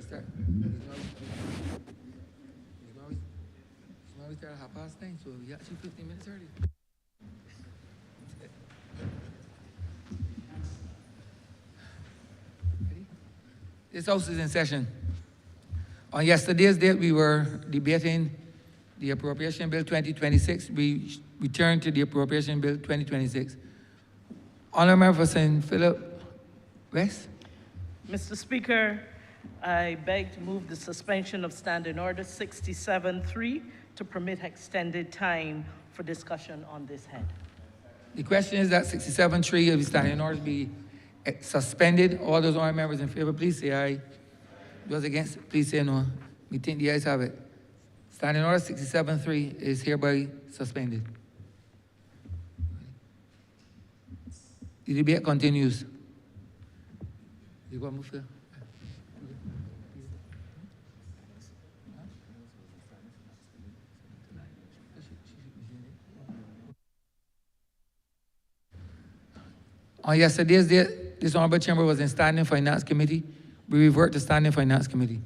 start. We start at 9:30, so we actually 15 minutes early. Ready? This house is in session. On yesterday's date, we were debating the Appropriation Bill 2026. We returned to the Appropriation Bill 2026. Honourable Member for St. Philip West. Mr. Speaker, I beg to move the suspension of Standing Order 67-3 to permit extended time for discussion on this head. The question is that 67-3 of the Standing Orders be suspended. All those honourable members in favour, please say aye. Those against, please say no. We think the ayes have it. Standing Order 67-3 is hereby suspended. The debate continues. You want to move there? On yesterday's date, this honourable chamber was in Standing Finance Committee. We revert to Standing Finance Committee.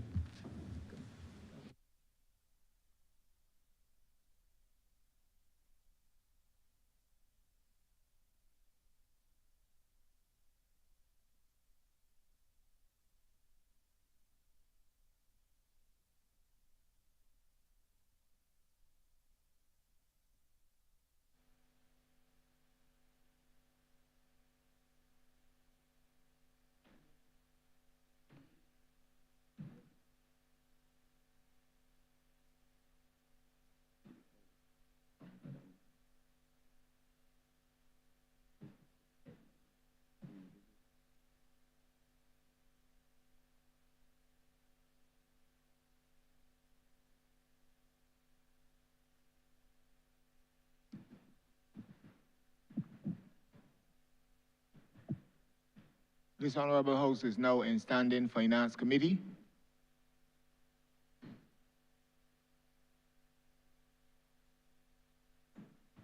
This Honourable House is now in Standing Finance Committee.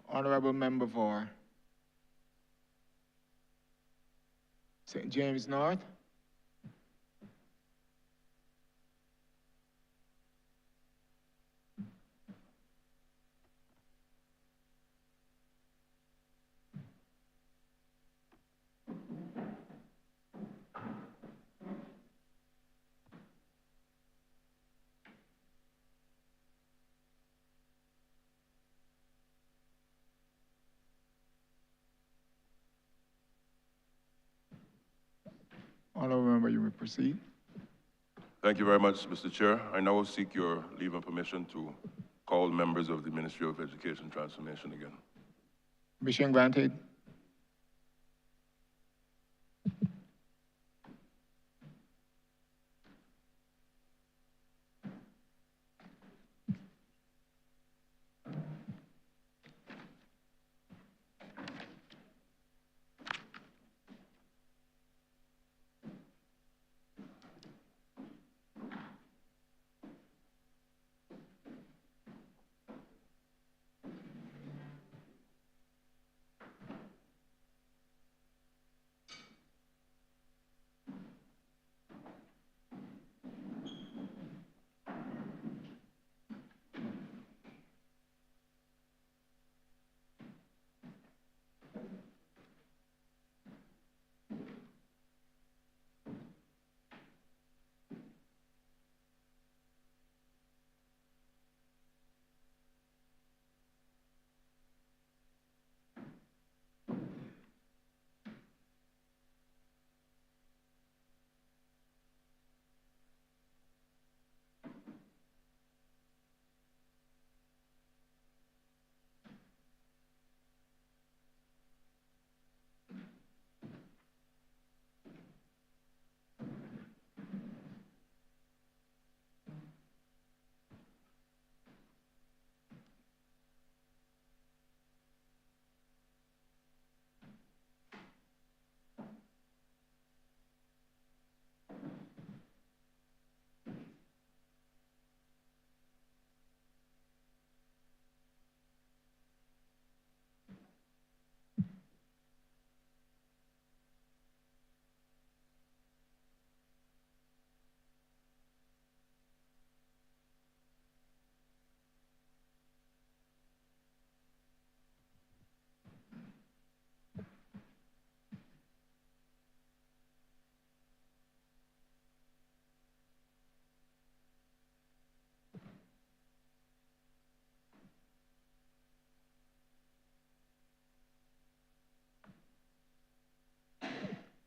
Honourable Member for St. James North. Honourable Member, you may proceed. Thank you very much, Mr. Chair. I now seek your leave and permission to call members of the Ministry of Education Transformation again. Permission granted.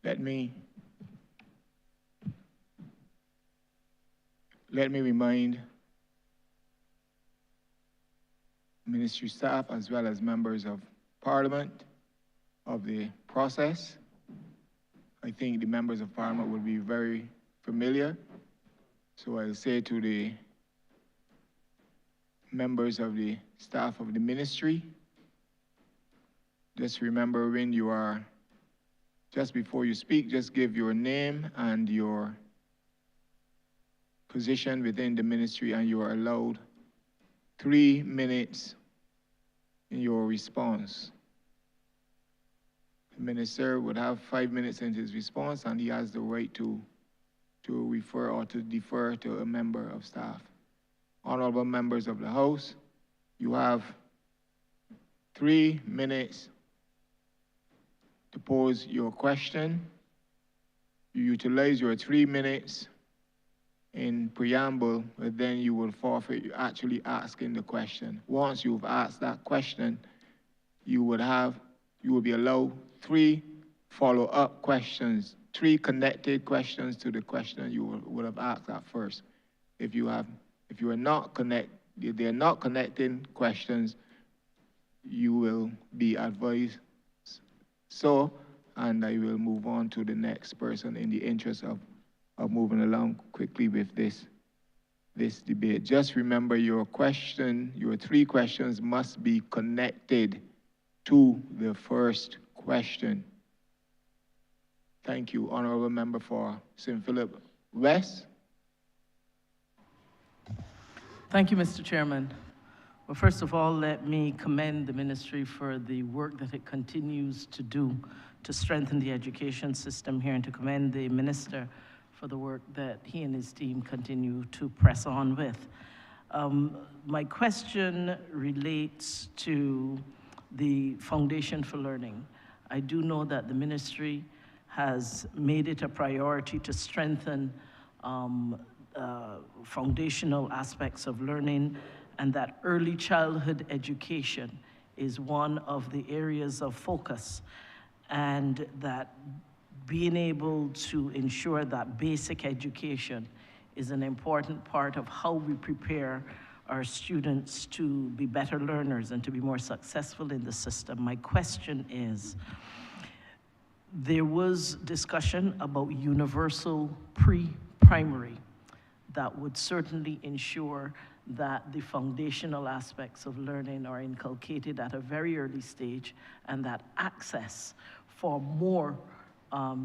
Let me remind ministry staff as well as members of Parliament of the process. I think the members of Parliament will be very familiar. So I'll say to the members of the staff of the ministry, just remember when you are, just before you speak, just give your name and your position within the ministry, and you are allowed 3 minutes in your response. The minister would have 5 minutes in his response, and he has the right to refer or to defer to a member of staff. Honorable members of the House, you have 3 minutes to pose your question. You utilize your 3 minutes in preamble, but then you will forfeit actually asking the question. Once you've asked that question, you will be allowed 3 follow-up questions, 3 connected questions to the question you would have asked at first. If they're not connecting questions, you will be advised so, and I will move on to the next person in the interest of moving along quickly with this debate. Just remember your 3 questions must be connected to the first question. Thank you, Honorable Member for St. Philip West. Thank you, Mr. Chairman. Well, first of all, let me commend the ministry for the work that it continues to do to strengthen the education system here, and to commend the minister for the work that he and his team continue to press on with. My question relates to the Foundation for Learning. I do know that the ministry has made it a priority to strengthen foundational aspects of learning, and that early childhood education is one of the areas of focus, and that being able to ensure that basic education is an important part of how we prepare our students to be better learners and to be more successful in the system. My question is, there was discussion about universal pre-primary that would certainly ensure that the foundational aspects of learning are inculcated at a very early stage, and that access for more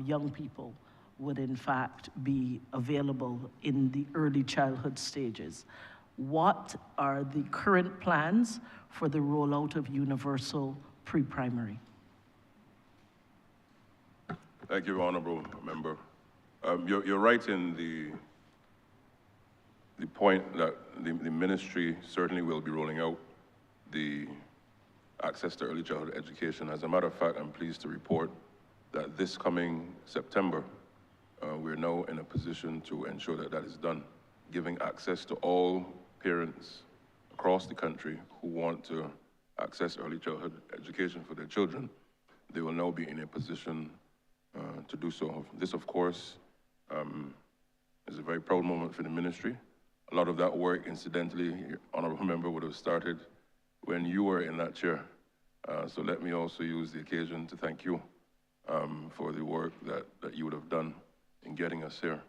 young people would in fact be available in the early childhood stages. What are the current plans for the rollout of universal pre-primary? Thank you, Honourable Member. You're right in the point that the ministry certainly will be rolling out the access to early childhood education. As a matter of fact, I'm pleased to report that this coming September, we're now in a position to ensure that that is done, giving access to all parents across the country who want to access early childhood education for their children. They will now be in a position to do so. This, of course, is a very proud moment for the ministry. A lot of that work, incidentally, your Honourable Member, would have started when you were in that chair. So let me also use the occasion to thank you for the work that you would have done in getting us here.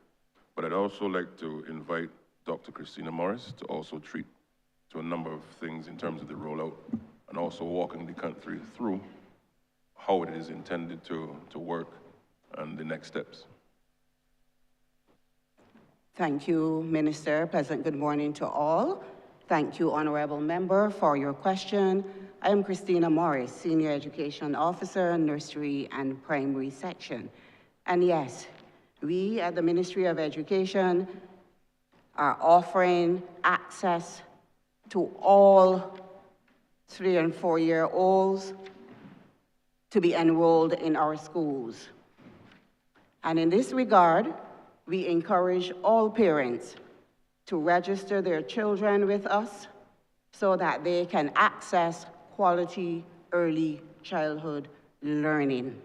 But I'd also like to invite Dr. Christina Morris to also treat to a number of things in terms of the rollout, and also walking the country through how it is intended to work and the next steps. Thank you, Minister. Pleasant good morning to all. Thank you, Honorable Member, for your question. I am Christina Morris, Senior Education Officer, Nursery and Primary Section. And yes, we at the Ministry of Education are offering access to all 3- and 4-year-olds to be enrolled in our schools. And in this regard, we encourage all parents to register their children with us so that they can access quality early childhood learning.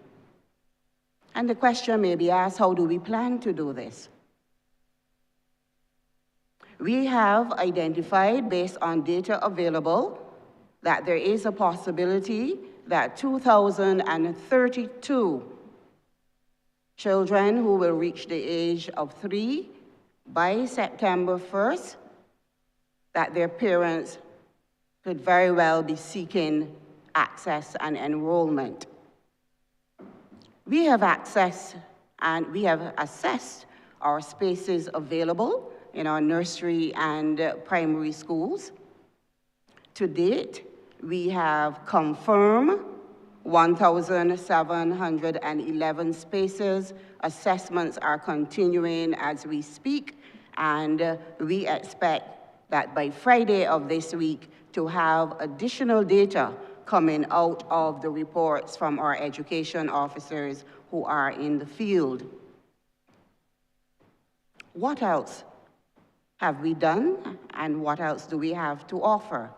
And the question may be asked, how do we plan to do this? We have identified, based on data available, that there is a possibility that 2,032 children who will reach the age of 3 by September 1st, that their parents could very well be seeking access and enrollment. We have accessed and we have assessed our spaces available in our nursery and primary schools. To date, we have confirmed 1,711 spaces. Assessments are continuing as we speak, and we expect that by Friday of this week to have additional data coming out of the reports from our education officers who are in the field. What else have we done, and what else do we have to offer?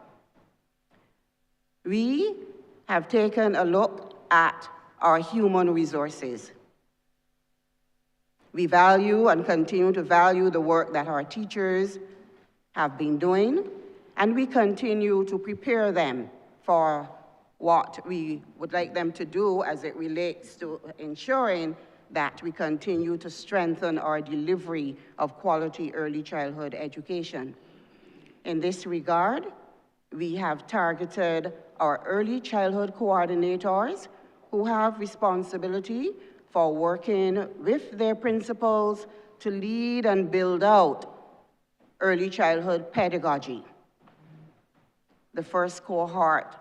We have taken a look at our human resources. We value and continue to value the work that our teachers have been doing, and we continue to prepare them for what we would like them to do as it relates to ensuring that we continue to strengthen our delivery of quality early childhood education. In this regard, we have targeted our early childhood coordinators who have responsibility for working with their principals to lead and build out early childhood pedagogy. The first cohort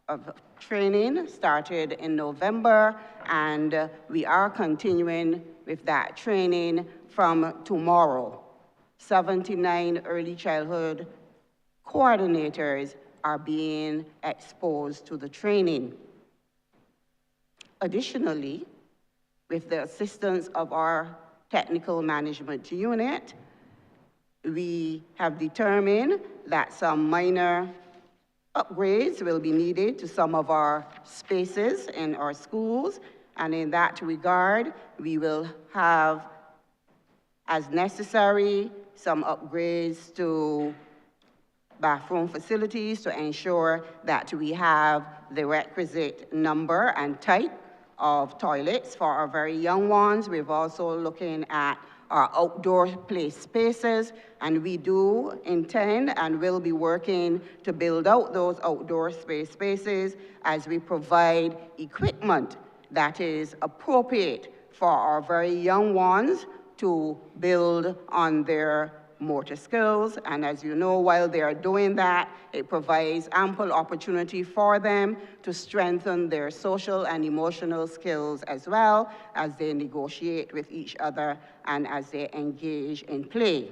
of training started in November, and we are continuing with that training from tomorrow. 79 early childhood coordinators are being exposed to the training. Additionally, with the assistance of our technical management unit, we have determined that some minor upgrades will be needed to some of our spaces in our schools, and in that regard, we will have, as necessary, some upgrades to bathroom facilities to ensure that we have the requisite number and type of toilets for our very young ones. We're also looking at our outdoor play spaces, and we do intend and will be working to build out those outdoor spaces as we provide equipment that is appropriate for our very young ones to build on their motor skills. And as you know, while they are doing that, it provides ample opportunity for them to strengthen their social and emotional skills as well as they negotiate with each other and as they engage in play.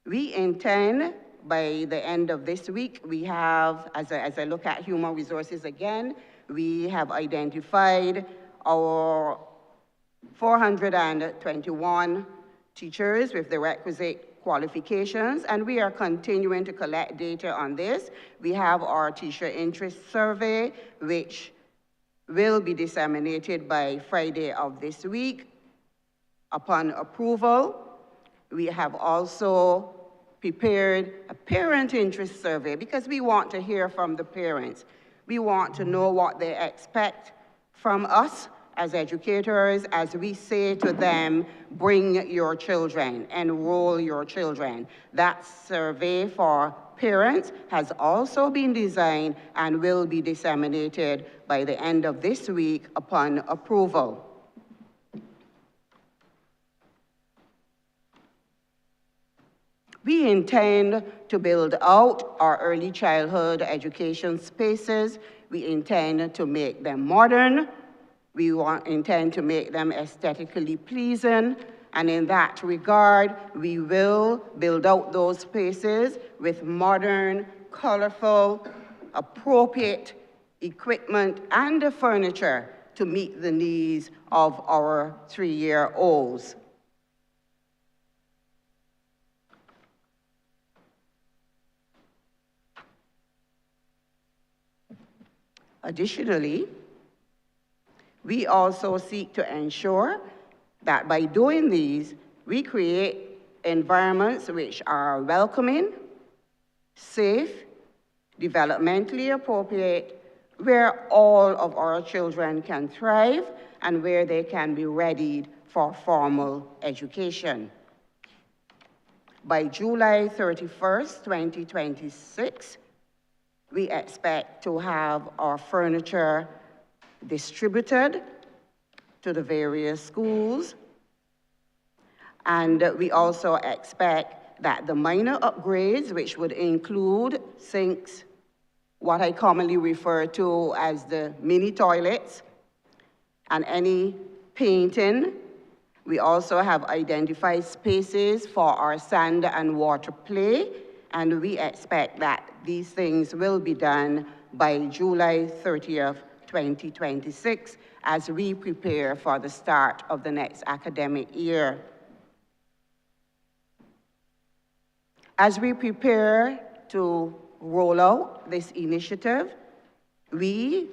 We intend by the end of this week, we have, as I look at human resources again, we have identified our 421 teachers with the requisite qualifications, and we are continuing to collect data on this. We have our teacher interest survey, which will be disseminated by Friday of this week. Upon approval, we have also prepared a parent interest survey because we want to hear from the parents. We want to know what they expect from us as educators, as we say to them, bring your children, enroll your children. That survey for parents has also been designed and will be disseminated by the end of this week upon approval. We intend to build out our early childhood education spaces. We intend to make them modern. We intend to make them aesthetically pleasing, and in that regard, we will build out those spaces with modern, colorful, appropriate equipment and the furniture to meet the needs of our 3-year-olds. Additionally, We also seek to ensure that by doing these, we create environments which are welcoming, safe, developmentally appropriate, where all of our children can thrive and where they can be readied for formal education. By July 31st, 2026, we expect to have our furniture distributed to the various schools. And we also expect that the minor upgrades, which would include sinks, what I commonly refer to as the mini toilets, and any painting. We also have identified spaces for our sand and water play, and we expect that these things will be done by July 30th, 2026, as we prepare for the start of the next academic year. As we prepare to roll out this initiative, we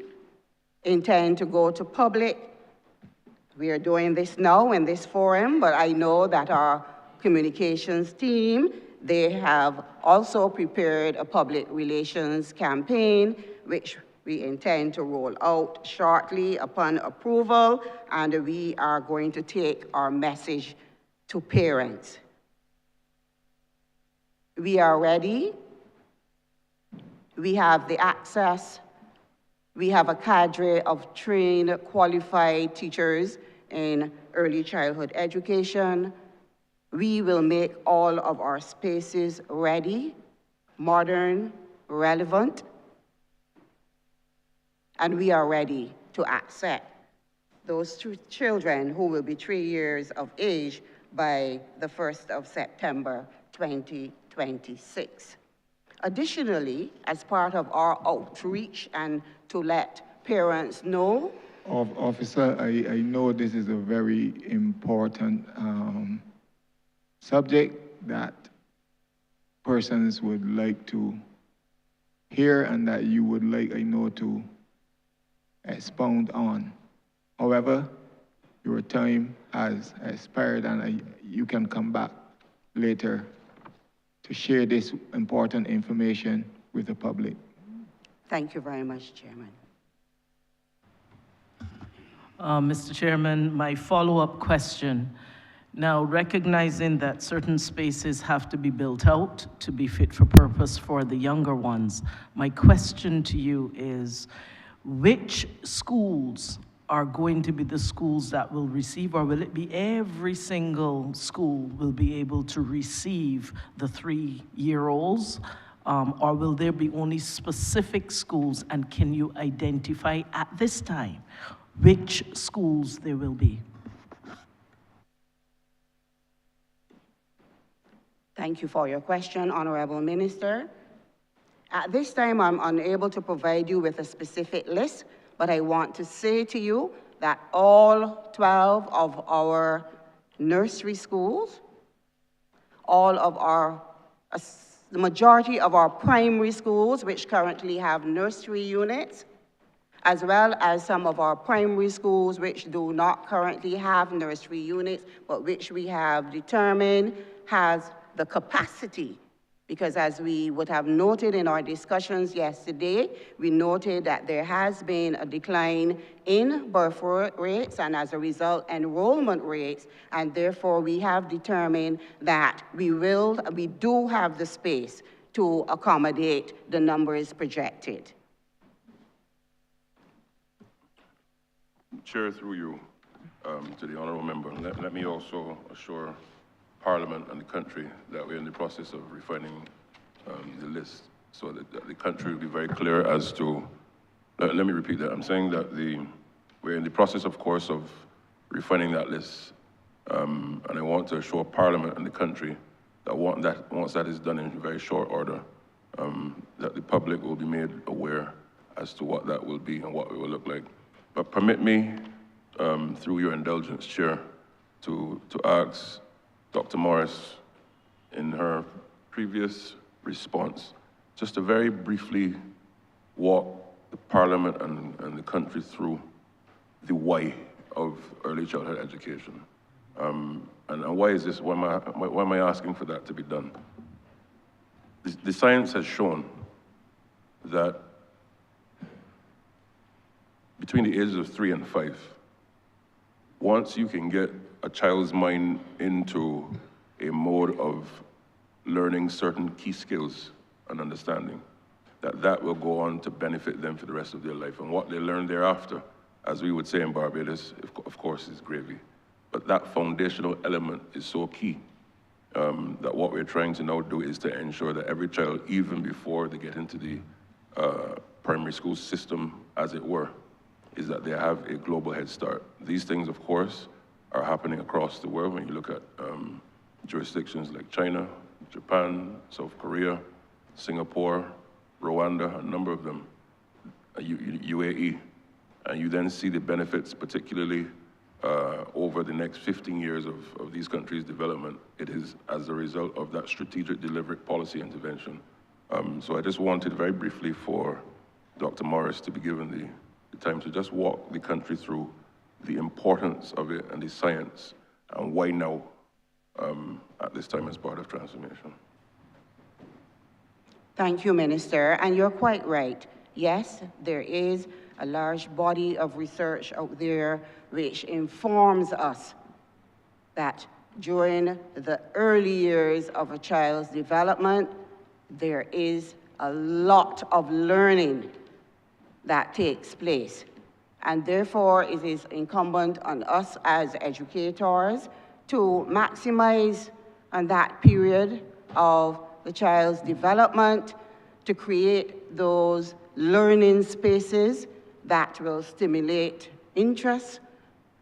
intend to go to public. We are doing this now in this forum, but I know that our communications team, they have also prepared a public relations campaign, which we intend to roll out shortly upon approval, and we are going to take our message to parents. We are ready. We have the access. We have a cadre of trained, qualified teachers in early childhood education. We will make all of our spaces ready, modern, relevant, and we are ready to accept those children who will be 3 years of age by the 1st of September, 2026. Additionally, as part of our outreach and to let parents know. Officer, I know this is a very important subject that persons would like to hear and that you would like, I know, to expound on. However, your time has expired and you can come back later to share this important information with the public. Thank you very much, Chairman. Mr. Chairman, my follow-up question. Now, recognizing that certain spaces have to be built out to be fit for purpose for the younger ones, my question to you is, which schools are going to be the schools that will receive, or will it be every single school will be able to receive the 3-year-olds? Or will there be only specific schools, and can you identify at this time which schools there will be? Thank you for your question, Honorable Minister. At this time, I'm unable to provide you with a specific list, but I want to say to you that all 12 of our nursery schools, the majority of our primary schools, which currently have nursery units, as well as some of our primary schools which do not currently have nursery units, but which we have determined has the capacity. Because as we would have noted in our discussions yesterday, we noted that there has been a decline in birth rates and as a result, enrollment rates, and therefore we have determined that we do have the space to accommodate the numbers projected. Chair, through you, to the honourable member, let me also assure Parliament and the country that we're in the process of refining the list so that the country will be very clear as to, let me repeat that. I'm saying that we're in the process, of course, of refining that list. And I want to assure Parliament and the country that once that is done in very short order, that the public will be made aware as to what that will be and what it will look like. But permit me, through your indulgence, Chair, to ask Dr. Morris, in her previous response, just to very briefly walk the Parliament and the country through the why of early childhood education. And why is this? Why am I asking for that to be done? The science has shown that between the ages of 3 and 5, once you can get a child's mind into a mode of learning certain key skills and understanding, that will go on to benefit them for the rest of their life. And what they learn thereafter, as we would say in Barbados, of course, is gravy. But that foundational element is so key that what we're trying to now do is to ensure that every child, even before they get into the primary school system, as it were, is that they have a global head start. These things, of course, are happening across the world. When you look at jurisdictions like China, Japan, South Korea, Singapore, Rwanda, a number of them, UAE, and you then see the benefits, particularly over the next 15 years of these countries' development. It is as a result of that strategic deliberate policy intervention. So I just wanted very briefly for Dr. Morris to be given the time to just walk the country through the importance of it and the science and why now at this time as part of transformation. Thank you, Minister. And you're quite right. Yes, there is a large body of research out there which informs us that during the early years of a child's development, there is a lot of learning that takes place. And therefore, it is incumbent on us as educators to maximize on that period of the child's development, to create those learning spaces that will stimulate interest,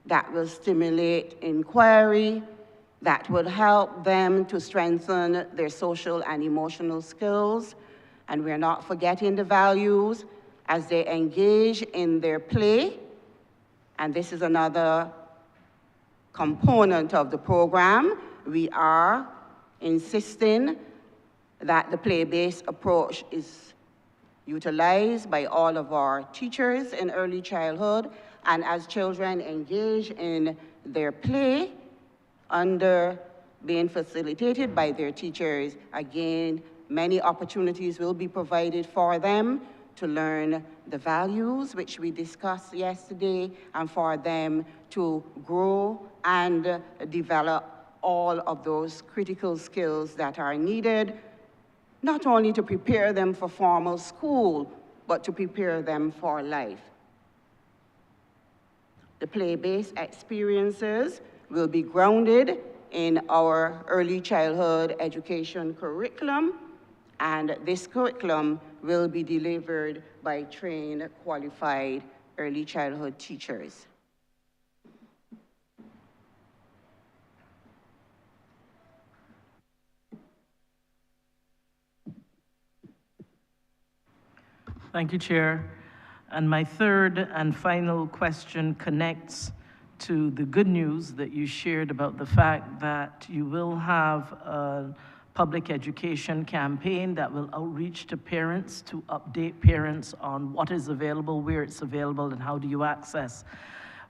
that will stimulate inquiry, that will help them to strengthen their social and emotional skills. And we're not forgetting the values as they engage in their play. And this is another component of the program. We are insisting that the play-based approach is utilized by all of our teachers in early childhood, and as children engage in their play under being facilitated by their teachers, again, many opportunities will be provided for them to learn the values which we discussed yesterday, and for them to grow and develop all of those critical skills that are needed, not only to prepare them for formal school, but to prepare them for life. The play-based experiences will be grounded in our early childhood education curriculum, and this curriculum will be delivered by trained, qualified early childhood teachers. Thank you, Chair. And my third and final question connects to the good news that you shared about the fact that you will have a public education campaign that will outreach to parents to update parents on what is available, where it's available, and how do you access.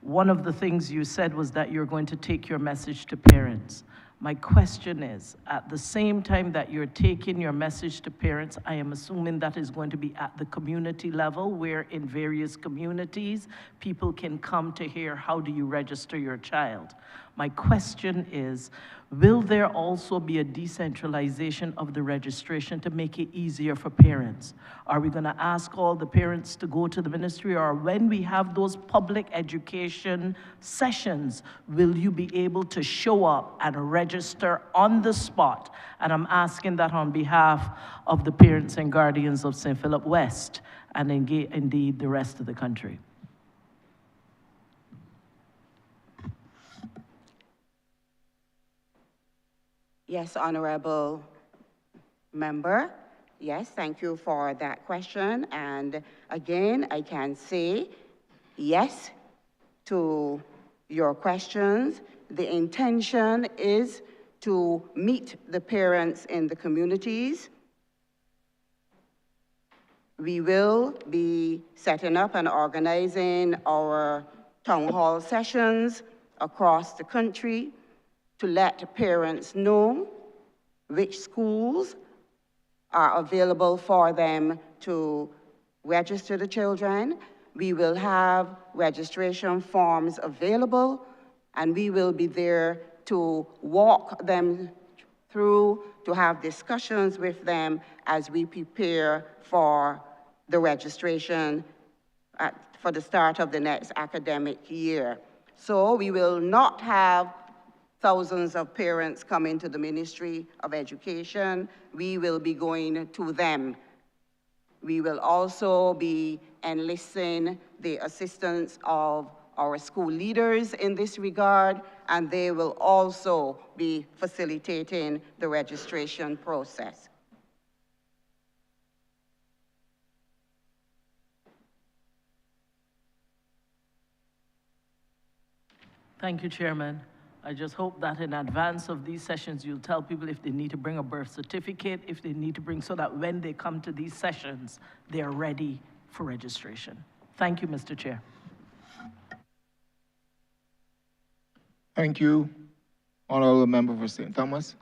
One of the things you said was that you're going to take your message to parents. My question is, at the same time that you're taking your message to parents, I am assuming that is going to be at the community level, where in various communities, people can come to hear how do you register your child. My question is, will there also be a decentralization of the registration to make it easier for parents? Are we gonna ask all the parents to go to the ministry, or when we have those public education sessions, will you be able to show up and register on the spot? And I'm asking that on behalf of the parents and guardians of St. Philip West, and indeed the rest of the country. Yes, Honourable Member. Yes, thank you for that question. And again, I can say yes to your questions. The intention is to meet the parents in the communities. We will be setting up and organizing our town hall sessions across the country to let parents know which schools are available for them to register the children. We will have registration forms available, and we will be there to walk them through, to have discussions with them as we prepare for the registration for the start of the next academic year. So we will not have thousands of parents coming to the Ministry of Education. We will be going to them. We will also be enlisting the assistance of our school leaders in this regard, and they will also be facilitating the registration process. Thank you, Chairman. I just hope that in advance of these sessions, you'll tell people if they need to bring a birth certificate, if they need to bring, so that when they come to these sessions, they're ready for registration. Thank you, Mr. Chair. Thank you, Honourable Member for St. Thomas.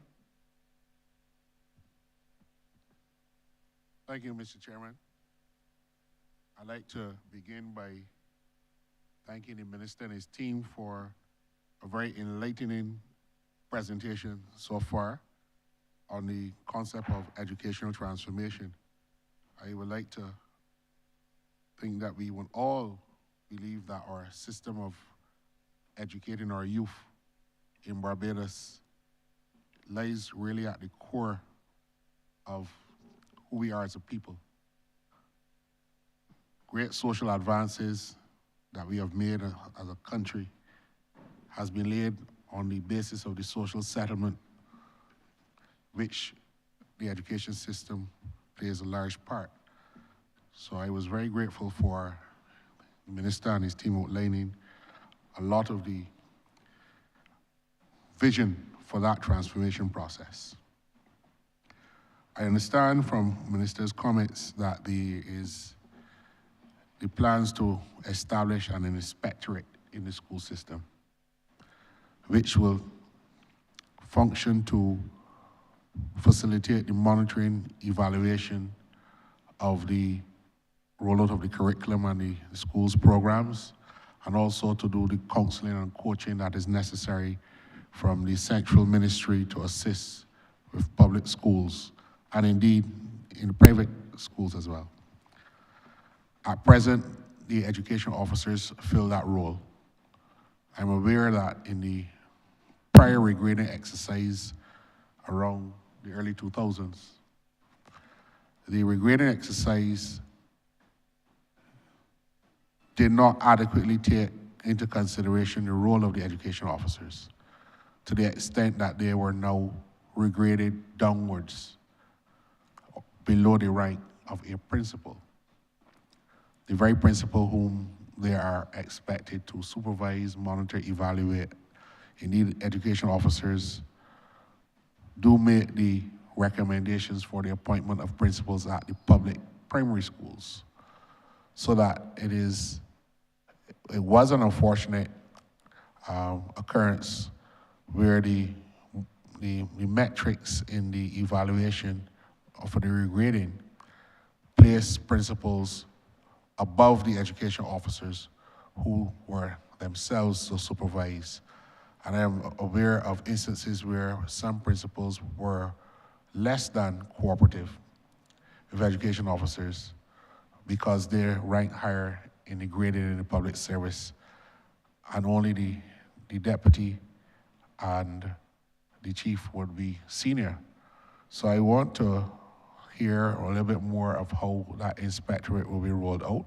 Thank you, Mr. Chairman. I'd like to begin by thanking the Minister and his team for a very enlightening presentation so far on the concept of educational transformation. I would like to think that we would all believe that our system of educating our youth in Barbados lies really at the core of who we are as a people. Great social advances that we have made as a country has been laid on the basis of the social settlement, which the education system plays a large part. So I was very grateful for the Minister and his team outlining a lot of the vision for that transformation process. I understand from Minister's comments that there is the plans to establish an inspectorate in the school system, which will function to facilitate the monitoring, evaluation of the rollout of the curriculum and the school's programs, and also to do the counseling and coaching that is necessary from the central ministry to assist with public schools, and indeed in private schools as well. At present, the education officers fill that role. I'm aware that in the prior regrading exercise around the early 2000s, the regrading exercise did not adequately take into consideration the role of the education officers, to the extent that they were now regraded downwards below the rank of a principal. The very principal whom they are expected to supervise, monitor, evaluate. Indeed, education officers do make the recommendations for the appointment of principals at the public primary schools. So that it was an unfortunate occurrence where the metrics in the evaluation for the regrading place principals above the education officers who were themselves to supervise. And I am aware of instances where some principals were less than cooperative with education officers because they rank higher in the grading in the public service, and only the deputy and the chief would be senior. So I want to hear a little bit more of how that inspectorate will be rolled out.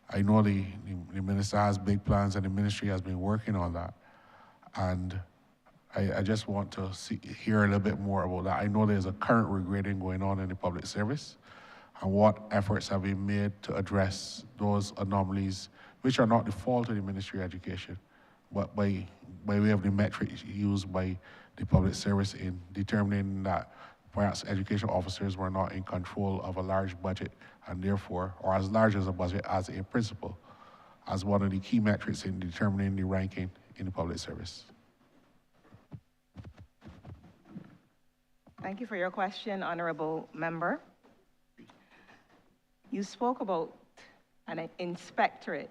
I know the minister has big plans and the ministry has been working on that. And I just want to hear a little bit more about that. I know there's a current regrading going on in the public service, and what efforts have been made to address those anomalies, which are not the fault of the Ministry of Education, but by way of the metrics used by the public service in determining that perhaps education officers were not in control of a large budget, and therefore, or as large as a budget as a principal. as one of the key metrics in determining the ranking in the public service. Thank you for your question, Honourable Member. You spoke about an inspectorate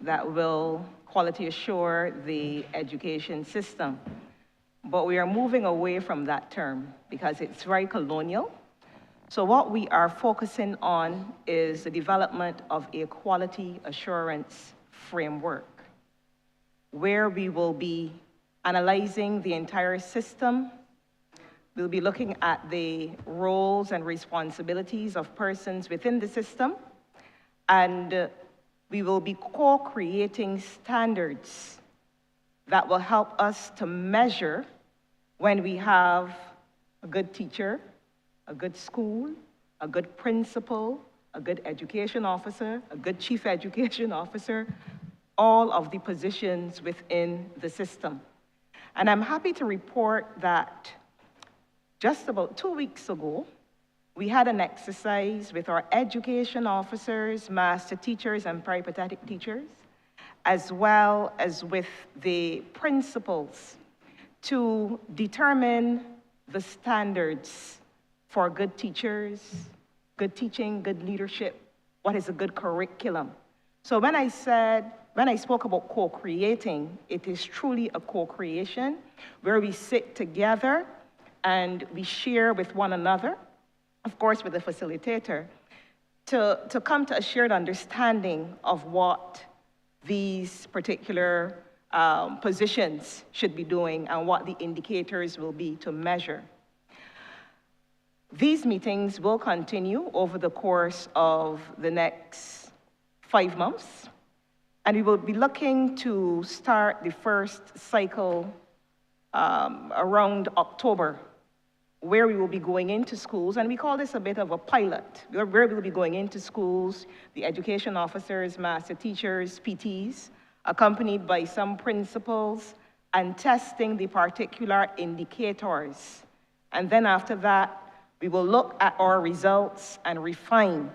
that will quality assure the education system. But we are moving away from that term because it's very colonial. So what we are focusing on is the development of a quality assurance framework where we will be analyzing the entire system. We'll be looking at the roles and responsibilities of persons within the system, and we will be co-creating standards that will help us to measure when we have a good teacher, a good school, a good principal, a good education officer, a good chief education officer, all of the positions within the system. And I'm happy to report that just about 2 weeks ago, we had an exercise with our education officers, master teachers, and peripatetic teachers, as well as with the principals to determine the standards for good teachers, good teaching, good leadership, what is a good curriculum. So when I spoke about co-creating, it is truly a co-creation where we sit together and we share with one another, of course with the facilitator, to come to a shared understanding of what these particular positions should be doing and what the indicators will be to measure. These meetings will continue over the course of the next 5 months, and we will be looking to start the first cycle around October, where we will be going into schools, and we call this a bit of a pilot, where we will be going into schools, the education officers, master teachers, PTs, accompanied by some principals, and testing the particular indicators. And then after that, we will look at our results and refine.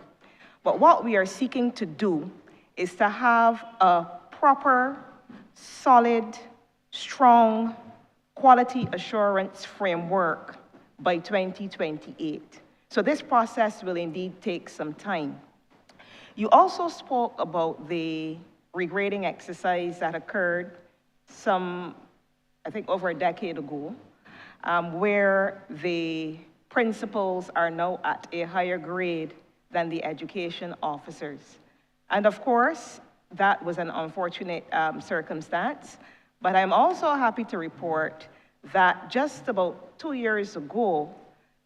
But what we are seeking to do is to have a proper, solid, strong, quality assurance framework by 2028. So this process will indeed take some time. You also spoke about the regrading exercise that occurred I think over a decade ago, where the principals are now at a higher grade than the education officers. And of course, that was an unfortunate circumstance, but I'm also happy to report that just about 2 years ago,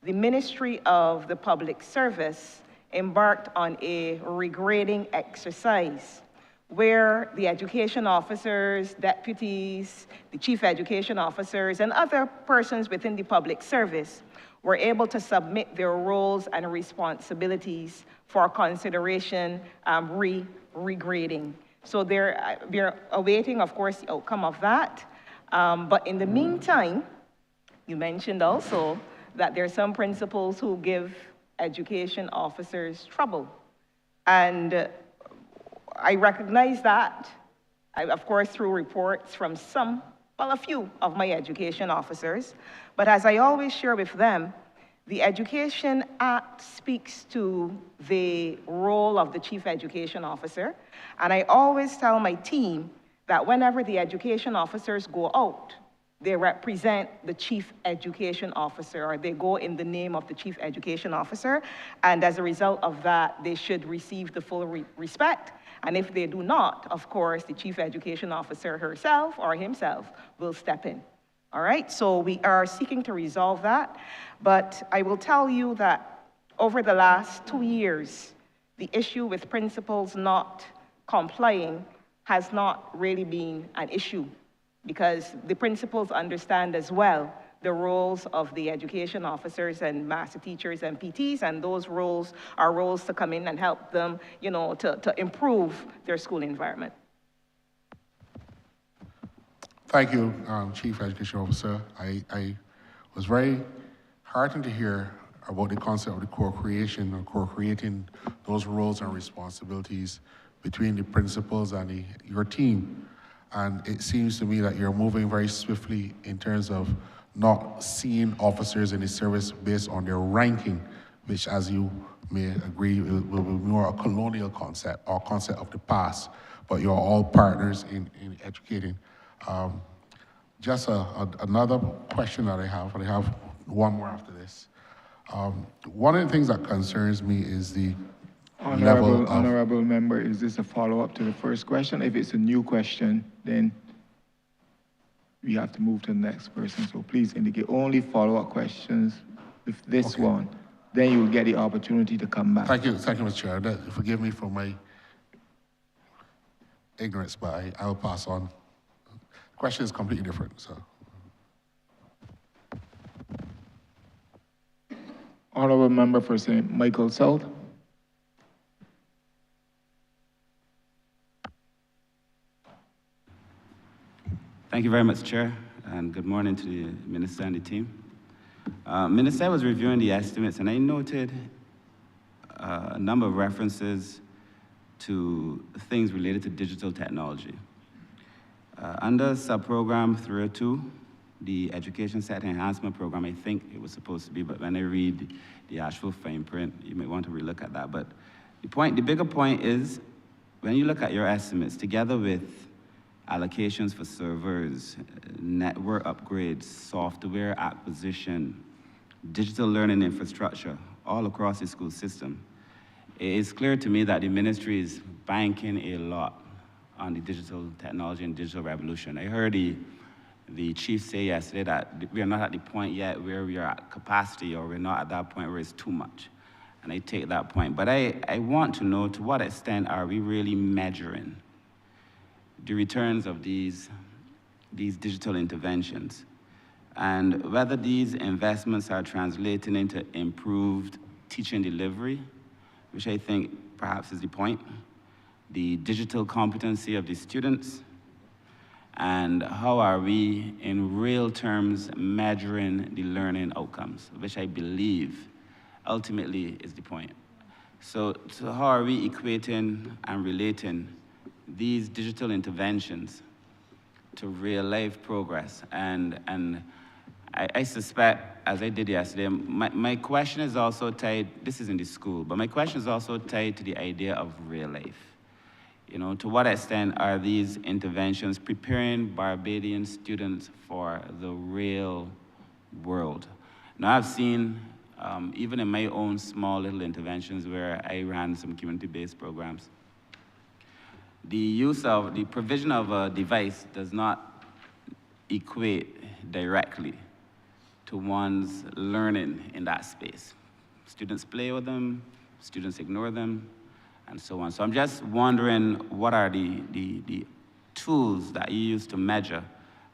the Ministry of the Public Service embarked on a regrading exercise where the education officers, deputies, the chief education officers, and other persons within the public service were able to submit their roles and responsibilities for consideration regrading. So we're awaiting, of course, the outcome of that. But in the meantime, you mentioned also that there are some principals who give education officers trouble. And I recognize that, of course, through reports from a few of my education officers. But as I always share with them, the Education Act speaks to the role of the Chief Education Officer. And I always tell my team that whenever the education officers go out, they represent the Chief Education Officer, or they go in the name of the Chief Education Officer. And as a result of that, they should receive the full respect. And if they do not, of course, the Chief Education Officer herself or himself will step in. All right, so we are seeking to resolve that. But I will tell you that over the last 2 years, the issue with principals not complying has not really been an issue because the principals understand as well the roles of the education officers and master teachers and PTs, and those roles are roles to come in and help them, to improve their school environment. Thank you, Chief Education Officer. I was very heartened to hear about the concept of the co-creation or co-creating those roles and responsibilities between the principals and your team. And it seems to me that you're moving very swiftly in terms of not seeing officers in the service based on their ranking, which, as you may agree, will be more a colonial concept or concept of the past. But you're all partners in educating. Just another question that I have, and I have one more after this. One of the things that concerns me is the level of... Honorable member, is this a follow-up to the first question? If it's a new question, then we have to move to the next person. So please indicate only follow-up questions with this one. Then you will get the opportunity to come back. Thank you, Mr. Chair. Forgive me for my ignorance, but I will pass on. The question is completely different, so. Honorable member for St. Michael South. Thank you very much, Chair, and good morning to the Minister and the team. Minister, I was reviewing the estimates, and I noted a number of references to things related to digital technology. Under sub-program 302, the Education Sector Enhancement Program, I think it was supposed to be, but when I read the actual fine print, you may want to relook at that. But the bigger point is, when you look at your estimates, together with allocations for servers, network upgrades, software acquisition, digital learning infrastructure, all across the school system, it is clear to me that the ministry is banking a lot on the digital technology and digital revolution. I heard the chief say yesterday that we are not at the point yet where we are at capacity, or we're not at that point where it's too much. And I take that point. But I want to know, to what extent are we really measuring the returns of these digital interventions, and whether these investments are translating into improved teaching delivery, which I think perhaps is the point, the digital competency of the students, and how are we in real terms measuring the learning outcomes, which I believe ultimately is the point. So how are we equating and relating these digital interventions to real life progress? And I suspect, as I did yesterday, my question is also tied, this is in the school, but my question is also tied to the idea of real life. You know, to what extent are these interventions preparing Barbadian students for the real world? Now, I've seen, even in my own small little interventions where I ran some community-based programs, the provision of a device does not equate directly to one's learning in that space. Students play with them, students ignore them, and so on. So I'm just wondering, what are the tools that you use to measure,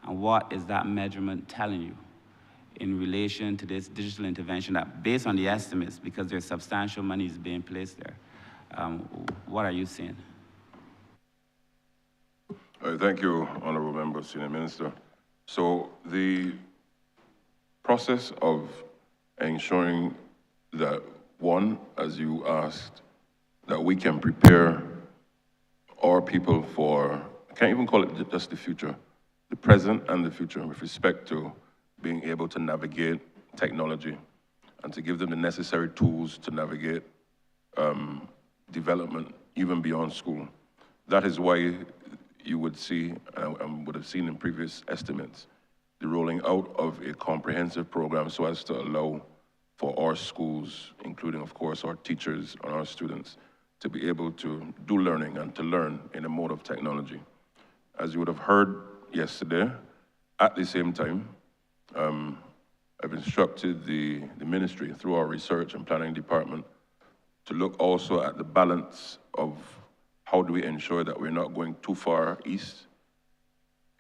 and what is that measurement telling you in relation to this digital intervention that, based on the estimates, because there's substantial money is being placed there, what are you seeing? Thank you, Honourable Member, Senior Minister. So the process of ensuring that, one, as you asked, that we can prepare our people for, I can't even call it just the future, the present and the future, with respect to being able to navigate technology and to give them the necessary tools to navigate development even beyond school. That is why you would see, and would have seen in previous estimates, the rolling out of a comprehensive program so as to allow for our schools, including, of course, our teachers and our students, to be able to do learning and to learn in a mode of technology. As you would have heard yesterday, at the same time, I've instructed the ministry through our research and planning department to look also at the balance of how do we ensure that we're not going too far east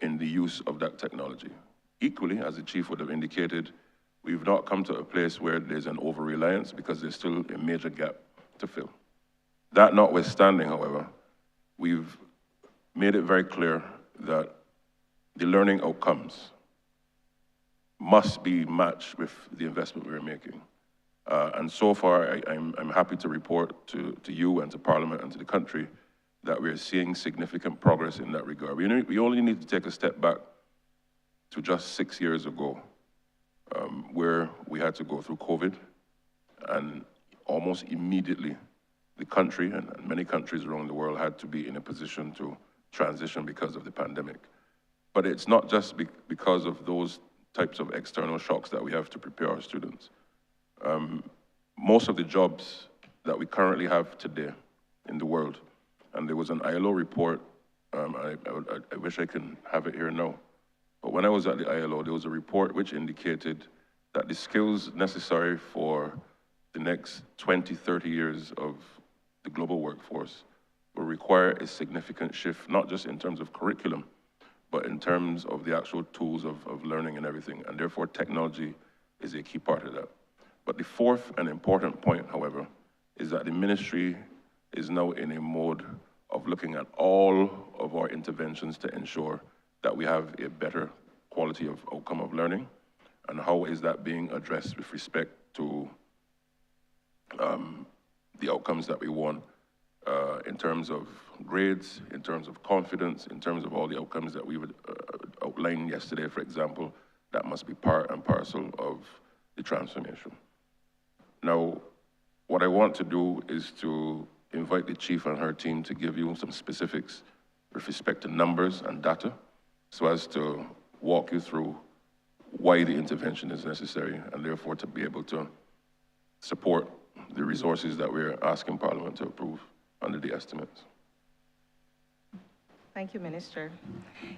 in the use of that technology. Equally, as the chief would have indicated, we've not come to a place where there's an over-reliance, because there's still a major gap to fill. That notwithstanding, however, we've made it very clear that the learning outcomes must be matched with the investment we're making. And so far, I'm happy to report to you and to Parliament and to the country that we're seeing significant progress in that regard. We only need to take a step back to just 6 years ago, where we had to go through COVID, and almost immediately the country and many countries around the world had to be in a position to transition because of the pandemic. But it's not just because of those types of external shocks that we have to prepare our students. Most of the jobs that we currently have today in the world, and there was an ILO report, I wish I can have it here now, but when I was at the ILO, there was a report which indicated that the skills necessary for the next 20, 30 years of the global workforce will require a significant shift, not just in terms of curriculum, but in terms of the actual tools of learning and everything, and therefore technology is a key part of that. But the fourth and important point, however, is that the ministry is now in a mode of looking at all of our interventions to ensure that we have a better quality of outcome of learning, and how is that being addressed with respect to the outcomes that we want in terms of grades, in terms of confidence, in terms of all the outcomes that we would outline yesterday, for example, that must be part and parcel of the transformation. Now, what I want to do is to invite the chief and her team to give you some specifics with respect to numbers and data, so as to walk you through why the intervention is necessary, and therefore to be able to support the resources that we're asking Parliament to approve under the estimates. Thank you, Minister.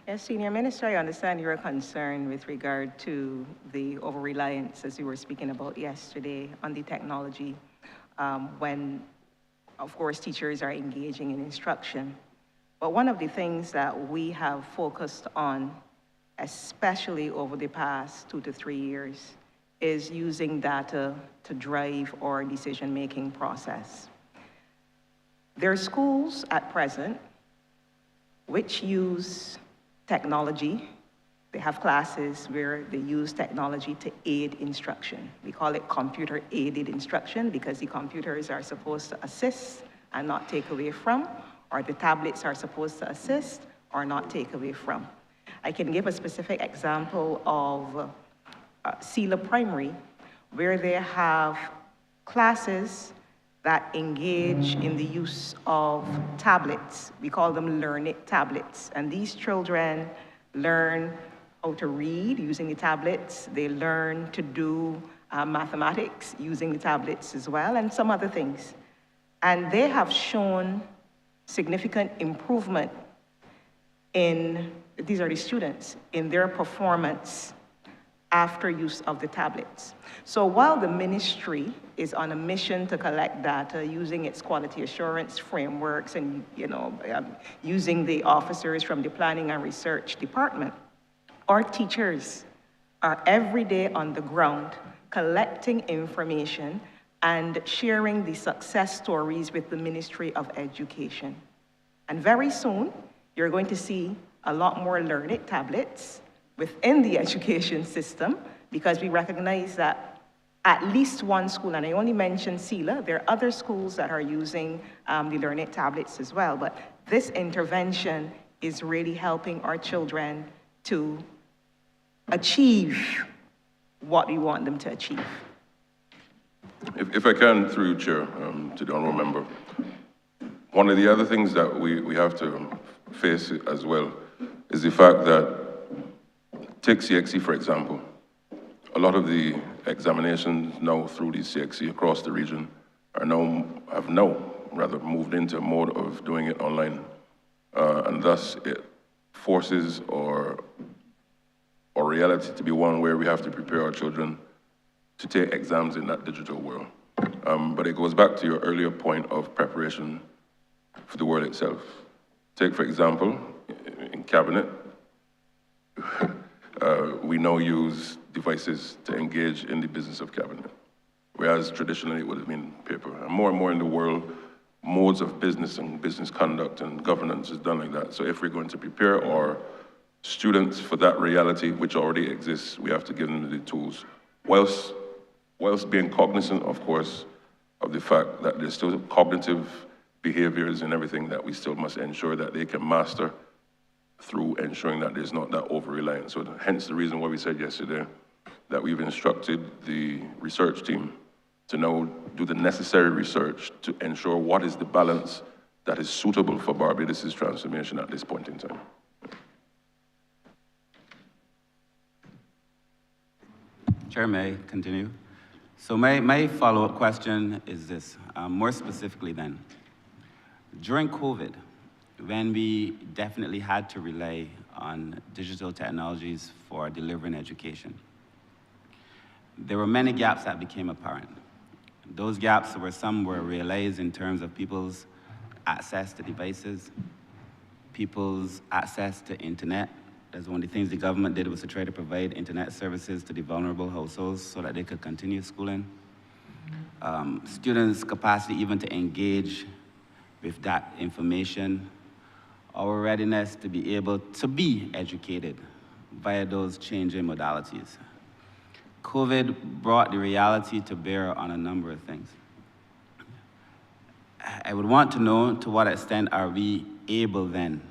Yes, Senior Minister, I understand you're concerned with regard to the over-reliance, as you were speaking about yesterday, on the technology when, of course, teachers are engaging in instruction. But one of the things that we have focused on, especially over the past 2 to 3 years, is using data to drive our decision-making process. There are schools at present which use technology. They have classes where they use technology to aid instruction. We call it computer-aided instruction because the computers are supposed to assist and not take away from, or the tablets are supposed to assist or not take away from. I can give a specific example of Sela Primary, where they have classes that engage in the use of tablets. We call them Learn It tablets. And these children learn how to read using the tablets. They learn to do mathematics using the tablets as well, and some other things. And they have shown significant improvement in, these are the students, in their performance after use of the tablets. So while the ministry is on a mission to collect data using its quality assurance frameworks and using the officers from the planning and research department, our teachers are every day on the ground collecting information and sharing the success stories with the Ministry of Education. And very soon, you're going to see a lot more Learn It tablets within the education system, because we recognize that at least one school, and I only mentioned Sela, there are other schools that are using the Learn It tablets as well, but this intervention is really helping our children to achieve what we want them to achieve. If I can, through you, Chair, to the Honourable Member, one of the other things that we have to face as well is the fact that, take CXC for example, a lot of the examinations now through the CXC across the region have now moved into a mode of doing it online. And thus it forces our reality to be one where we have to prepare our children to take exams in that digital world. But it goes back to your earlier point of preparation for the world itself. Take, for example, in cabinet, we now use devices to engage in the business of cabinet, whereas traditionally it would have been paper. And more in the world, modes of business and business conduct and governance is done like that. So if we're going to prepare our students for that reality, which already exists, we have to give them the tools, whilst whilst being cognizant, of course, of the fact that there's still cognitive behaviors and everything that we still must ensure that they can master through ensuring that there's not that over-reliance. So hence the reason why we said yesterday that we've instructed the research team to now do the necessary research to ensure what is the balance that is suitable for Barbados' transformation at this point in time. Chair, may I continue? So my follow-up question is this, more specifically then. During COVID, when we definitely had to rely on digital technologies for delivering education, there were many gaps that became apparent. Those gaps some were realized in terms of people's access to devices, people's access to internet. That's one of the things the government did was to try to provide internet services to the vulnerable households so that they could continue schooling. Students' capacity even to engage with that information, our readiness to be able to be educated via those changing modalities. COVID brought the reality to bear on a number of things. I would want to know to what extent are we able then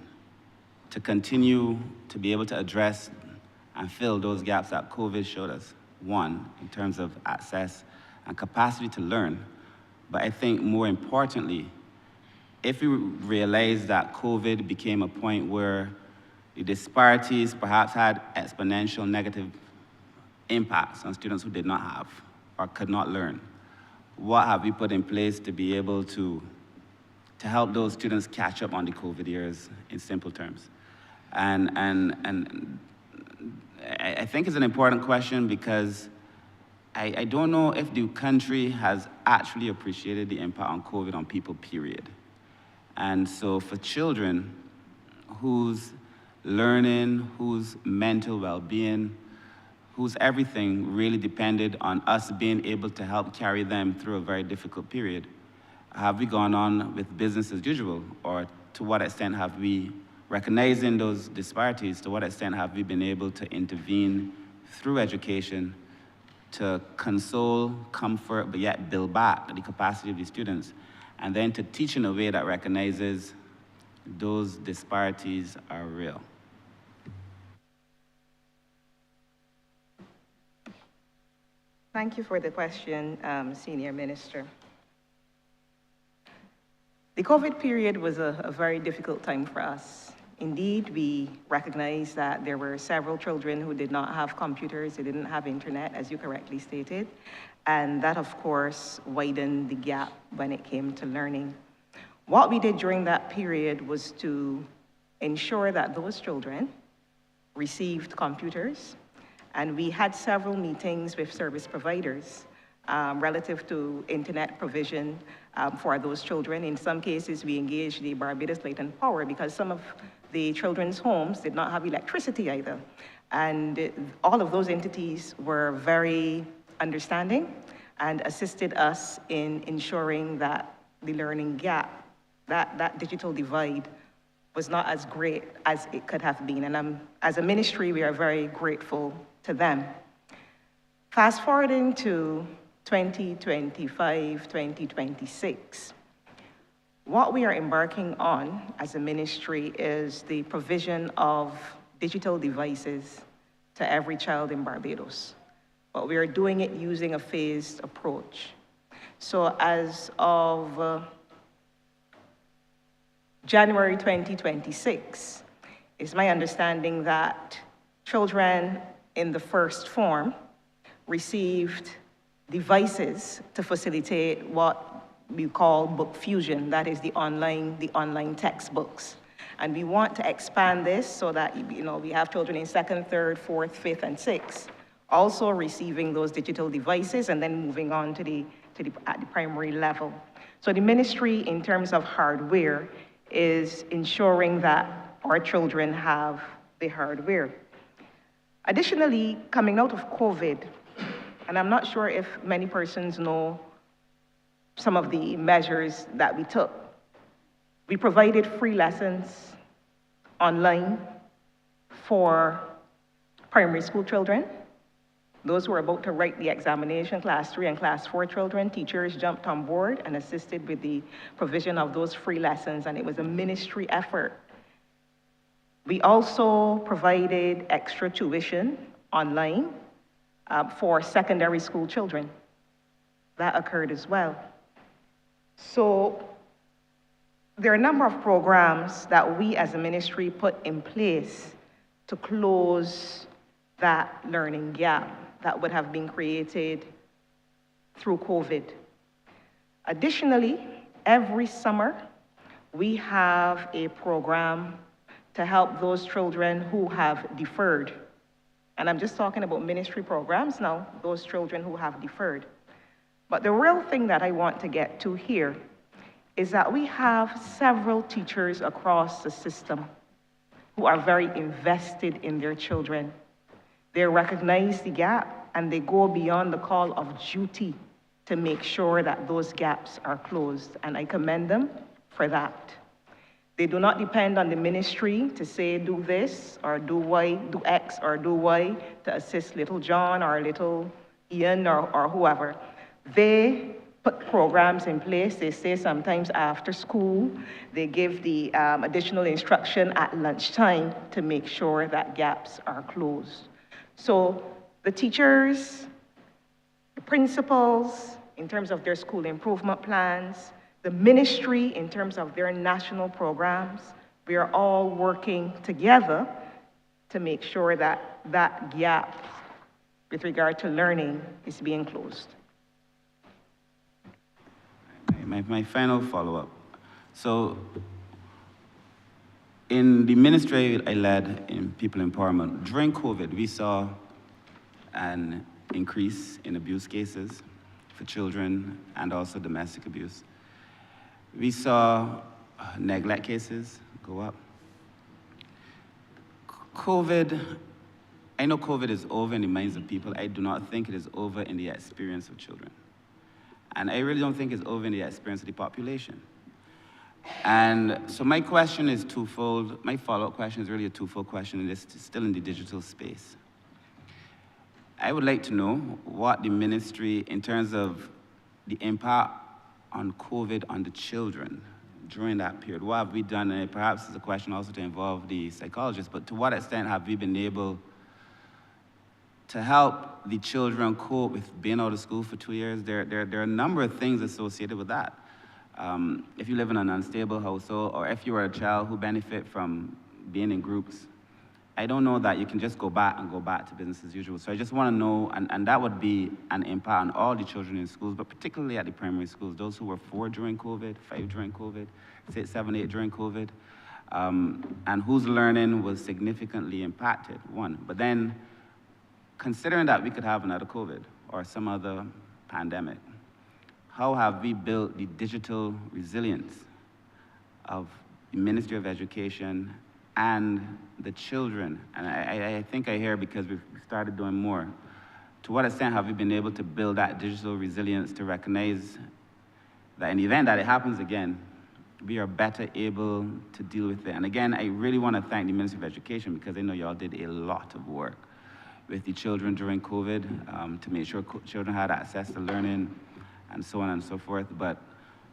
to continue to be able to address and fill those gaps that COVID showed us. One, in terms of access and capacity to learn, but I think more importantly, if we realize that COVID became a point where the disparities perhaps had exponential negative impacts on students who did not have or could not learn, what have we put in place to be able to help those students catch up on the COVID years in simple terms? And I think it's an important question because I don't know if the country has actually appreciated the impact on COVID on people, period. And so for children whose learning, whose mental well-being, whose everything really depended on us being able to help carry them through a very difficult period, have we gone on with business as usual? Or to what extent have we, recognizing those disparities, to what extent have we been able to intervene through education to console, comfort, but yet build back the capacity of the students, and then to teach in a way that recognizes those disparities are real? Thank you for the question, Senior Minister. The COVID period was a very difficult time for us. Indeed, we recognize that there were several children who did not have computers, they didn't have internet, as you correctly stated, and that, of course, widened the gap when it came to learning. What we did during that period was to ensure that those children received computers, and we had several meetings with service providers relative to internet provision for those children. In some cases, we engaged the Barbados Light and Power because some of the children's homes did not have electricity either. And all of those entities were very understanding and assisted us in ensuring that the learning gap, that digital divide, was not as great as it could have been. And as a ministry, we are very grateful to them. Fast forwarding to 2025, 2026, what we are embarking on as a ministry is the provision of digital devices to every child in Barbados. But we are doing it using a phased approach. So as of January 2026, it's my understanding that children in the first form received devices to facilitate what we call book fusion, that is the online textbooks. And we want to expand this so that, we have children in 2nd, 3rd, 4th, 5th, and 6th also receiving those digital devices and then moving on at the primary level. So the ministry, in terms of hardware, is ensuring that our children have the hardware. Additionally, coming out of COVID, and I'm not sure if many persons know some of the measures that we took. We provided free lessons online for primary school children. Those who were about to write the examination, class 3 and class 4 children, teachers jumped on board and assisted with the provision of those free lessons, and it was a ministry effort. We also provided extra tuition online for secondary school children. That occurred as well. So there are a number of programs that we as a ministry put in place to close that learning gap that would have been created through COVID. Additionally, every summer, we have a program to help those children who have deferred. And I'm just talking about ministry programs now, those children who have deferred. But the real thing that I want to get to here is that we have several teachers across the system who are very invested in their children. They recognize the gap and they go beyond the call of duty to make sure that those gaps are closed. And I commend them for that. They do not depend on the ministry to say, do this or do Y, do X or do Y to assist little John or little Ian or whoever. They put programs in place. They say sometimes after school, they give the additional instruction at lunchtime to make sure that gaps are closed. So the teachers, the principals, in terms of their school improvement plans, the ministry, in terms of their national programs, we are all working together to make sure that that gap with regard to learning is being closed. My final follow-up. So, in the ministry I led in people empowerment, during COVID, we saw an increase in abuse cases for children and also domestic abuse. We saw neglect cases go up. I know COVID is over in the minds of people. I do not think it is over in the experience of children. And I really don't think it's over in the experience of the population. And so my question is twofold. My follow-up question is really a twofold question, and it's still in the digital space. I would like to know what the ministry, in terms of the impact on COVID on the children during that period, what have we done? And perhaps it's a question also to involve the psychologists, but to what extent have we been able to help the children cope with being out of school for 2 years? There are a number of things associated with that. If you live in an unstable household, or if you are a child who benefit from being in groups, I don't know that you can just go back to business as usual. So I just want to know, and that would be an impact on all the children in schools, but particularly at the primary schools, those who were 4 during COVID, 5 during COVID, 6, 7, 8 during COVID, and whose learning was significantly impacted, one. But then, considering that we could have another COVID or some other pandemic, how have we built the digital resilience of the Ministry of Education and the children? And I think I hear, because we've started doing more, to what extent have we been able to build that digital resilience to recognize that in the event that it happens again, we are better able to deal with it? And again, I really want to thank the Ministry of Education, because I know y'all did a lot of work with the children during COVID to make sure children had access to learning and so on and so forth. But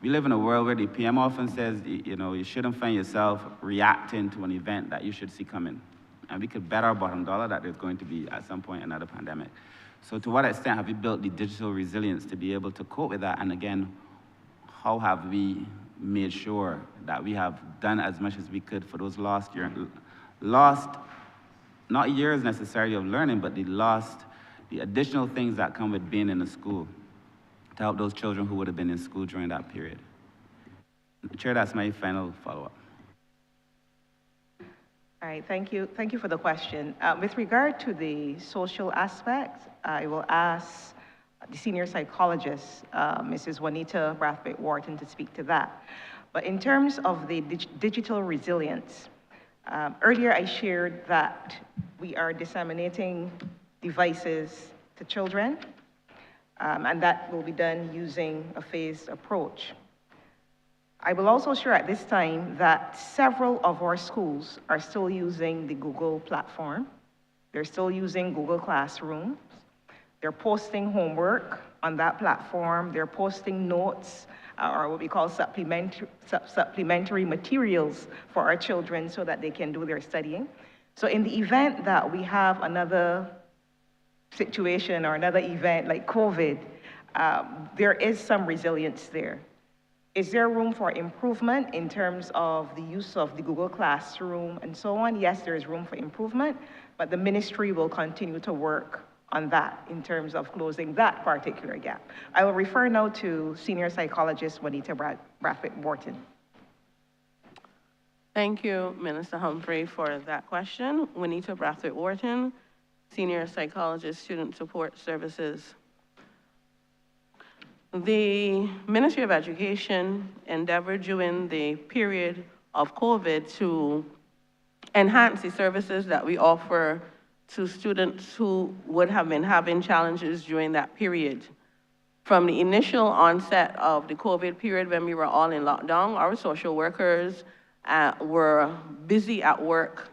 we live in a world where the PM often says, you know, you shouldn't find yourself reacting to an event that you should see coming. And we could bet our bottom dollar that there's going to be, at some point, another pandemic. So to what extent have we built the digital resilience to be able to cope with that? And again, how have we made sure that we have done as much as we could for those lost, not years necessarily of learning, but the additional things that come with being in a school to help those children who would have been in school during that period? Chair, that's my final follow-up. All right, thank you. Thank you for the question. With regard to the social aspect, I will ask the senior psychologist, Mrs. Juanita Brathwaite-Wharton, to speak to that. But in terms of the digital resilience, earlier I shared that we are disseminating devices to children, and that will be done using a phased approach. I will also share at this time that several of our schools are still using the Google platform. They're still using Google Classroom. They're posting homework on that platform. They're posting notes or what we call supplementary materials for our children so that they can do their studying. So in the event that we have another situation or another event like COVID, there is some resilience there. Is there room for improvement in terms of the use of the Google Classroom and so on? Yes, there is room for improvement, but the ministry will continue to work on that in terms of closing that particular gap. I will refer now to senior psychologist Juanita Brathwaite-Wharton. Thank you, Minister Humphrey, for that question. Juanita Brathwaite-Wharton, senior psychologist, student support services. The Ministry of Education endeavored during the period of COVID to enhance the services that we offer to students who would have been having challenges during that period. From the initial onset of the COVID period when we were all in lockdown, our social workers were busy at work.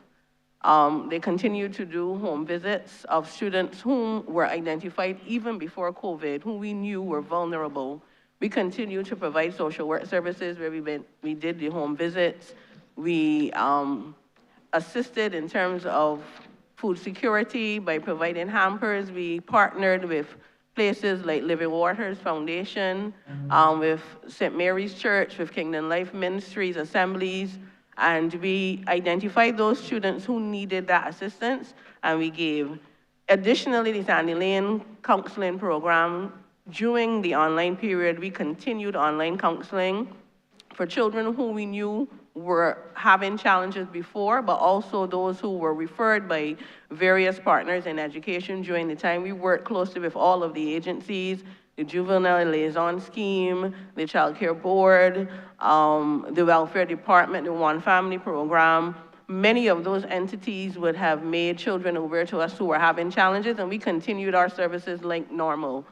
They continued to do home visits of students whom were identified even before COVID, who we knew were vulnerable. We continued to provide social work services where we did the home visits. We assisted in terms of food security by providing hampers. We partnered with places like Living Waters Foundation, with St. Mary's Church, with Kingdom Life Ministries, Assemblies, and we identified those students who needed that assistance, and we gave. Additionally, the Sandy Lane counseling program, during the online period, we continued online counseling for children who we knew were having challenges before, but also those who were referred by various partners in education during the time. We worked closely with all of the agencies, the Juvenile Liaison Scheme, the Child Care Board, the Welfare Department, the One Family Program. Many of those entities would have made children aware to us who were having challenges, and we continued our services like normal.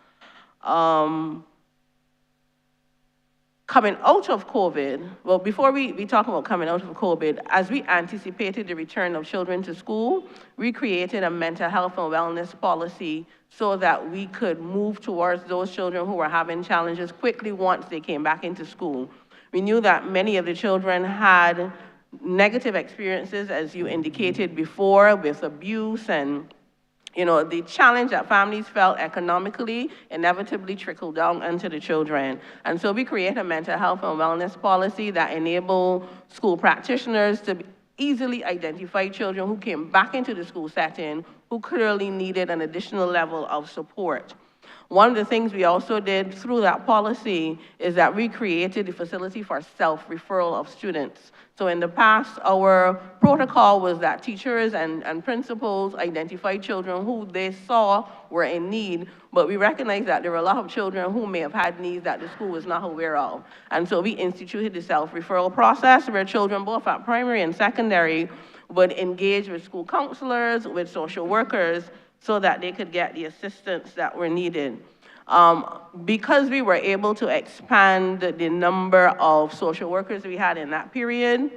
Coming out of COVID, well, before we talk about coming out of COVID, as we anticipated the return of children to school, we created a mental health and wellness policy so that we could move towards those children who were having challenges quickly once they came back into school. We knew that many of the children had negative experiences, as you indicated before, with abuse and the challenge that families felt economically inevitably trickled down into the children. And so we create a mental health and wellness policy that enable school practitioners to easily identify children who came back into the school setting who clearly needed an additional level of support. One of the things we also did through that policy is that we created the facility for self-referral of students. So in the past, our protocol was that teachers and principals identified children who they saw were in need, but we recognized that there were a lot of children who may have had needs that the school was not aware of. And so we instituted the self-referral process where children, both at primary and secondary, would engage with school counselors, with social workers, so that they could get the assistance that were needed. Because we were able to expand the number of social workers we had in that period,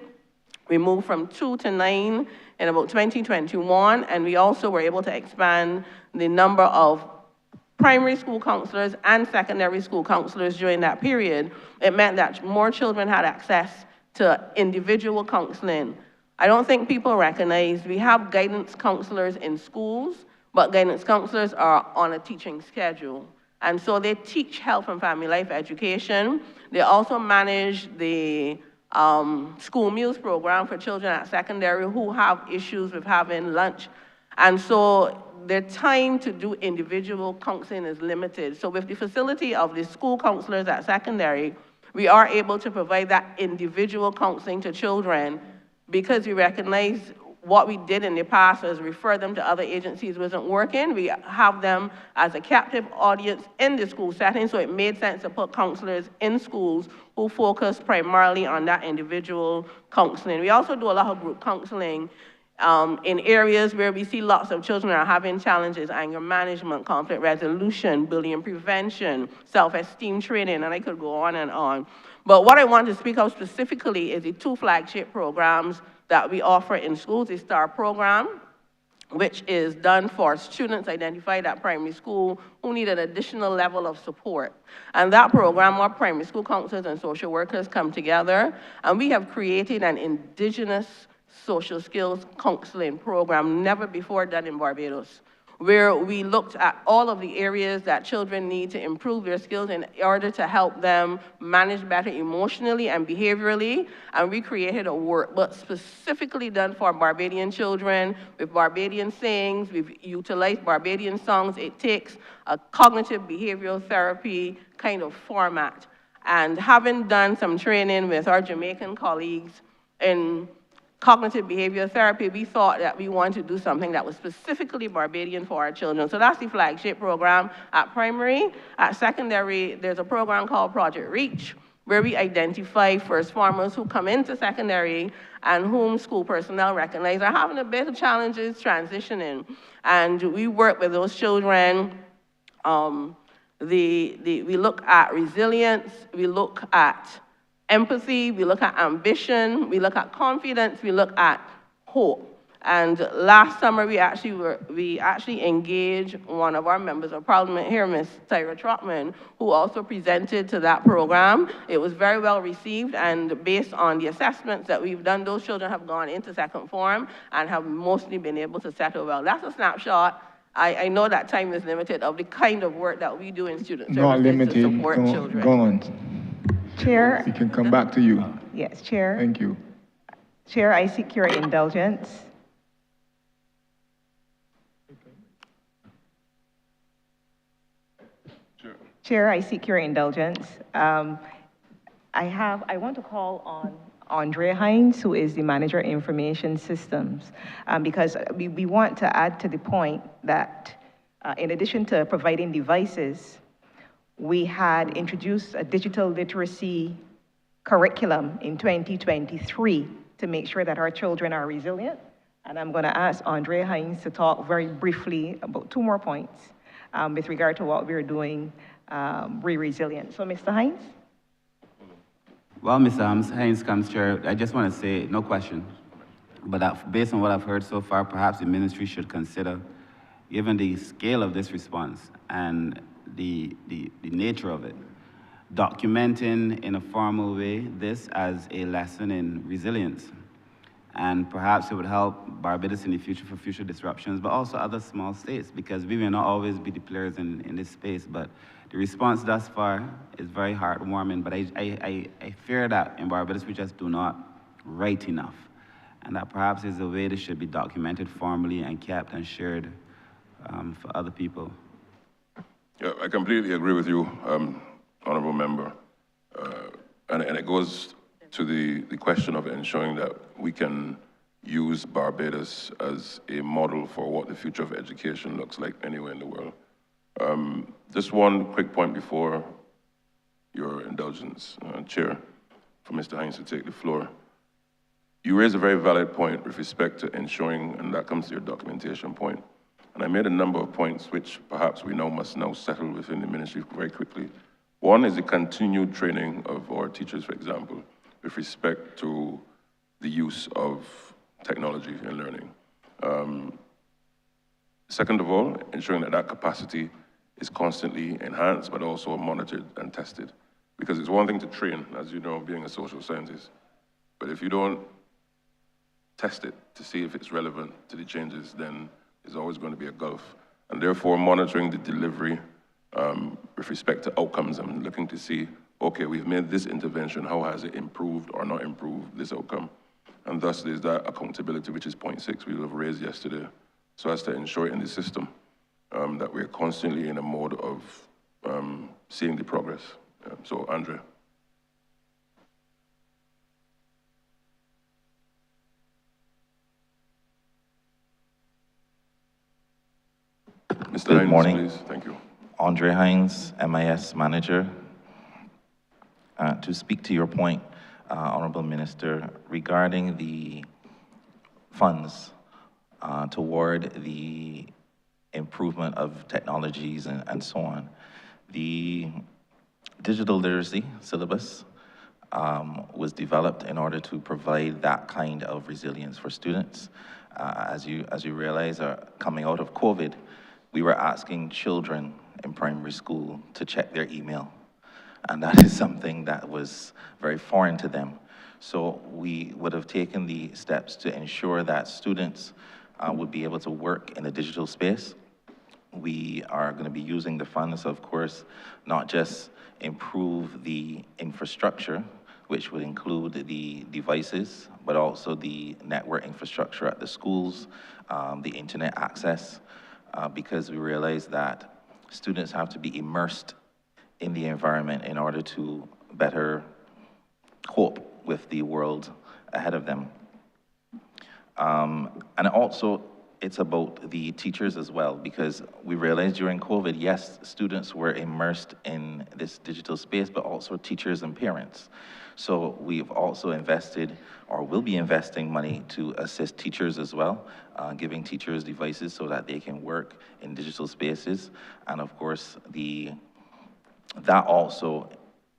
we moved from 2 to 9 in about 2021, and we also were able to expand the number of primary school counselors and secondary school counselors during that period. It meant that more children had access to individual counseling. I don't think people recognize we have guidance counselors in schools, but guidance counselors are on a teaching schedule. And so they teach health and family life education. They also manage the school meals program for children at secondary who have issues with having lunch. And so their time to do individual counseling is limited. So with the facility of the school counselors at secondary, we are able to provide that individual counseling to children because we recognize what we did in the past was refer them to other agencies wasn't working. We have them as a captive audience in the school setting, so it made sense to put counselors in schools who focus primarily on that individual counseling. We also do a lot of group counseling in areas where we see lots of children are having challenges: anger management, conflict resolution, bullying prevention, self-esteem training, and I could go on and on. But what I want to speak of specifically is the 2 flagship programs that we offer in schools, the STAR program which is done for students identified at primary school who need an additional level of support. And that program, our primary school counselors and social workers come together, and we have created an indigenous social skills counseling program never before done in Barbados, where we looked at all of the areas that children need to improve their skills in order to help them manage better emotionally and behaviorally. And we created a workbook specifically done for Barbadian children with Barbadian sayings. We've utilized Barbadian songs. It takes a cognitive behavioral therapy kind of format. And having done some training with our Jamaican colleagues in cognitive behavioral therapy, we thought that we wanted to do something that was specifically Barbadian for our children. So that's the flagship program at primary. At secondary, there's a program called Project Reach, where we identify first formers who come into secondary and whom school personnel recognize are having a bit of challenges transitioning. And we work with those children. We look at resilience, we look at empathy, we look at ambition, we look at confidence, we look at hope. And last summer, we actually engaged one of our members of parliament here, Ms. Tyra Trotman, who also presented to that program. It was very well received, and based on the assessments that we've done, those children have gone into second form and have mostly been able to settle well. That's a snapshot. I know that time is limited of the kind of work that we do in student Not services limited. to support children. Go on. Chair. We can come back to you. Yes, Chair. Thank you. Chair, I seek your indulgence. Chair, I seek your indulgence. I want to call on Andre Hines, who is the Manager of Information Systems, because we want to add to the point that in addition to providing devices, we had introduced a digital literacy curriculum in 2023 to make sure that our children are resilient. And I'm going to ask Andre Hines to talk very briefly about 2 more points with regard to what we're doing re-resilient. So, Mr. Hines? Well, Mr. Hines comes, Chair, I just want to say, no question, but based on what I've heard so far, perhaps the ministry should consider, given the scale of this response and the nature of it, documenting in a formal way this as a lesson in resilience. And perhaps it would help Barbados in the future for future disruptions, but also other small states, because we may not always be the players in this space, but the response thus far is very heartwarming, but I fear that in Barbados we just do not write enough, and that perhaps is a way this should be documented formally and kept and shared for other people. Yeah, I completely agree with you, Honourable Member. And it goes to the question of ensuring that we can use Barbados as a model for what the future of education looks like anywhere in the world. Just one quick point before your indulgence, Chair, for Mr. Hines to take the floor. You raise a very valid point with respect to ensuring, and that comes to your documentation point. And I made a number of points which perhaps we must now settle within the ministry very quickly. One is the continued training of our teachers, for example, with respect to the use of technology in learning. Second of all, ensuring that capacity is constantly enhanced, but also monitored and tested. Because it's one thing to train, as you know, being a social scientist, but if you don't test it to see if it's relevant to the changes, then there's always going to be a gulf. And therefore, monitoring the delivery with respect to outcomes and looking to see, okay, we've made this intervention, how has it improved or not improved this outcome? And thus, there's that accountability, which is point 6 we have raised yesterday, so as to ensure in the system that we're constantly in a mode of seeing the progress. So, Andre. Mr. Good Hines, morning. please. Thank you. Andre Hines, MIS Manager. To speak to your point, Honorable Minister, regarding the funds toward the improvement of technologies and so on, the digital literacy syllabus was developed in order to provide that kind of resilience for students. As you realize, coming out of COVID, we were asking children in primary school to check their email. And that is something that was very foreign to them. So we would have taken the steps to ensure that students would be able to work in a digital space. We are going to be using the funds, of course, not just improve the infrastructure, which would include the devices, but also the network infrastructure at the schools, the internet access, because we realize that students have to be immersed in the environment in order to better cope with the world ahead of them. And also, it's about the teachers as well, because we realized during COVID, yes, students were immersed in this digital space, but also teachers and parents. So we've also invested, or will be investing money to assist teachers as well, giving teachers devices so that they can work in digital spaces. And of course, that also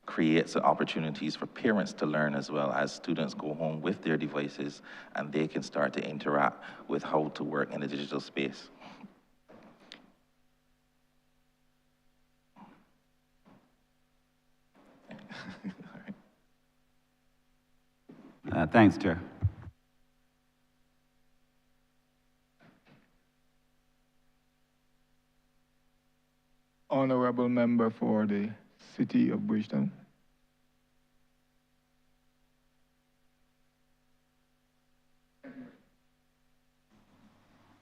creates opportunities for parents to learn as well, as students go home with their devices and they can start to interact with how to work in the digital space. Thanks, Chair. Honourable member for the City of Bridgetown.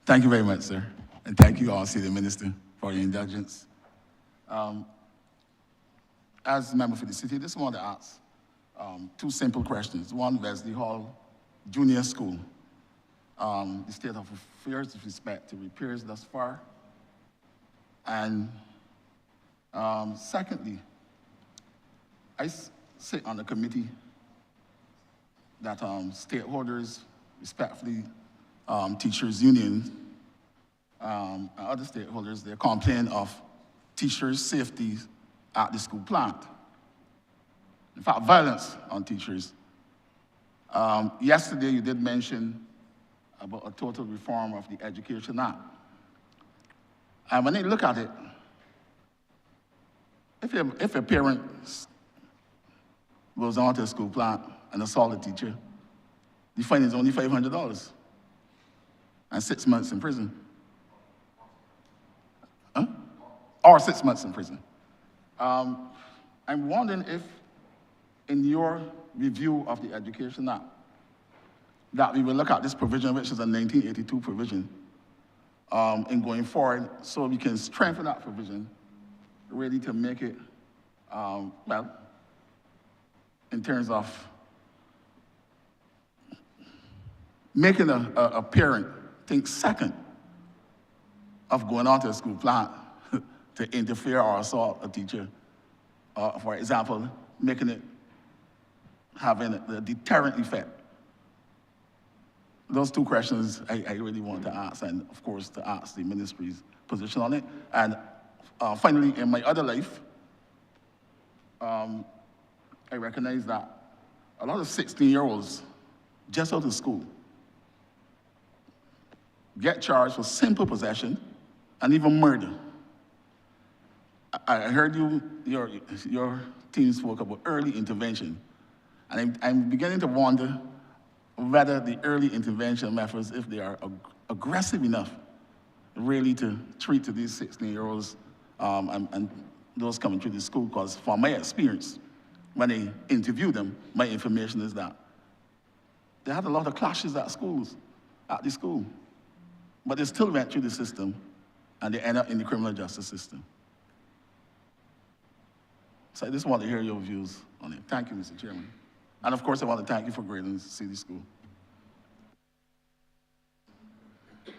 Thank you very much, sir. And thank you all, City Minister, for your indulgence. As a member for the city, I just want to ask two simple questions. One, Wesley Hall Junior School, the state of affairs with respect to repairs thus far. And secondly, I sit on a committee that stakeholders, respectfully, teachers' unions, and other stakeholders, they complain of teachers' safety at the school plant. In fact, violence on teachers. Yesterday, you did mention about a total reform of the Education Act. And when you look at it, if a parent goes onto a school plant and assaults a teacher, the fine is only $500 and 6 months in prison. Huh? Or 6 months in prison. I'm wondering if, in your review of the Education Act, that we will look at this provision, which is a 1982 provision, in going forward, so we can strengthen that provision, really to make it, well, in terms of making a parent think second of going onto a school plant to interfere or assault a teacher. For example, making it having a deterrent effect. Those two questions I really want to ask, and of course to ask the ministry's position on it. And finally, in my other life, I recognize that a lot of 16-year-olds just out of school get charged for simple possession and even murder. I heard your team spoke about early intervention, and I'm beginning to wonder whether the early intervention methods, if they are aggressive enough, really to treat to these 16-year-olds and those coming through the school, because from my experience, when I interview them, my information is that they had a lot of clashes at the school, but they still went through the system and they end up in the criminal justice system. So I just want to hear your views on it. Thank you, Mr. Chairman. And of course, I want to thank you for grading City School.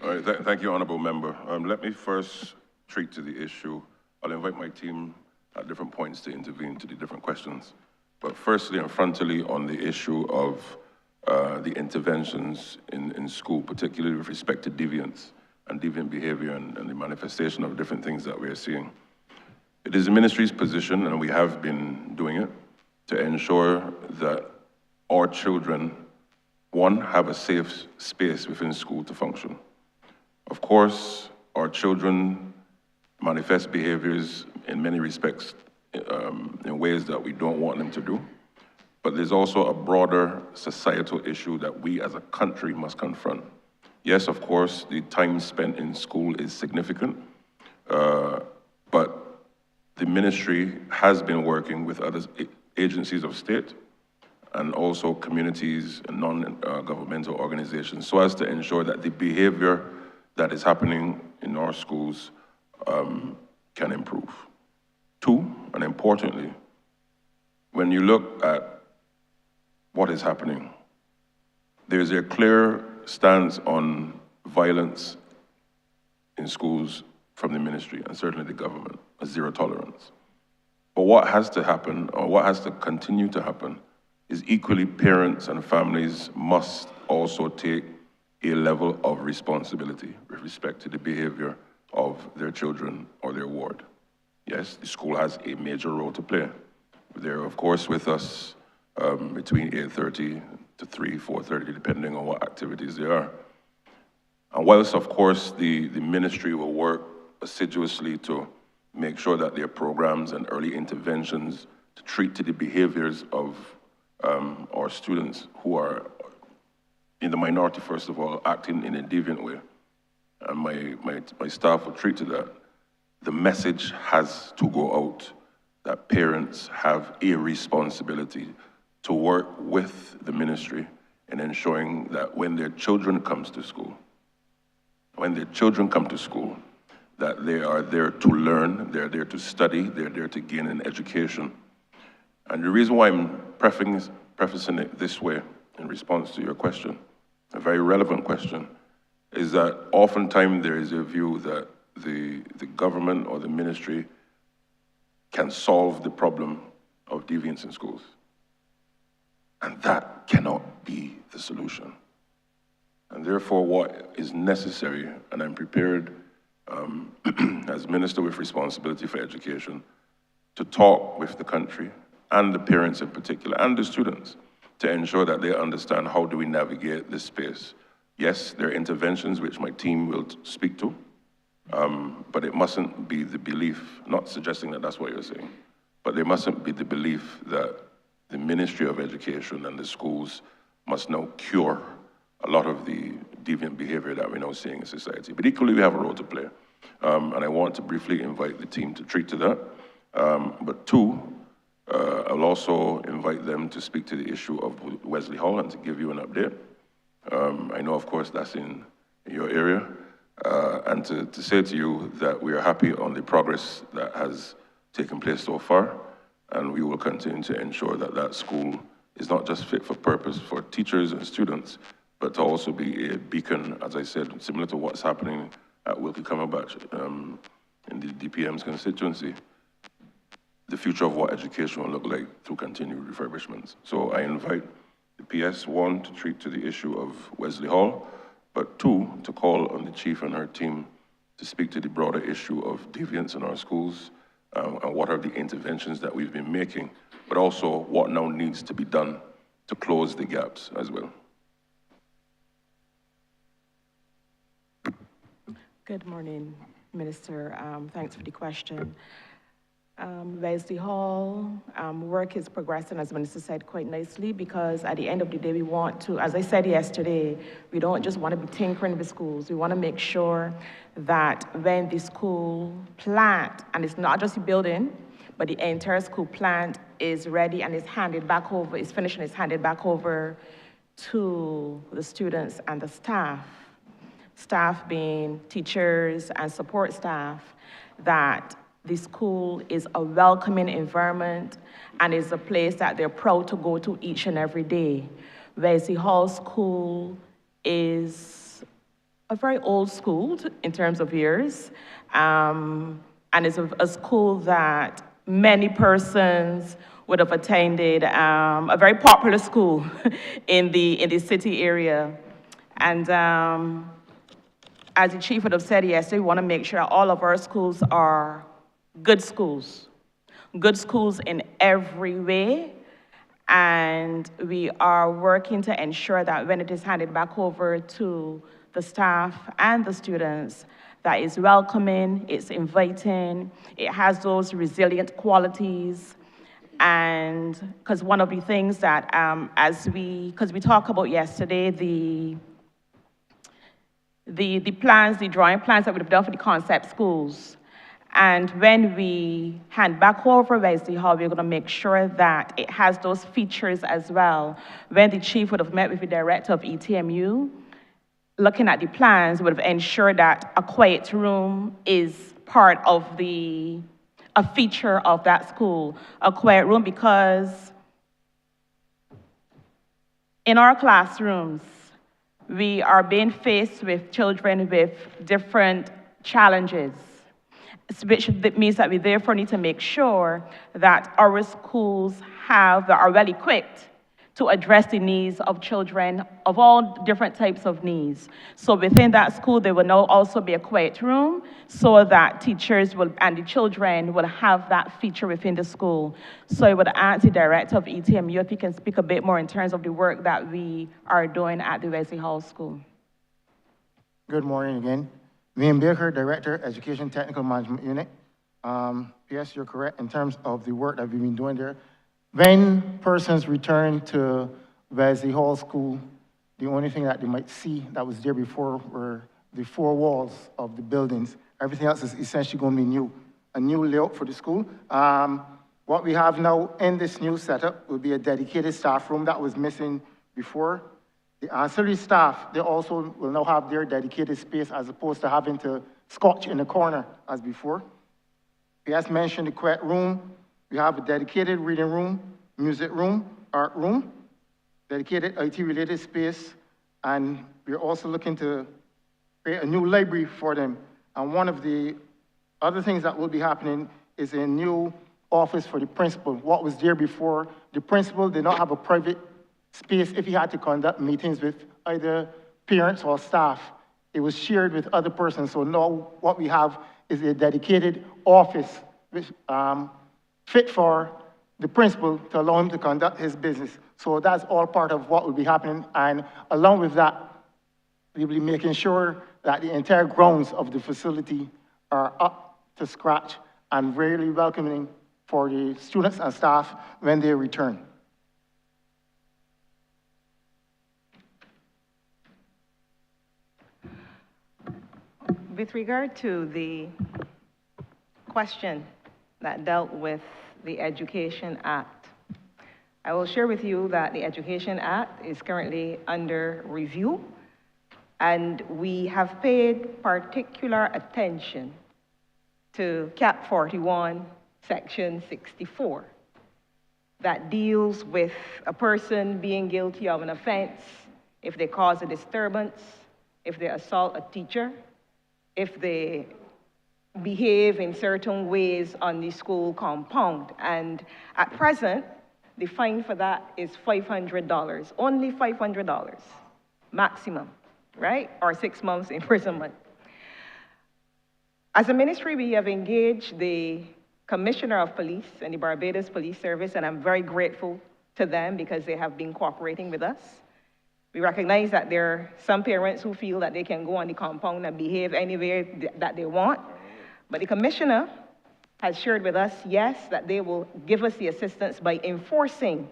All right, thank you, Honourable Member. Let me first treat to the issue. I'll invite my team at different points to intervene to the different questions. But firstly and frontally on the issue of the interventions in school, particularly with respect to deviance and deviant behavior and the manifestation of different things that we're seeing. It is the ministry's position, and we have been doing it, to ensure that our children one, have a safe space within school to function. Of course, our children manifest behaviors in many respects in ways that we don't want them to do. But there's also a broader societal issue that we as a country must confront. Yes, of course, the time spent in school is significant, but the ministry has been working with other agencies of state and also communities and non-governmental organizations so as to ensure that the behavior that is happening in our schools can improve. Two, and importantly, when you look at what is happening, there's a clear stance on violence in schools from the ministry and certainly the government, a zero tolerance. But what has to happen, or what has to continue to happen, is equally parents and families must also take a level of responsibility with respect to the behavior of their children or their ward. Yes, the school has a major role to play. They're, of course, with us between 8:30 to 3, 4:30, depending on what activities there are. And whilst, of course, the ministry will work assiduously to make sure that there are programs and early interventions to treat to the behaviors of our students who are in the minority, first of all, acting in a deviant way. And my staff will treat to that. The message has to go out that parents have a responsibility to work with the ministry in ensuring that when their children come to school, that they are there to learn, they're there to study, they're there to gain an education. And the reason why I'm prefacing it this way in response to your question, a very relevant question, is that oftentimes there is a view that the government or the ministry can solve the problem of deviance in schools. And that cannot be the solution. And therefore, what is necessary, and I'm prepared as Minister with responsibility for education, to talk with the country and the parents in particular, and the students, to ensure that they understand how do we navigate this space. Yes, there are interventions which my team will speak to, but it mustn't be the belief, not suggesting that that's what you're saying, but there mustn't be the belief that the Ministry of Education and the schools must now cure a lot of the deviant behavior that we're now seeing in society. But equally, we have a role to play. And I want to briefly invite the team to treat to that. But two, I'll also invite them to speak to the issue of Wesley Hall and to give you an update. I know, of course, that's in your area. And to say to you that we are happy on the progress that has taken place so far, and we will continue to ensure that that school is not just fit for purpose for teachers and students, but to also be a beacon, as I said, similar to what's happening at Wilkie Cumberbatch in the DPM's constituency, the future of what education will look like through continued refurbishments. So I invite the PS, one, to treat to the issue of Wesley Hall, but two, to call on the chief and her team to speak to the broader issue of deviance in our schools and what are the interventions that we've been making, but also what now needs to be done to close the gaps as well. Good morning, Minister. Thanks for the question. Wesley Hall, work is progressing, as the Minister said, quite nicely, because at the end of the day, we want to, as I said yesterday, we don't just want to be tinkering with schools. We want to make sure that when the school plant, and it's not just the building, but the entire school plant is ready and is handed back over, is finished and is handed back over to the students and the staff. Staff being teachers and support staff, that the school is a welcoming environment and is a place that they're proud to go to each and every day. Wesley Hall School is a very old school in terms of years, and it's a school that many persons would have attended, a very popular school in the city area. And as the chief would have said yesterday, we want to make sure all of our schools are good schools in every way, And we are working to ensure that when it is handed back over to the staff and the students, that is welcoming, it's inviting, it has those resilient qualities. And because one of the things that, because we talked about yesterday, the plans, the drawing plans that we've done for the concept schools. And when we hand back over Wesley Hall, we're going to make sure that it has those features as well. When the chief would have met with the director of ETMU, looking at the plans, would have ensured that a quiet room is part of a feature of that school. A quiet room, because in our classrooms, we are being faced with children with different challenges, which means that we therefore need to make sure that our schools are well equipped to address the needs of children of all different types of needs. So within that school, there will now also be a quiet room so that teachers and the children will have that feature within the school. So I would ask the director of ETMU if he can speak a bit more in terms of the work that we are doing at the Wesley Hall School. Good morning again. Wayne Baker, Director, Education Technical Management Unit. Yes, you're correct in terms of the work that we've been doing there. When persons return to Wesley Hall School, the only thing that they might see that was there before were the four walls of the buildings. Everything else is essentially going to be new, a new layout for the school. What we have now in this new setup will be a dedicated staff room that was missing before. The ancillary staff, they also will now have their dedicated space as opposed to having to scotch in the corner as before. We as mentioned, the quiet room. We have a dedicated reading room, music room, art room, dedicated IT-related space, and we're also looking to create a new library for them. And one of the other things that will be happening is a new office for the principal. What was there before, the principal did not have a private space if he had to conduct meetings with either parents or staff. It was shared with other persons. So now what we have is a dedicated office which, fit for the principal to allow him to conduct his business. So that's all part of what will be happening. And along with that, we will be making sure that the entire grounds of the facility are up to scratch and really welcoming for the students and staff when they return. With regard to the question that dealt with the Education Act, I will share with you that the Education Act is currently under review, and we have paid particular attention to Cap 41, Section 64, that deals with a person being guilty of an offense if they cause a disturbance, if they assault a teacher, if they behave in certain ways on the school compound. And at present, the fine for that is $500, only $500 maximum, right? Or 6 months imprisonment. As a ministry, we have engaged the Commissioner of Police and the Barbados Police Service, and I'm very grateful to them because they have been cooperating with us. We recognize that there are some parents who feel that they can go on the compound and behave anywhere that they want. But the commissioner has shared with us, yes, that they will give us the assistance by enforcing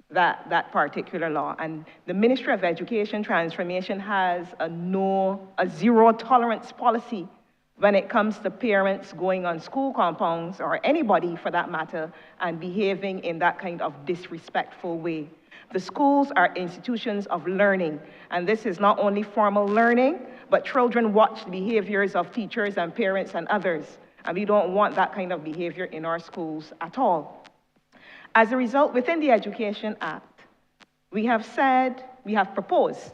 that particular law. And the Ministry of Education Transformation has a zero tolerance policy when it comes to parents going on school compounds, or anybody for that matter, and behaving in that kind of disrespectful way. The schools are institutions of learning, and this is not only formal learning, but children watch the behaviors of teachers and parents and others, and we don't want that kind of behavior in our schools at all. As a result, within the Education Act, we have proposed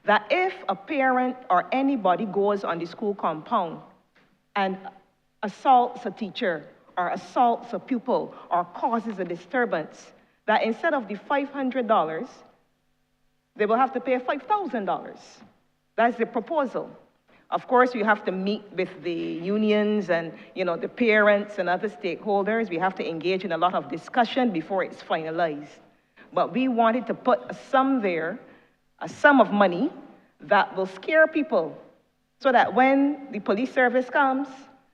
that if a parent or anybody goes on the school compound and assaults a teacher or assaults a pupil or causes a disturbance, that instead of the $500, they will have to pay $5,000. That's the proposal. Of course, we have to meet with the unions and the parents and other stakeholders. We have to engage in a lot of discussion before it's finalized. but we wanted to put a sum there, a sum of money that will scare people so that when the police service comes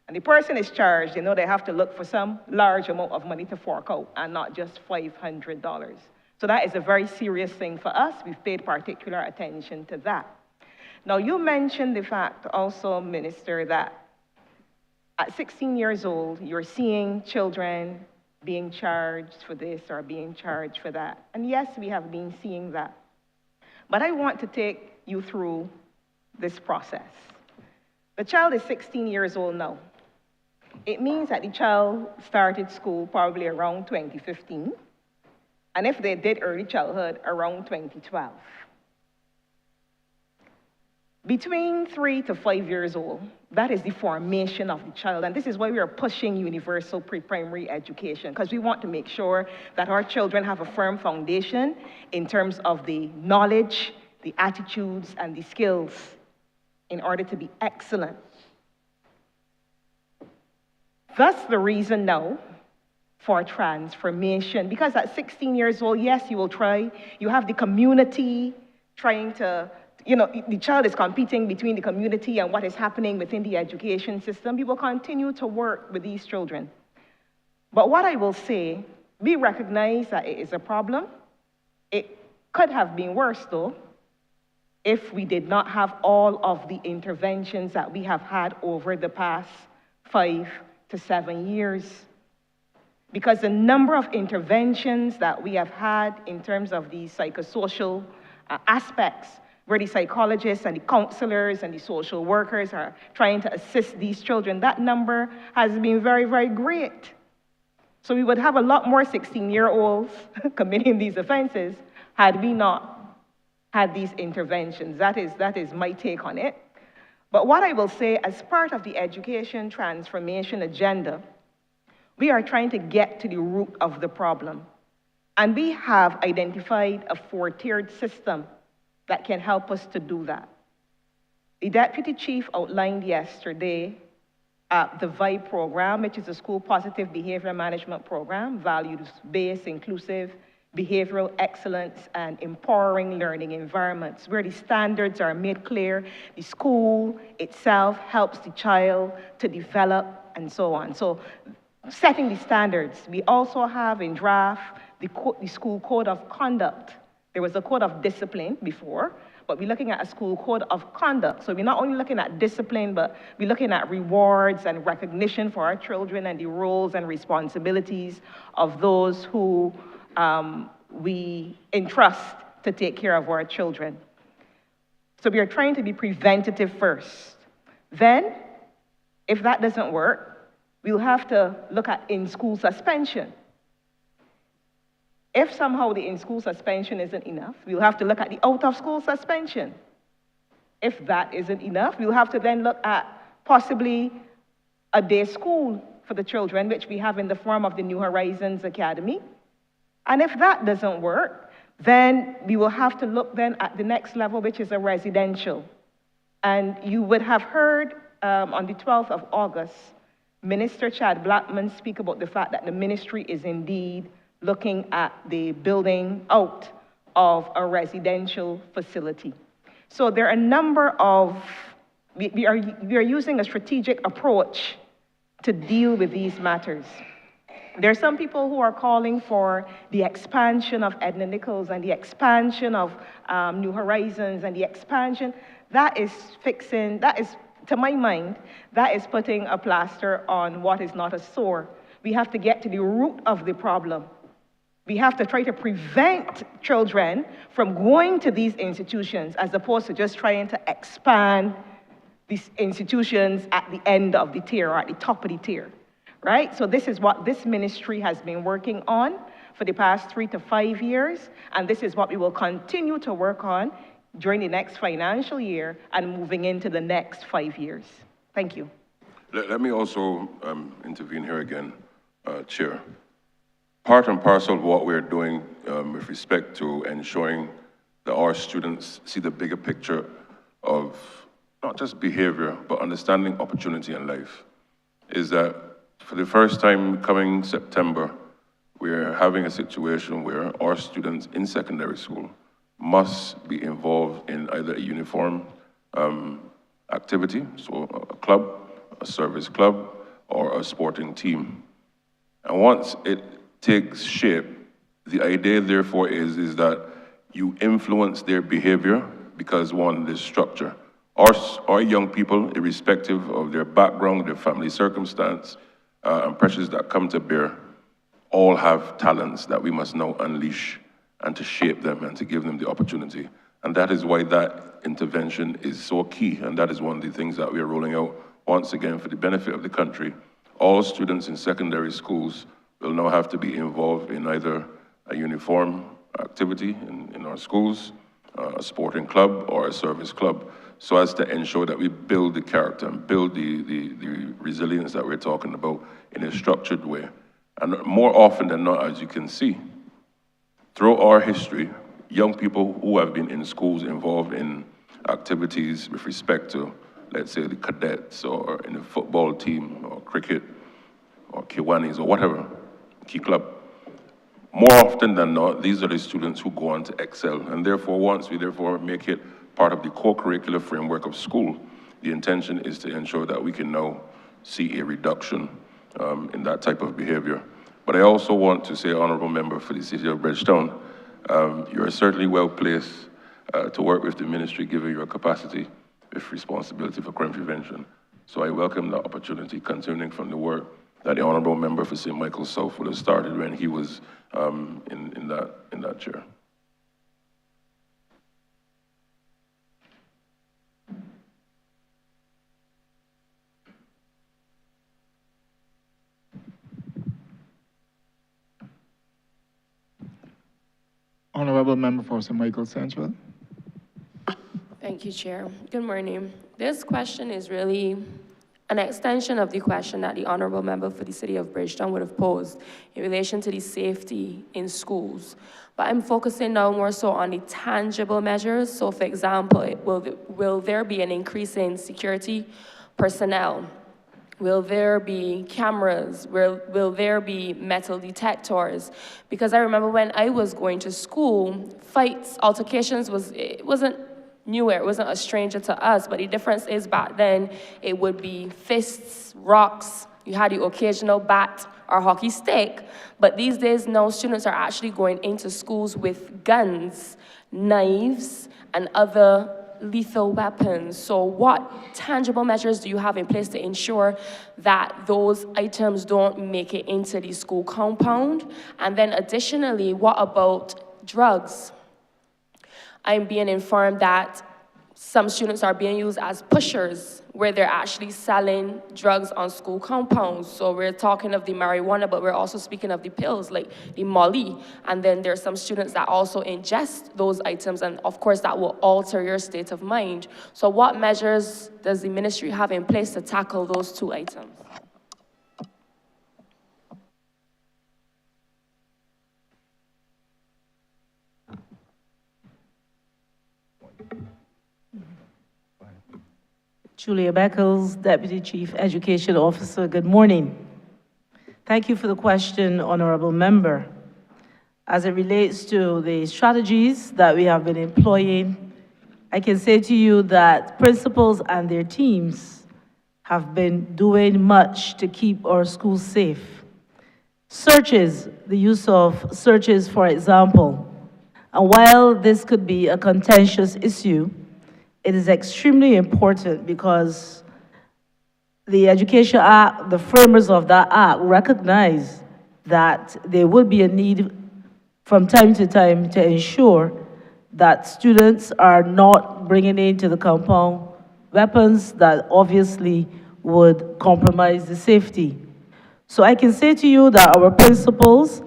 and the person is charged, they know they have to look for some large amount of money to fork out and not just $500. So that is a very serious thing for us. We've paid particular attention to that. Now, you mentioned the fact also, Minister, that at 16 years old, you're seeing children being charged for this or being charged for that. And yes, we have been seeing that. But I want to take you through this process. The child is 16 years old now. It means that the child started school probably around 2015, and if they did early childhood, around 2012. Between 3 to 5 years old, that is the formation of the child, and this is why we are pushing universal pre-primary education, because we want to make sure that our children have a firm foundation in terms of the knowledge, the attitudes, and the skills in order to be excellent. Thus the reason now for transformation, because at 16 years old, yes, you will try, you have the community trying to, the child is competing between the community and what is happening within the education system. We will continue to work with these children. But what I will say, we recognize that it is a problem. It could have been worse, though, if we did not have all of the interventions that we have had over the past 5 to 7 years. Because the number of interventions that we have had in terms of the psychosocial aspects, where the psychologists and the counselors and the social workers are trying to assist these children, that number has been very, very great. So we would have a lot more 16-year-olds committing these offenses had we not had these interventions. That is my take on it. But what I will say, as part of the education transformation agenda, we are trying to get to the root of the problem. And we have identified a 4-tiered system that can help us to do that. The Deputy Chief outlined yesterday the VIBE program, which is a school positive behavior management program, values-based, inclusive, behavioral excellence, and empowering learning environments, where the standards are made clear, the school itself helps the child to develop, and so on. So, setting the standards. We also have in draft the school code of conduct. There was a code of discipline before, but we're looking at a school code of conduct. So we're not only looking at discipline, but we're looking at rewards and recognition for our children and the roles and responsibilities of those who we entrust to take care of our children. So we are trying to be preventative first. Then, if that doesn't work, we'll have to look at in-school suspension. If somehow the in-school suspension isn't enough, we'll have to look at the out-of-school suspension. If that isn't enough, we'll have to then look at possibly a day school for the children, which we have in the form of the New Horizons Academy. And if that doesn't work, then we will have to look then at the next level, which is a residential. And you would have heard on the 12th of August, Minister Chad Blackman speak about the fact that the ministry is indeed looking at the building out of a residential facility. So there are a number of, we are using a strategic approach to deal with these matters. There are some people who are calling for the expansion of Edna Nichols and the expansion of New Horizons and the expansion. That is fixing, that is, to my mind, that is putting a plaster on what is not a sore. We have to get to the root of the problem. We have to try to prevent children from going to these institutions as opposed to just trying to expand these institutions at the end of the tier or at the top of the tier. Right? So this is what this ministry has been working on for the past 3 to 5 years, and this is what we will continue to work on during the next financial year and moving into the next 5 years. Thank you. Let me also intervene here again, Chair. Part and parcel of what we're doing with respect to ensuring that our students see the bigger picture of not just behavior, but understanding opportunity in life is that for the first time coming September, we're having a situation where our students in secondary school must be involved in either a uniform activity, so a club, a service club, or a sporting team. And once it takes shape, the idea therefore is that you influence their behavior because one, there's structure. Our young people, irrespective of their background, their family circumstance, and pressures that come to bear, all have talents that we must now unleash and to shape them and to give them the opportunity. And that is why that intervention is so key, and that is one of the things that we are rolling out once again for the benefit of the country. All students in secondary schools will now have to be involved in either a uniform activity in our schools, a sporting club, or a service club, so as to ensure that we build the character and build the resilience that we're talking about in a structured way. And more often than not, as you can see, throughout our history, young people who have been in schools involved in activities with respect to, let's say, the cadets or in a football team or cricket or Kiwanis or whatever, key club, more often than not, these are the students who go on to excel. And therefore, once we therefore make it part of the co-curricular framework of school, the intention is to ensure that we can now see a reduction in that type of behavior. But I also want to say, Honourable Member for the City of Bridgetown, you are certainly well placed to work with the ministry given your capacity with responsibility for crime prevention. So I welcome the opportunity, continuing from the work that the Honourable Member for St. Michael's South would have started when he was in that chair. Honourable Member for St. Michael Central. Thank you, Chair. Good morning. This question is really an extension of the question that the Honourable Member for the City of Bridgetown would have posed in relation to the safety in schools. But I'm focusing now more so on the tangible measures. So for example, will there be an increase in security personnel? Will there be cameras? Will there be metal detectors? Because I remember when I was going to school, fights, altercations, it wasn't newer, it wasn't a stranger to us, but the difference is back then it would be fists, rocks, you had the occasional bat or hockey stick, but these days now students are actually going into schools with guns, knives, and other lethal weapons. So what tangible measures do you have in place to ensure that those items don't make it into the school compound? And then additionally, what about drugs? I'm being informed that some students are being used as pushers, where they're actually selling drugs on school compounds. So we're talking of the marijuana, but we're also speaking of the pills, like the Molly. And then there's some students that also ingest those items, and of course that will alter your state of mind. So what measures does the ministry have in place to tackle those two items? Julia Beckles, Deputy Chief Education Officer. Good morning. Thank you for the question, Honourable Member. As it relates to the strategies that we have been employing, I can say to you that principals and their teams have been doing much to keep our schools safe. Searches, the use of searches, for example, and while this could be a contentious issue, it is extremely important because the Education Act, the framers of that act recognize that there will be a need from time to time to ensure that students are not bringing into the compound weapons that obviously would compromise the safety. So I can say to you that our principals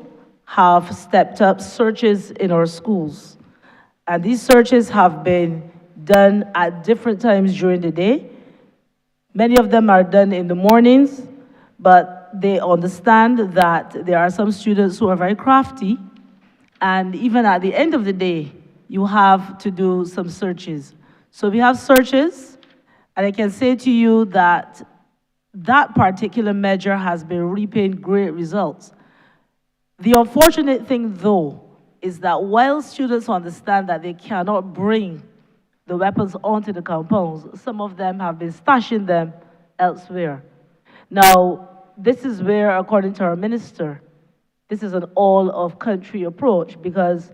have stepped up searches in our schools. And these searches have been done at different times during the day. Many of them are done in the mornings, but they understand that there are some students who are very crafty, and even at the end of the day, you have to do some searches. So we have searches, and I can say to you that that particular measure has been reaping great results. The unfortunate thing, though, is that while students understand that they cannot bring the weapons onto the compounds, some of them have been stashing them elsewhere. Now, this is where, according to our minister, this is an all-of-country approach because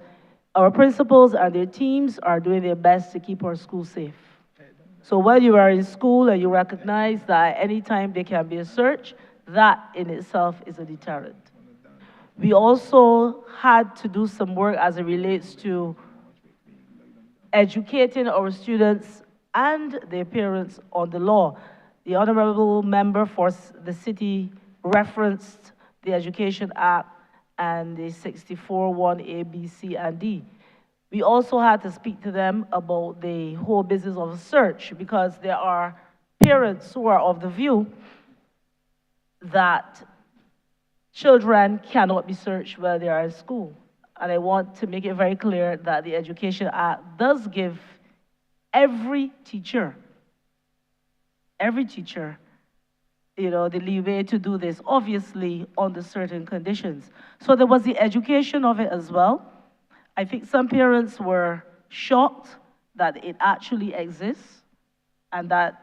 our principals and their teams are doing their best to keep our schools safe. So while you are in school and you recognize that at any time there can be a search, that in itself is a deterrent. We also had to do some work as it relates to educating our students and their parents on the law. The honorable member for the city referenced the Education Act and the 64(1) B, C, and D. We also had to speak to them about the whole business of search because there are parents who are of the view that children cannot be searched while they are in school. And I want to make it very clear that the Education Act does give every teacher, the leeway to do this, obviously under certain conditions. So there was the education of it as well. I think some parents were shocked that it actually exists and that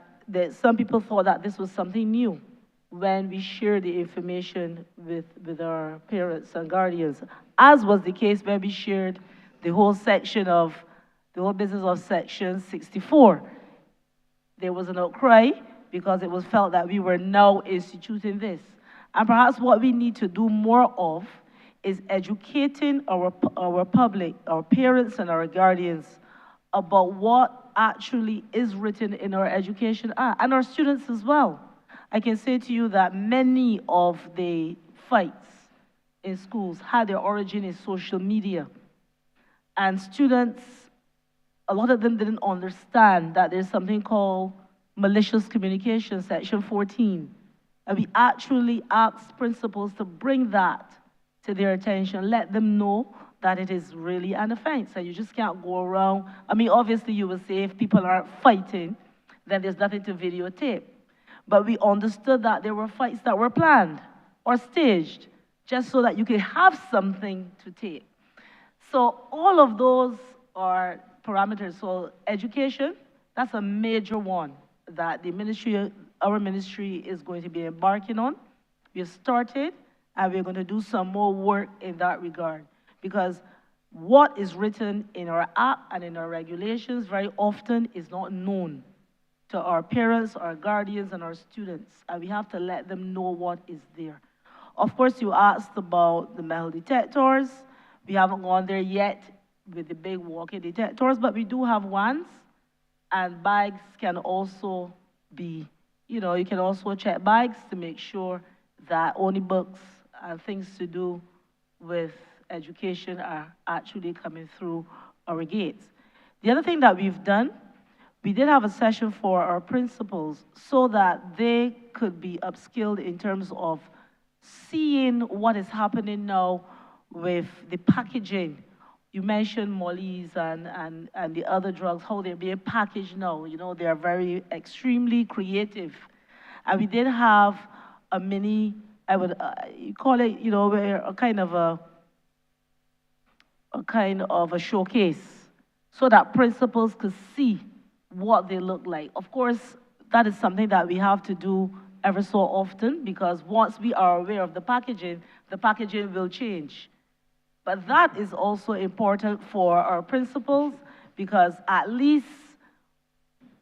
some people thought that this was something new when we shared the information with our parents and guardians, as was the case when we shared the whole business of Section 64. There was an outcry because it was felt that we were now instituting this. And perhaps what we need to do more of is educating our public, our parents and our guardians about what actually is written in our Education Act, and our students as well. I can say to you that many of the fights in schools had their origin in social media. And students, a lot of them didn't understand that there's something called malicious communication, Section 14. And we actually asked principals to bring that to their attention, let them know that it is really an offense. And you just can't go around. I mean, obviously you will say if people aren't fighting, then there's nothing to videotape. But we understood that there were fights that were planned or staged just so that you could have something to tape. So all of those are parameters. So education, that's a major one that our ministry is going to be embarking on. We have started, and we're going to do some more work in that regard. Because what is written in our act and in our regulations very often is not known to our parents, our guardians, and our students. And we have to let them know what is there. Of course, you asked about the metal detectors. We haven't gone there yet with the big walking detectors, but we do have ones. And bags can also be, you can also check bags to make sure that only books and things to do with education are actually coming through our gates. The other thing that we've done, we did have a session for our principals so that they could be upskilled in terms of seeing what is happening now with the packaging. You mentioned mollies and the other drugs, how they're being packaged now. They are very extremely creative. And we did have a mini, I would call it, a kind of a showcase so that principals could see what they look like. Of course, that is something that we have to do ever so often because once we are aware of the packaging will change. But that is also important for our principals because at least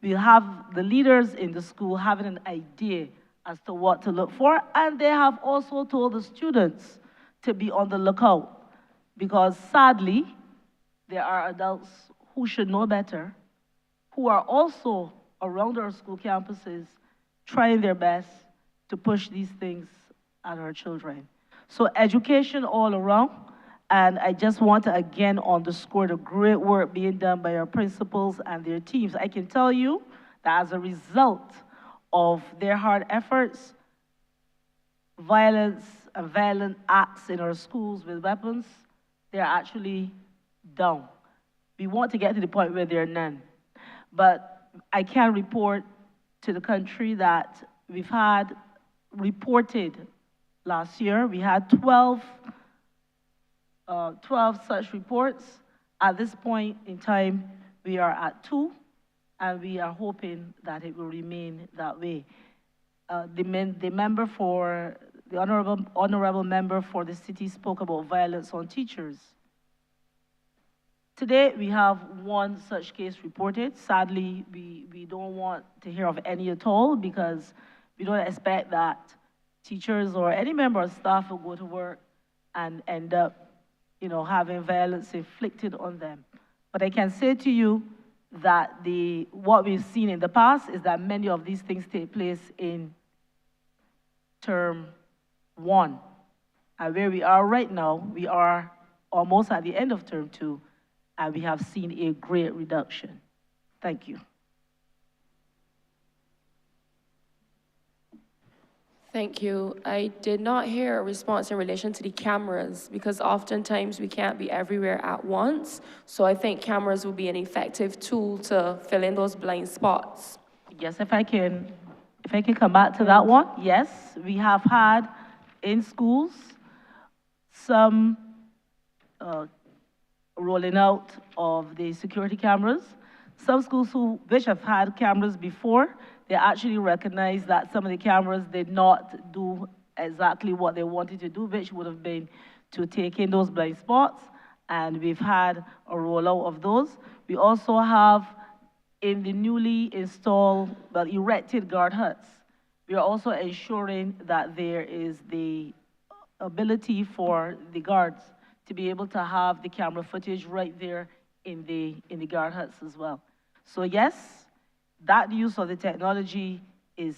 we'll have the leaders in the school having an idea as to what to look for, and they have also told the students to be on the lookout because sadly, there are adults who should know better, who are also around our school campuses trying their best to push these things at our children. So education all around, and I just want to again underscore the great work being done by our principals and their teams. I can tell you that as a result of their hard efforts, violence and violent acts in our schools with weapons, they're actually down. We want to get to the point where there are none. But I can report to the country that we've had reported last year, we had 12 12 such reports. At this point in time, we are at 2, and we are hoping that it will remain that way. The honorable member for the city spoke about violence on teachers. Today, we have 1 such case reported. Sadly, we don't want to hear of any at all because we don't expect that teachers or any member of staff will go to work and end up, having violence inflicted on them. But I can say to you that what we've seen in the past is that many of these things take place in term 1. And where we are right now, we are almost at the end of term 2, and we have seen a great reduction. Thank you. Thank you. I did not hear a response in relation to the cameras because oftentimes we can't be everywhere at once. So I think cameras will be an effective tool to fill in those blind spots. Yes, if I can come back to that one. Yes, we have had in schools some rolling out of the security cameras. Some schools which have had cameras before, they actually recognize that some of the cameras did not do exactly what they wanted to do, which would have been to take in those blind spots, and we've had a rollout of those. We also have in the newly installed, erected guard huts, we are also ensuring that there is the ability for the guards to be able to have the camera footage right there in the guard huts as well. So yes, that use of the technology is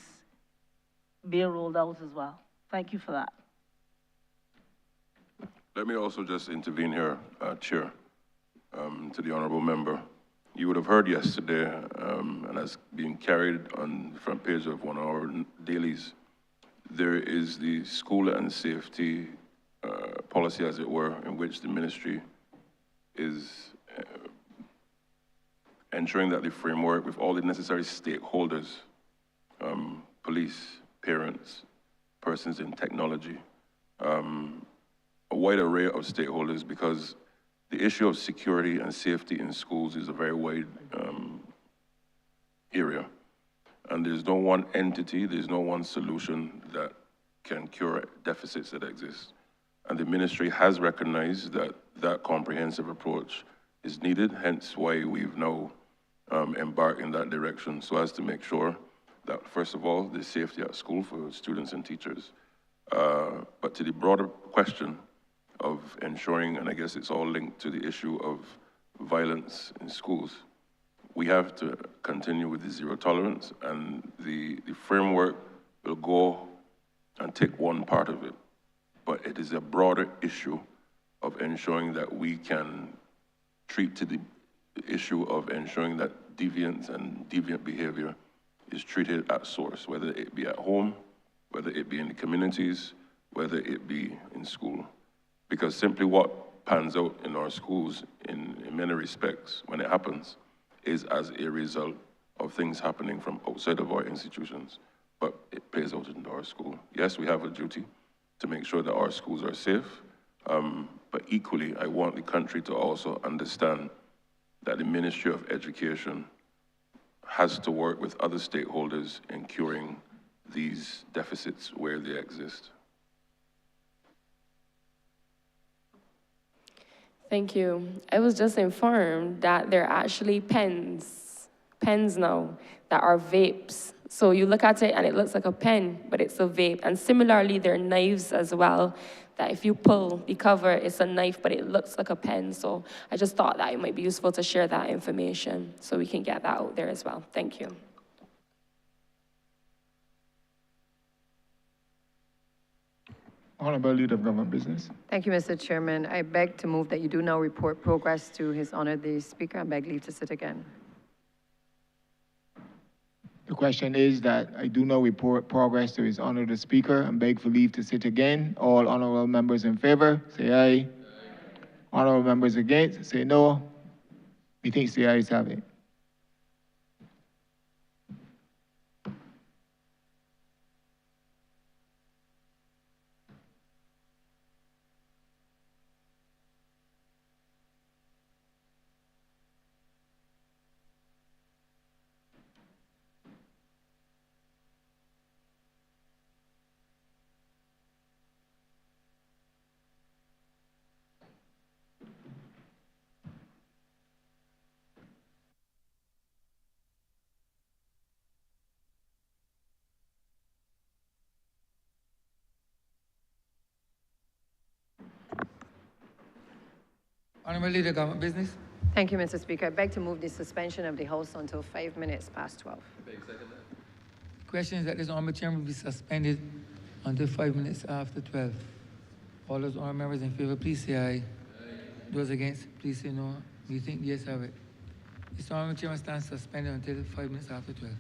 being rolled out as well. Thank you for that. Let me also just intervene here, Chair, to the honorable member. You would have heard yesterday, and as being carried on the front page of one of our dailies, there is the school and safety policy, as it were, in which the ministry is ensuring that the framework with all the necessary stakeholders, police, parents, persons in technology, a wide array of stakeholders, because the issue of security and safety in schools is a very wide area. And there's no one entity, there's no one solution that can cure deficits that exist. And the ministry has recognized that that comprehensive approach is needed, hence why we've now embarked in that direction, so as to make sure that, first of all, there's safety at school for students and teachers. But to the broader question of ensuring, and I guess it's all linked to the issue of violence in schools, we have to continue with the zero tolerance, and the framework will go and take one part of it. But it is a broader issue of ensuring that we can treat to the issue of ensuring that deviance and deviant behavior is treated at source, whether it be at home, whether it be in the communities, whether it be in school. Because simply what pans out in our schools in many respects, when it happens, is as a result of things happening from outside of our institutions, but it plays out in our school. Yes, we have a duty to make sure that our schools are safe, but equally, I want the country to also understand that the Ministry of Education has to work with other stakeholders in curing these deficits where they exist. Thank you. I was just informed that there are actually pens now that are vapes. So you look at it and it looks like a pen, but it's a vape. And similarly, there are knives as well, that if you pull the cover, it's a knife, but it looks like a pen. So I just thought that it might be useful to share that information so we can get that out there as well. Thank you. Honourable Leader of Government Business. Thank you, Mr. Chairman. I beg to move that you do now report progress to His Honor the Speaker and beg leave to sit again. The question is that I do now report progress to His Honor the Speaker and beg for leave to sit again. All honourable members in favor, say aye. Honourable members against, say no. Methinks the ayes have it. Honourable Leader, Government Business. Thank you, Mr. Speaker. I beg to move the suspension of the House until 5 minutes past 12. Question is that this honourable chairman will be suspended until 5 minutes after 12. All those honourable members in favor, please say aye. Those against, please say no. You think yes, have it. This honourable chairman stands suspended until 5 minutes after 12.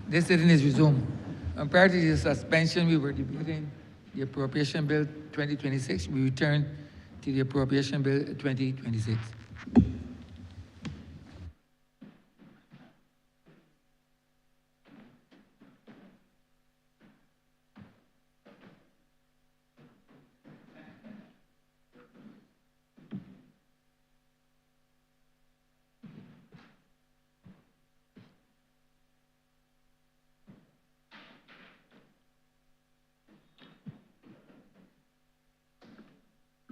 This sitting is resumed. Prior to the suspension, we were debating the Appropriation Bill 2026. We returned to the Appropriation Bill 2026.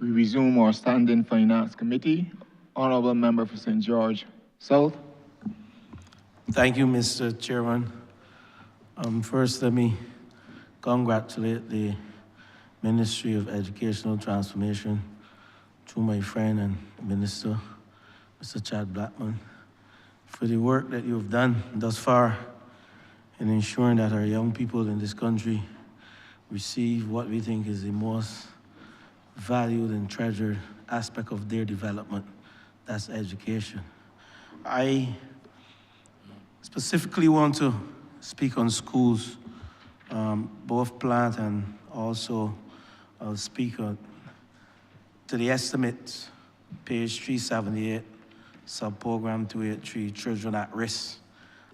We resume our standing Finance Committee. Honorable Member for St. George South. Thank you, Mr. Chairman. First, let me congratulate the Ministry of Educational Transformation through my friend and Minister, Mr. Chad Blackman, for the work that you've done thus far in ensuring that our young people in this country receive what we think is the most valued and treasured aspect of their development, that's education. I specifically want to speak on schools, both plant and also I'll speak on to the estimates, page 378, sub-program 283, children at risk.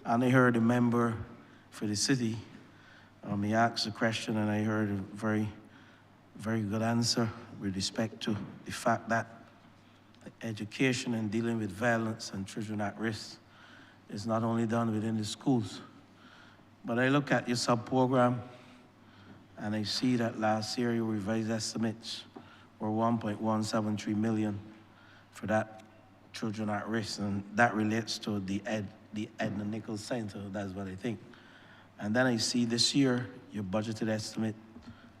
And I heard a member for the city, he asked a question and I heard a very, very good answer with respect to the fact that education and dealing with violence and children at risk is not only done within the schools. But I look at your sub-program and I see that last year your revised estimates were 1.173 million for that children at risk, and that relates to the Edna Nichols Center, that's what I think. And then I see this year your budgeted estimate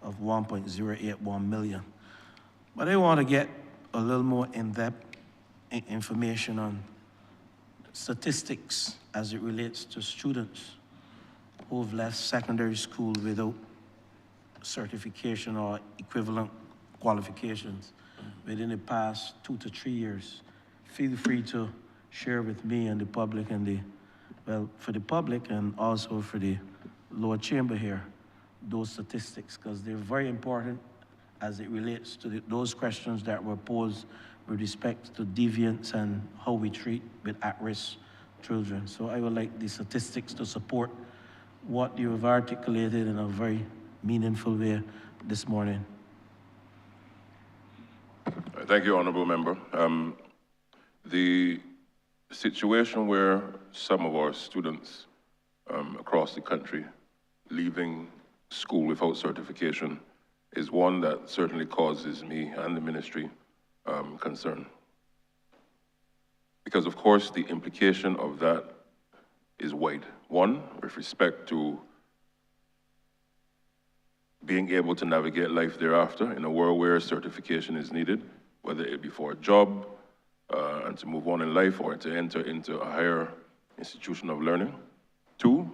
of 1.081 million. But I want to get a little more in-depth information on statistics as it relates to students who've left secondary school without certification or equivalent qualifications within the past 2 to 3 years. Feel free to share with me and the public and for the public and also for the lower chamber here, those statistics, because they're very important as it relates to those questions that were posed with respect to deviance and how we treat with at-risk children. So I would like the statistics to support what you have articulated in a very meaningful way this morning. Thank you, Honourable Member. The situation where some of our students across the country leaving school without certification is one that certainly causes me and the ministry concern. Because of course the implication of that is wide. One, with respect to being able to navigate life thereafter in a world where certification is needed, whether it be for a job and to move on in life or to enter into a higher institution of learning. Two,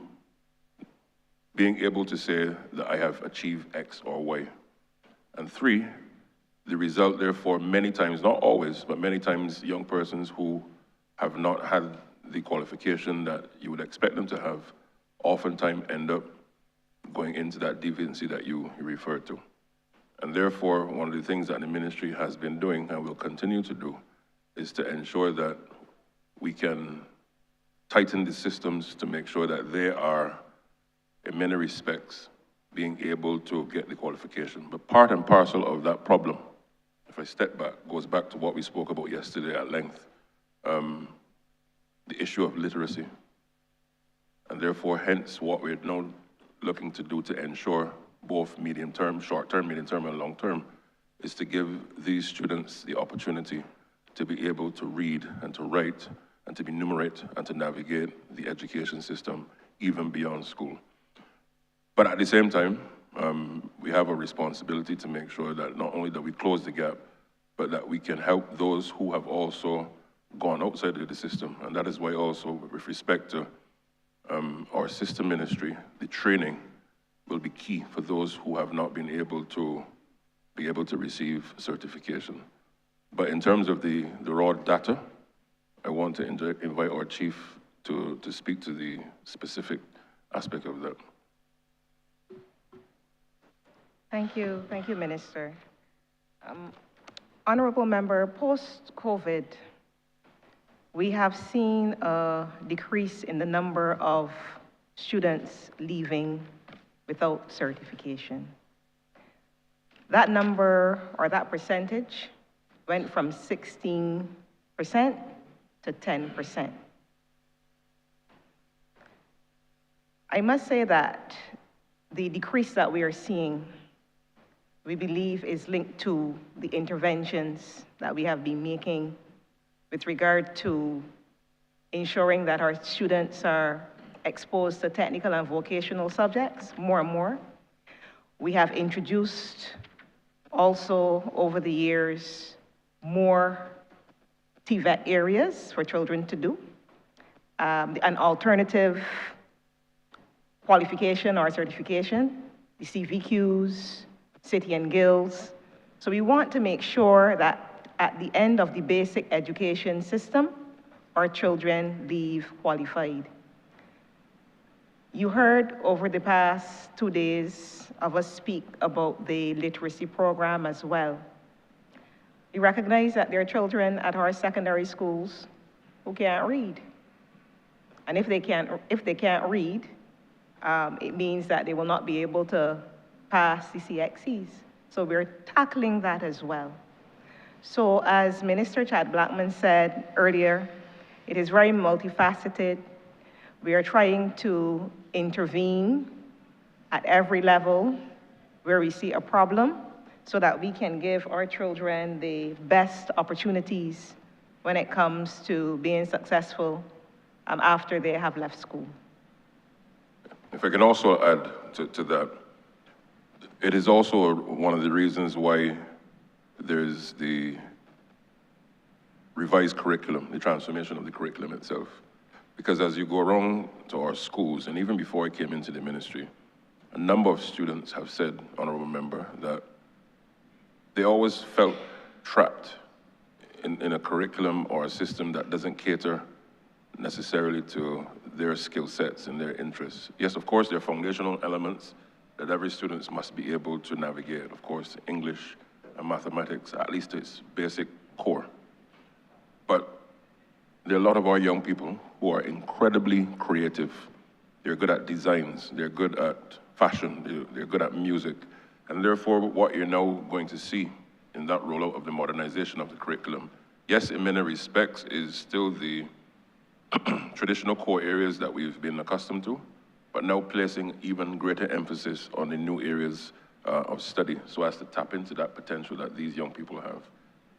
being able to say that I have achieved X or Y. And three, the result therefore many times, not always, but many times young persons who have not had the qualification that you would expect them to have oftentimes end up going into that deviancy that you referred to. And therefore, one of the things that the ministry has been doing and will continue to do is to ensure that we can tighten the systems to make sure that they are, in many respects, being able to get the qualification. But part and parcel of that problem, if I step back, goes back to what we spoke about yesterday at length, the issue of literacy. And therefore, hence what we're now looking to do to ensure both medium-term, short-term, medium-term, and long-term, is to give these students the opportunity to be able to read and to write and to enumerate and to navigate the education system even beyond school. But at the same time, we have a responsibility to make sure that not only that we close the gap, but that we can help those who have also gone outside of the system. And that is why also, with respect to our sister ministry, the training will be key for those who have not been able to receive certification. But in terms of the raw data, I want to invite our chief to speak to the specific aspect of that. Thank you, Minister. Honorable Member, post-COVID, we have seen a decrease in the number of students leaving without certification. That number, or that percentage, went from 16% to 10%. I must say that the decrease that we are seeing, we believe, is linked to the interventions that we have been making with regard to ensuring that our students are exposed to technical and vocational subjects more and more. We have introduced also over the years more TVET areas for children to do, an alternative qualification or certification, the CVQs, City and Guilds. So we want to make sure that at the end of the basic education system, our children leave qualified. You heard over the past 2 days of us speak about the literacy program as well. We recognize that there are children at our secondary schools who can't read. And if they can't read, it means that they will not be able to pass the CXCs. So we're tackling that as well. So as Minister Chad Blackman said earlier, it is very multifaceted. We are trying to intervene at every level where we see a problem so that we can give our children the best opportunities when it comes to being successful after they have left school. If I can also add to that, it is also one of the reasons why there's the revised curriculum, the transformation of the curriculum itself. Because as you go around to our schools, and even before I came into the ministry, a number of students have said, Honourable Member, that they always felt trapped in a curriculum or a system that doesn't cater necessarily to their skill sets and their interests. Yes, of course, there are foundational elements that every student must be able to navigate. Of course, English and mathematics, at least its basic core. But there are a lot of our young people who are incredibly creative. They're good at designs, they're good at fashion, they're good at music. And therefore, what you're now going to see in that rollout of the modernization of the curriculum, yes, in many respects, is still the traditional core areas that we've been accustomed to, but now placing even greater emphasis on the new areas of study so as to tap into that potential that these young people have.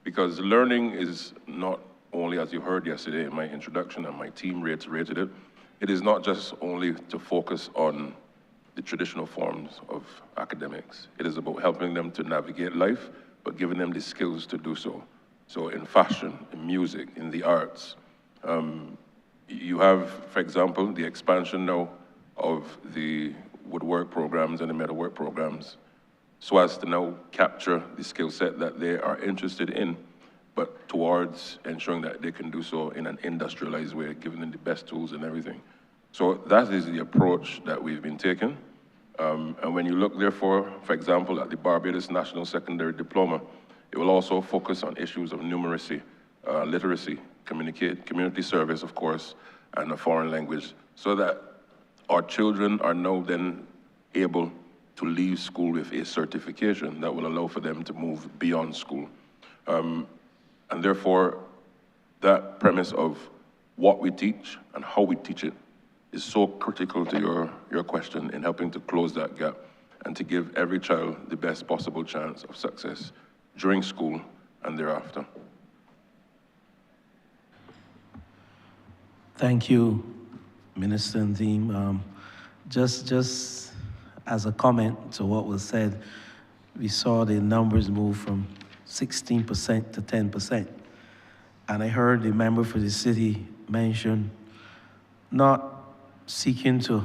Because learning is not only, as you heard yesterday in my introduction, and my team reiterated it, it is not just only to focus on the traditional forms of academics. It is about helping them to navigate life, but giving them the skills to do so. So in fashion, in music, in the arts, you have, for example, the expansion now of the woodwork programs and the metalwork programs, so as to now capture the skill set that they are interested in, but towards ensuring that they can do so in an industrialized way, giving them the best tools and everything. So that is the approach that we've been taking. And when you look, therefore, for example, at the Barbados National Secondary Diploma, it will also focus on issues of numeracy, literacy, community service, of course, and a foreign language, so that our children are now then able to leave school with a certification that will allow for them to move beyond school. And therefore, that premise of what we teach and how we teach it is so critical to your question in helping to close that gap and to give every child the best possible chance of success during school and thereafter. Thank you, Minister and team. Just as a comment to what was said, we saw the numbers move from 16% to 10%. And I heard the member for the city mention not seeking to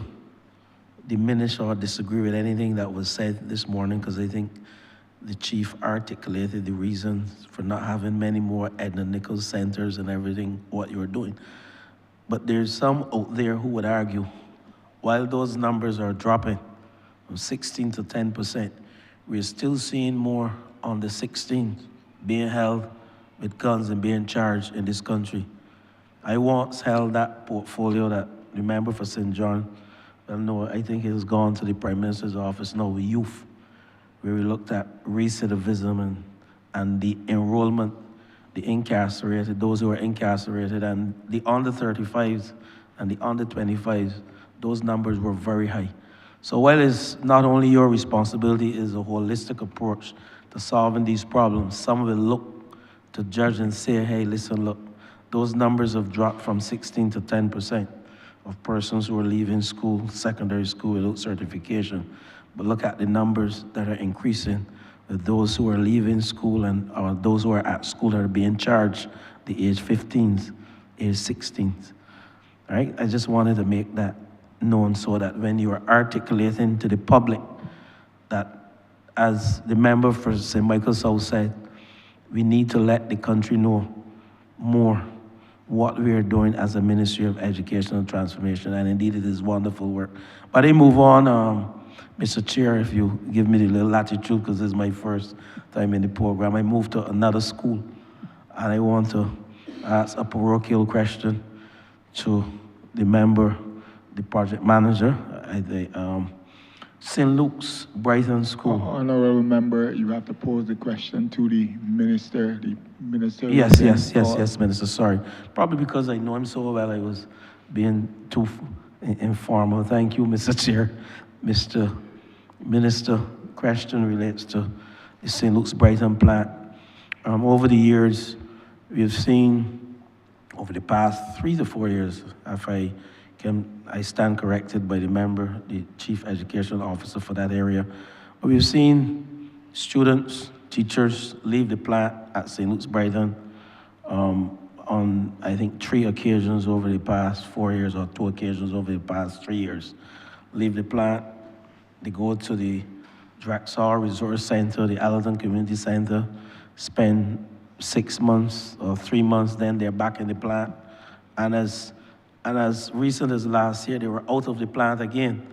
diminish or disagree with anything that was said this morning, because I think the chief articulated the reasons for not having many more Edna Nichols centers and everything, what you're doing. But there's some out there who would argue, while those numbers are dropping from 16 to 10%, we're still seeing more on the 16 being held with guns and being charged in this country. I once held that portfolio that the member for St. John, I think it has gone to the Prime Minister's office now with youth, where we looked at recidivism and the enrollment, the incarcerated, those who are incarcerated, and the under 35s and the under 25s, those numbers were very high. So while it's not only your responsibility, it's a holistic approach to solving these problems. Some will look to judge and say, hey, listen, look, those numbers have dropped from 16 to 10% of persons who are leaving school, secondary school without certification. But look at the numbers that are increasing with those who are leaving school and those who are at school that are being charged, the age 15s, age 16s. All right? I just wanted to make that known so that when you are articulating to the public that, as the member for St. Michael South said, we need to let the country know more what we are doing as a Ministry of Educational Transformation, and indeed it is wonderful work. But I move on, Mr. Chair, if you give me the little latitude, because this is my first time in the program. I moved to another school, and I want to ask a parochial question to the member, the project manager at the St. Luke's Brighton School. Honourable member, you have to pose the question to the minister. Yes, Minister, sorry. Probably because I know him so well, I was being too informal. Thank you, Mr. Chair. Mr. Minister, question relates to the St. Luke's Brighton plant. Over the years, we have seen, over the past 3 to 4 years, if I stand corrected by the member, the Chief Education Officer for that area, but we've seen students, teachers leave the plant at St. Luke's Brighton on, I think, 3 occasions over the past 4 years, or 2 occasions over the past 3 years. Leave the plant, they go to the Draxar Resource Center, the Allerton Community Center, spend 6 months or 3 months, then they're back in the plant. And as recent as last year, they were out of the plant again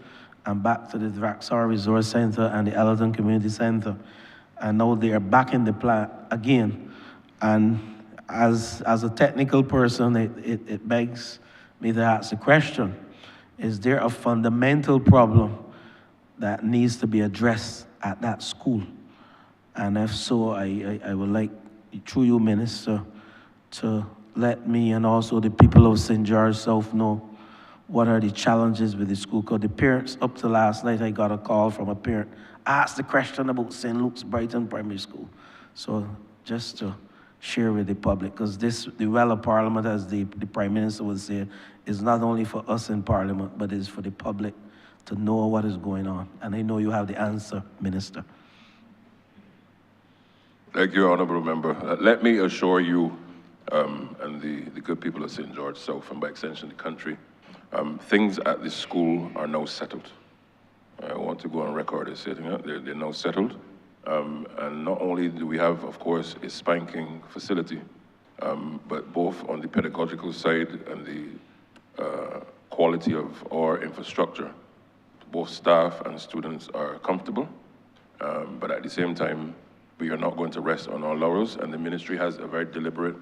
and back to the Draxar Resource Center and the Allerton Community Center. And now they are back in the plant again. And as a technical person, it begs me to ask the question, is there a fundamental problem that needs to be addressed at that school? And if so, I would like, through you, Minister, to let me and also the people of St. George South know what are the challenges with the school. Because the parents, up to last night, I got a call from a parent, asked the question about St. Luke's Brighton Primary School. So just to share with the public, because this, the well of Parliament, as the Prime Minister would say, is not only for us in Parliament, but is for the public to know what is going on. And I know you have the answer, Minister. Thank you, Honourable Member. Let me assure you and the good people of St. George South, and by extension the country, things at this school are now settled. I want to go on record as saying they're now settled. And not only do we have, of course, a spanking facility, but both on the pedagogical side and the quality of our infrastructure, both staff and students are comfortable. But at the same time, we are not going to rest on our laurels, and the ministry has a very deliberate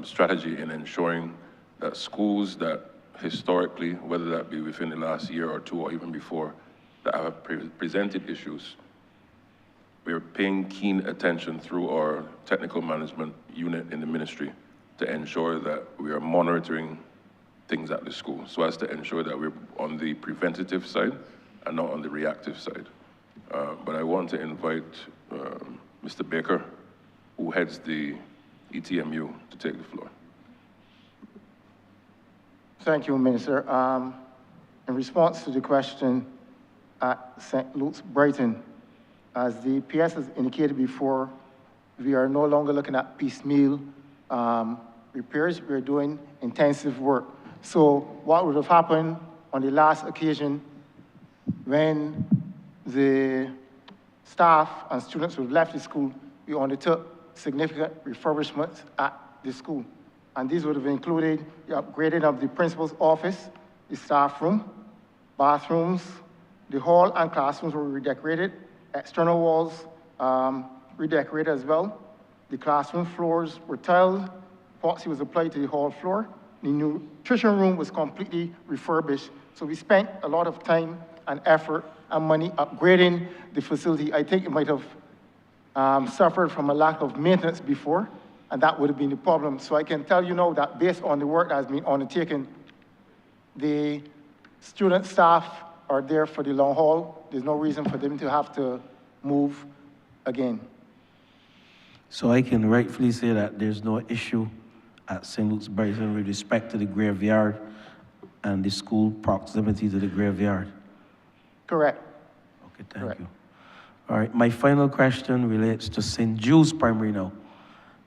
strategy in ensuring that schools that historically, whether that be within the last year or two or even before, that have presented issues, we are paying keen attention through our technical management unit in the ministry to ensure that we are monitoring things at the school, so as to ensure that we're on the preventative side and not on the reactive side. But I want to invite Mr. Baker, who heads the ETMU, to take the floor. Thank you, Minister. In response to the question at St. Luke's Brighton, as the PS has indicated before, we are no longer looking at piecemeal repairs. We're doing intensive work. So what would have happened on the last occasion when the staff and students who left the school, we undertook significant refurbishments at the school. And these would have included the upgrading of the principal's office, the staff room, bathrooms, the hall and classrooms were redecorated, external walls redecorated as well. The classroom floors were tiled, epoxy was applied to the hall floor. The nutrition room was completely refurbished. So we spent a lot of time and effort and money upgrading the facility. I think it might have suffered from a lack of maintenance before, and that would have been the problem. So I can tell you now that based on the work that has been undertaken, the student staff are there for the long haul. There's no reason for them to have to move again. So I can rightfully say that there's no issue at St. Luke's Brighton with respect to the graveyard and the school proximity to the graveyard? Correct. Okay, thank you. All right, my final question relates to St. Jude's Primary now.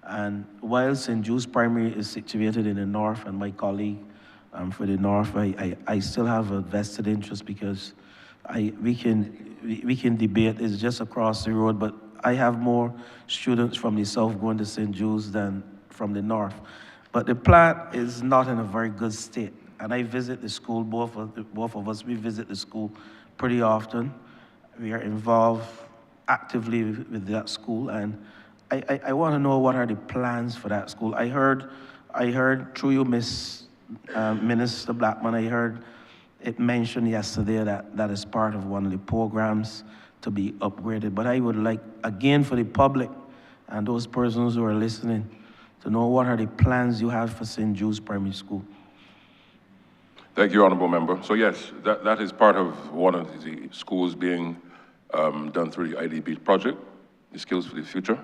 And while St. Jude's Primary is situated in the north, and my colleague for the north, I still have a vested interest because we can debate, it's just across the road, but I have more students from the south going to St. Jude's than from the north. But the plant is not in a very good state. And I visit the school, both of us, we visit the school pretty often. We are involved actively with that school, and I want to know what are the plans for that school. I heard through you, Minister Blackman, I heard it mentioned yesterday that is part of one of the programs to be upgraded. But I would like, again, for the public and those persons who are listening, to know what are the plans you have for St. Jude's Primary School. Thank you, Honourable Member. So yes, that is part of one of the schools being done through the IDB project, the Skills for the Future,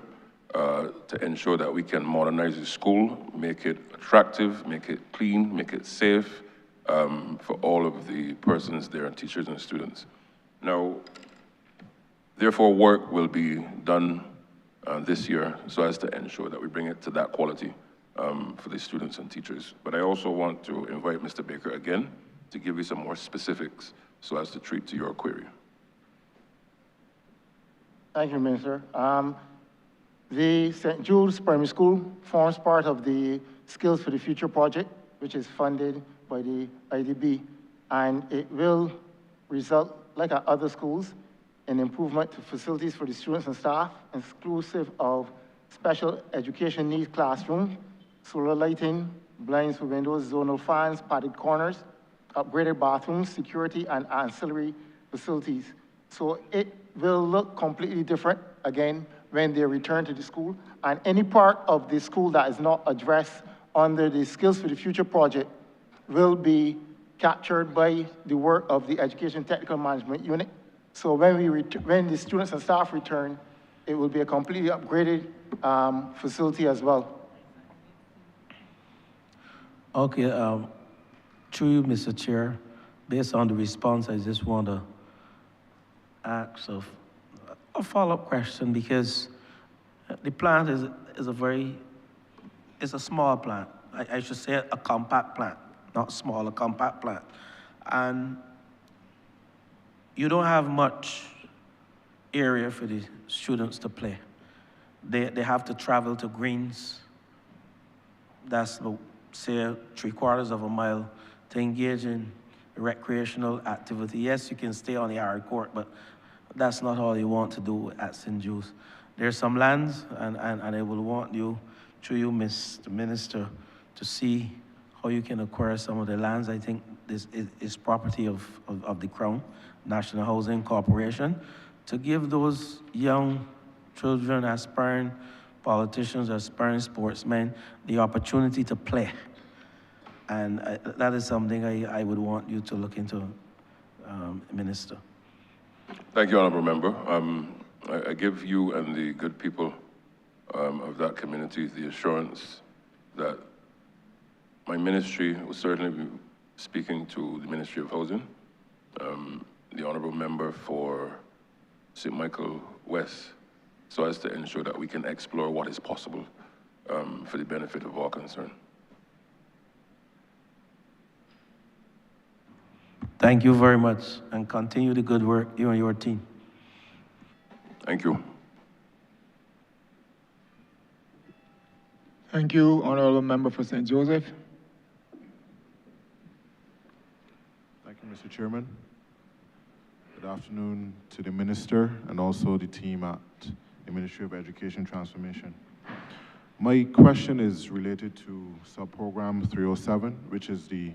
to ensure that we can modernize the school, make it attractive, make it clean, make it safe for all of the persons there, and teachers and students. Now, therefore, work will be done this year so as to ensure that we bring it to that quality for the students and teachers. But I also want to invite Mr. Baker again to give you some more specifics so as to treat to your query. Thank you, Minister. The St. Jude's Primary School forms part of the Skills for the Future project, which is funded by the IDB, and it will result, like our other schools, in improvement to facilities for the students and staff, exclusive of special education needs classroom, solar lighting, blinds for windows, zonal fans, padded corners, upgraded bathrooms, security, and ancillary facilities. So it will look completely different, again, when they return to the school. And any part of the school that is not addressed under the Skills for the Future project will be captured by the work of the Education Technical Management Unit. So when the students and staff return, it will be a completely upgraded facility as well. Okay, through you, Mr. Chair, based on the response, I just want to ask a follow-up question, because the plant is a small plant. I should say a compact plant, not small, a compact plant. And you don't have much area for the students to play. They have to travel to greens. That's, say, 3/4 of a mile to engage in recreational activity. Yes, you can stay on the hard court, but that's not all you want to do at St. Jude's. There's some lands, and I will want you, through you, Mr. Minister, to see how you can acquire some of the lands. I think this is property of the Crown, National Housing Corporation, to give those young children, aspiring politicians, aspiring sportsmen, the opportunity to play. And that is something I would want you to look into, Minister. Thank you, Honourable Member. I give you and the good people of that community the assurance that my ministry will certainly be speaking to the Ministry of Housing, the Honourable Member for St. Michael West, so as to ensure that we can explore what is possible for the benefit of all concerned. Thank you very much, and continue the good work, you and your team. Thank you. Thank you, Honourable Member for St. Joseph. Thank you, Mr. Chairman. Good afternoon to the Minister and also the team at the Ministry of Education Transformation. My question is related to sub-program 307, which is the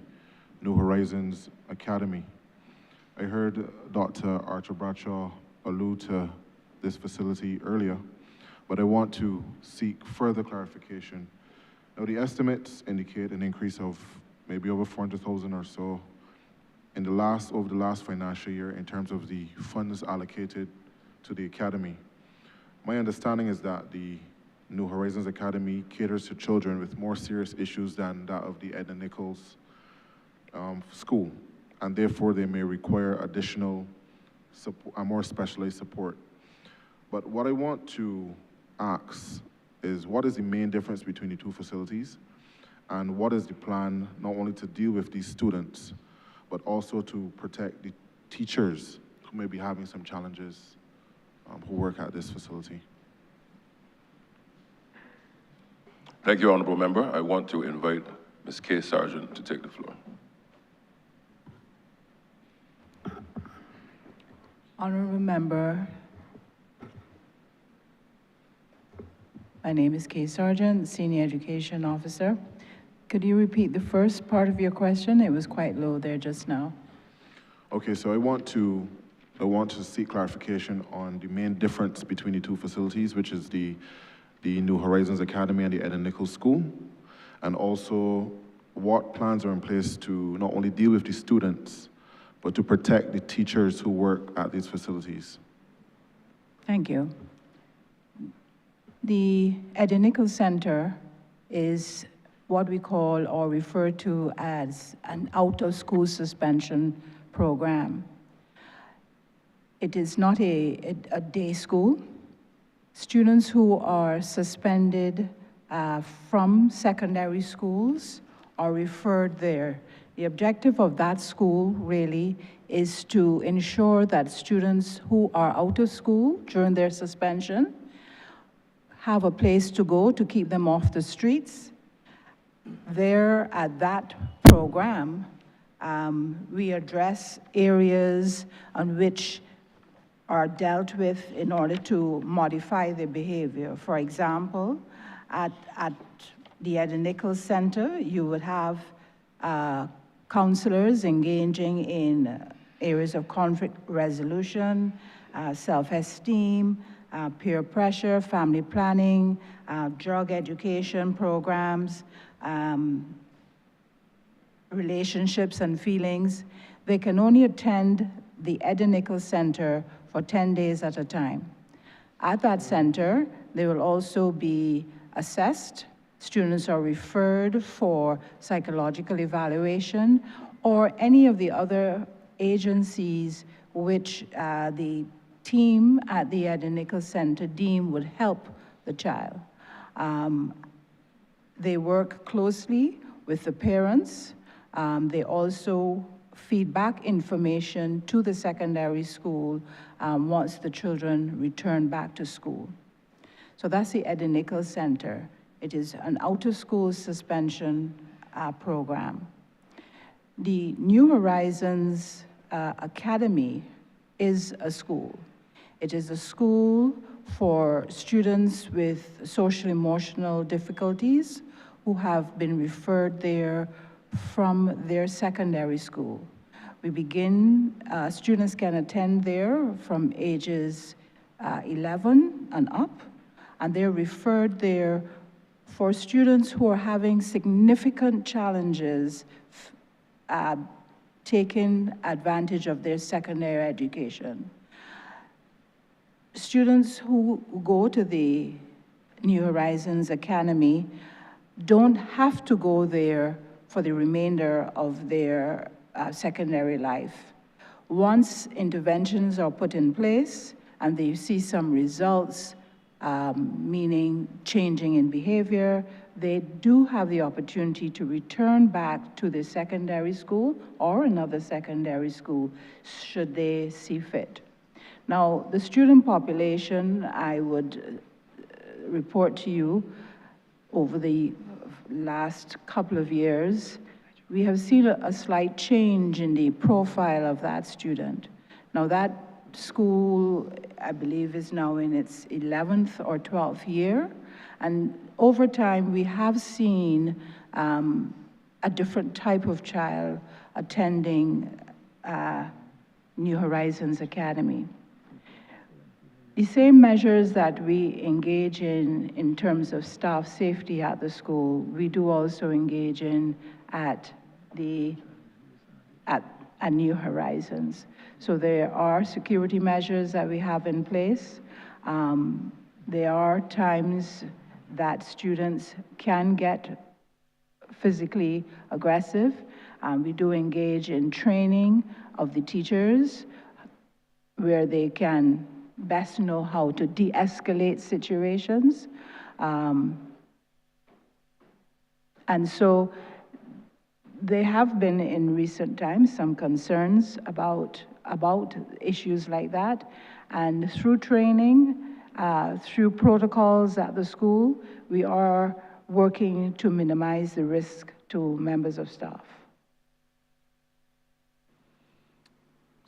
New Horizons Academy. I heard Dr. Archer Bradshaw allude to this facility earlier, but I want to seek further clarification. Now, the estimates indicate an increase of maybe over 400,000 or so over the last financial year in terms of the funds allocated to the academy. My understanding is that the New Horizons Academy caters to children with more serious issues than that of the Edna Nichols school, and therefore they may require additional support, more specialized support. But what I want to ask is, what is the main difference between the two facilities, and what is the plan not only to deal with these students, but also to protect the teachers who may be having some challenges who work at this facility? Thank you, Honourable Member. I want to invite Ms. Kay Sargent to take the floor. Honourable Member, my name is Kay Sargent, Senior Education Officer. Could you repeat the first part of your question? It was quite low there just now. Okay, so I want to seek clarification on the main difference between the two facilities, which is the New Horizons Academy and the Edna Nichols School, and also what plans are in place to not only deal with the students, but to protect the teachers who work at these facilities. Thank you. The Edna Nichols Center is what we call or refer to as an out-of-school suspension program. It is not a day school. Students who are suspended from secondary schools are referred there. The objective of that school really is to ensure that students who are out of school during their suspension have a place to go to keep them off the streets. There at that program, we address areas on which are dealt with in order to modify their behavior. For example, at the Edna Nichols Center, you would have counselors engaging in areas of conflict resolution, self-esteem, peer pressure, family planning, drug education programs, relationships and feelings. They can only attend the Edna Nichols Center for 10 days at a time. At that center, they will also be assessed. Students are referred for psychological evaluation or any of the other agencies which the team at the Edna Nichols Center deem would help the child. They work closely with the parents. They also feed back information to the secondary school once the children return back to school. So that's the Edna Nichols Center. It is an out-of-school suspension program. The New Horizons Academy is a school. It is a school for students with social-emotional difficulties who have been referred there from their secondary school. We begin, students can attend there from ages 11 and up, and they're referred there for students who are having significant challenges taking advantage of their secondary education. Students who go to the New Horizons Academy don't have to go there for the remainder of their secondary life. Once interventions are put in place and they see some results, meaning changing in behavior, they do have the opportunity to return back to the secondary school or another secondary school should they see fit. Now, the student population, I would report to you, over the last couple of years, we have seen a slight change in the profile of that student. Now that school, I believe, is now in its 11th or 12th year, and over time we have seen a different type of child attending New Horizons Academy. The same measures that we engage in terms of staff safety at the school, we do also engage in at New Horizons. So there are security measures that we have in place. There are times that students can get physically aggressive. We do engage in training of the teachers where they can best know how to de-escalate situations. And so there have been in recent times some concerns about issues like that. And through training, through protocols at the school, we are working to minimize the risk to members of staff.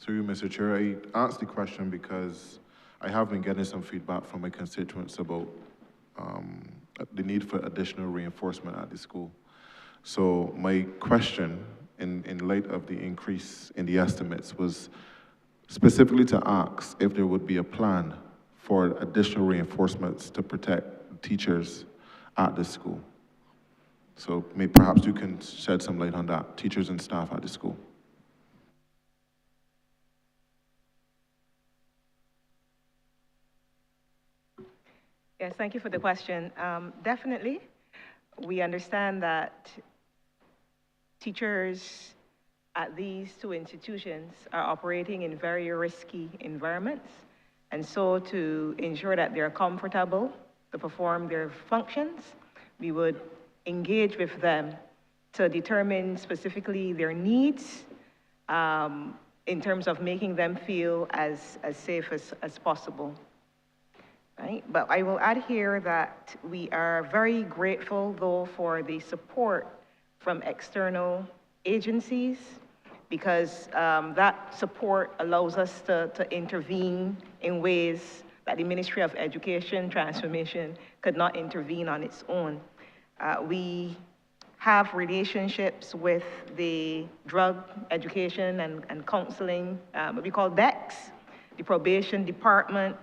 Through you, Mr. Chair, I asked the question because I have been getting some feedback from my constituents about the need for additional reinforcement at the school. So my question, in light of the increase in the estimates, was specifically to ask if there would be a plan for additional reinforcements to protect teachers at the school. So perhaps you can shed some light on that, teachers and staff at the school. Yes, thank you for the question. Definitely, we understand that teachers at these two institutions are operating in very risky environments. And so to ensure that they're comfortable to perform their functions, we would engage with them to determine specifically their needs in terms of making them feel as safe as possible. Right? But I will add here that we are very grateful, though, for the support from external agencies, because that support allows us to intervene in ways that the Ministry of Education Transformation could not intervene on its own. We have relationships with the Drug Education and Counseling, what we call DECs, the Probation Department,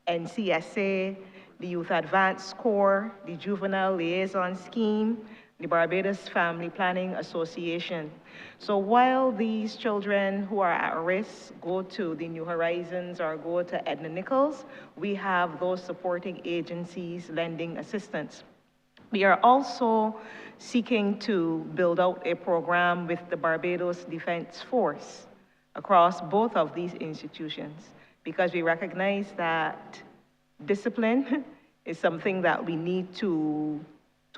NCSA, the Youth Advance Corps, the Juvenile Liaison Scheme, the Barbados Family Planning Association. So while these children who are at risk go to the New Horizons or go to Edna Nichols, we have those supporting agencies lending assistance. We are also seeking to build out a program with the Barbados Defense Force across both of these institutions, because we recognize that discipline is something that we need to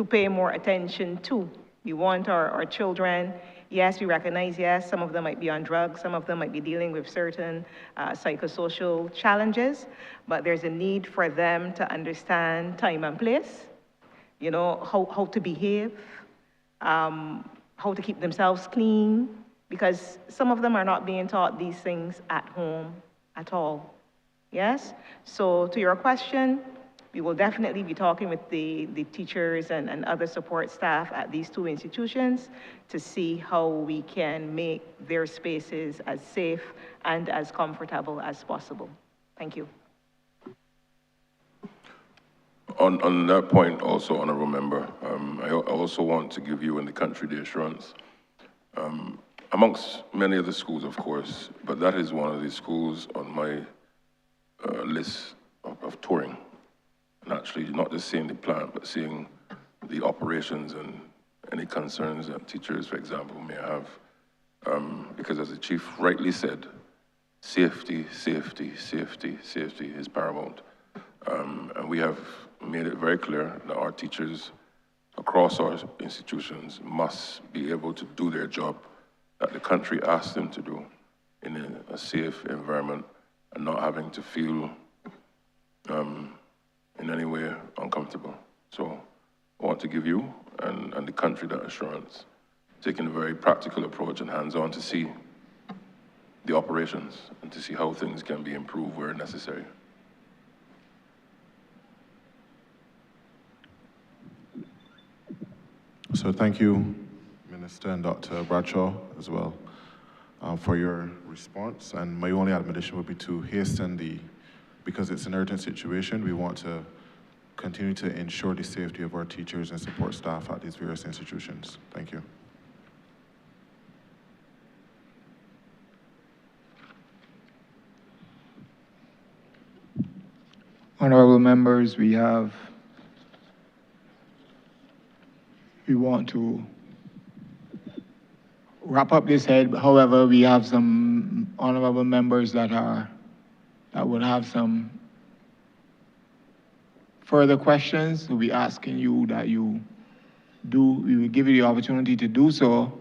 pay more attention to. We want our children, yes, we recognize, yes, some of them might be on drugs, some of them might be dealing with certain psychosocial challenges, but there's a need for them to understand time and place, you know, how to behave, how to keep themselves clean, because some of them are not being taught these things at home at all. Yes? So to your question, we will definitely be talking with the teachers and other support staff at these two institutions to see how we can make their spaces as safe and as comfortable as possible. Thank you. On that point also, Honourable Member, I also want to give you and the country the assurance, amongst many of the schools, of course, but that is one of the schools on my list of touring. And actually not just seeing the plant, but seeing the operations and any concerns that teachers, for example, may have. Because as the chief rightly said, safety, safety, safety, safety is paramount. And we have made it very clear that our teachers across our institutions must be able to do their job that the country asks them to do in a safe environment and not having to feel in any way uncomfortable. So I want to give you and the country that assurance, taking a very practical approach and hands-on to see the operations and to see how things can be improved where necessary. So thank you, Minister and Dr. Bradshaw as well, for your response. And my only admonition would be to hasten because it's an urgent situation, we want to continue to ensure the safety of our teachers and support staff at these various institutions. Thank you. Honorable members, we want to wrap up this head. However, we have some honorable members that would have some further questions. We'll be asking you that we will give you the opportunity to do so,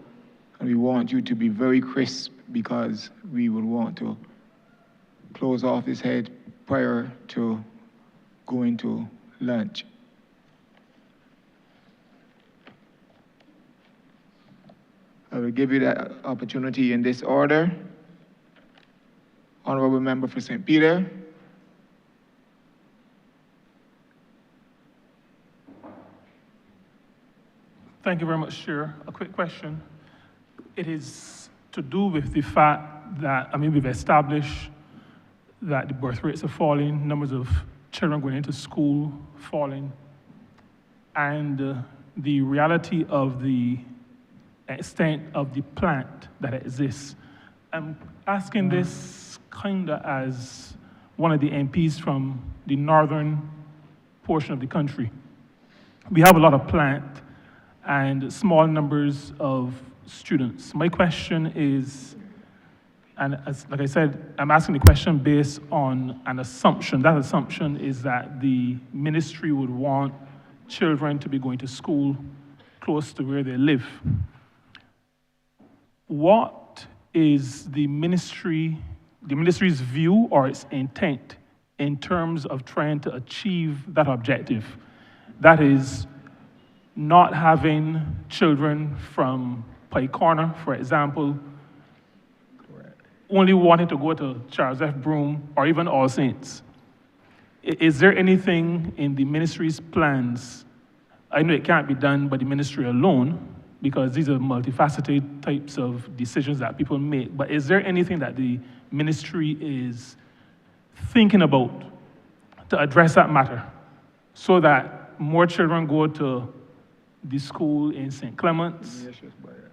and we want you to be very crisp because we would want to close off this head prior to going to lunch. I will give you that opportunity in this order. Honorable Member for St. Peter. Thank you very much, Chair. A quick question. It is to do with the fact that, we've established that the birth rates are falling, numbers of children going into school falling, and the reality of the extent of the plant that exists. I'm asking this kind of as one of the MPs from the northern portion of the country. We have a lot of plant and small numbers of students. My question is, and like I said, I'm asking the question based on an assumption. That assumption is that the ministry would want children to be going to school close to where they live. What is the ministry's view or its intent in terms of trying to achieve that objective? That is, not having children from Pike Corner, for example, only wanting to go to Charles F. Broome or even All Saints. Is there anything in the ministry's plans? I know it can't be done by the ministry alone, because these are multifaceted types of decisions that people make, but is there anything that the ministry is thinking about to address that matter so that more children go to the school in St. Clement's,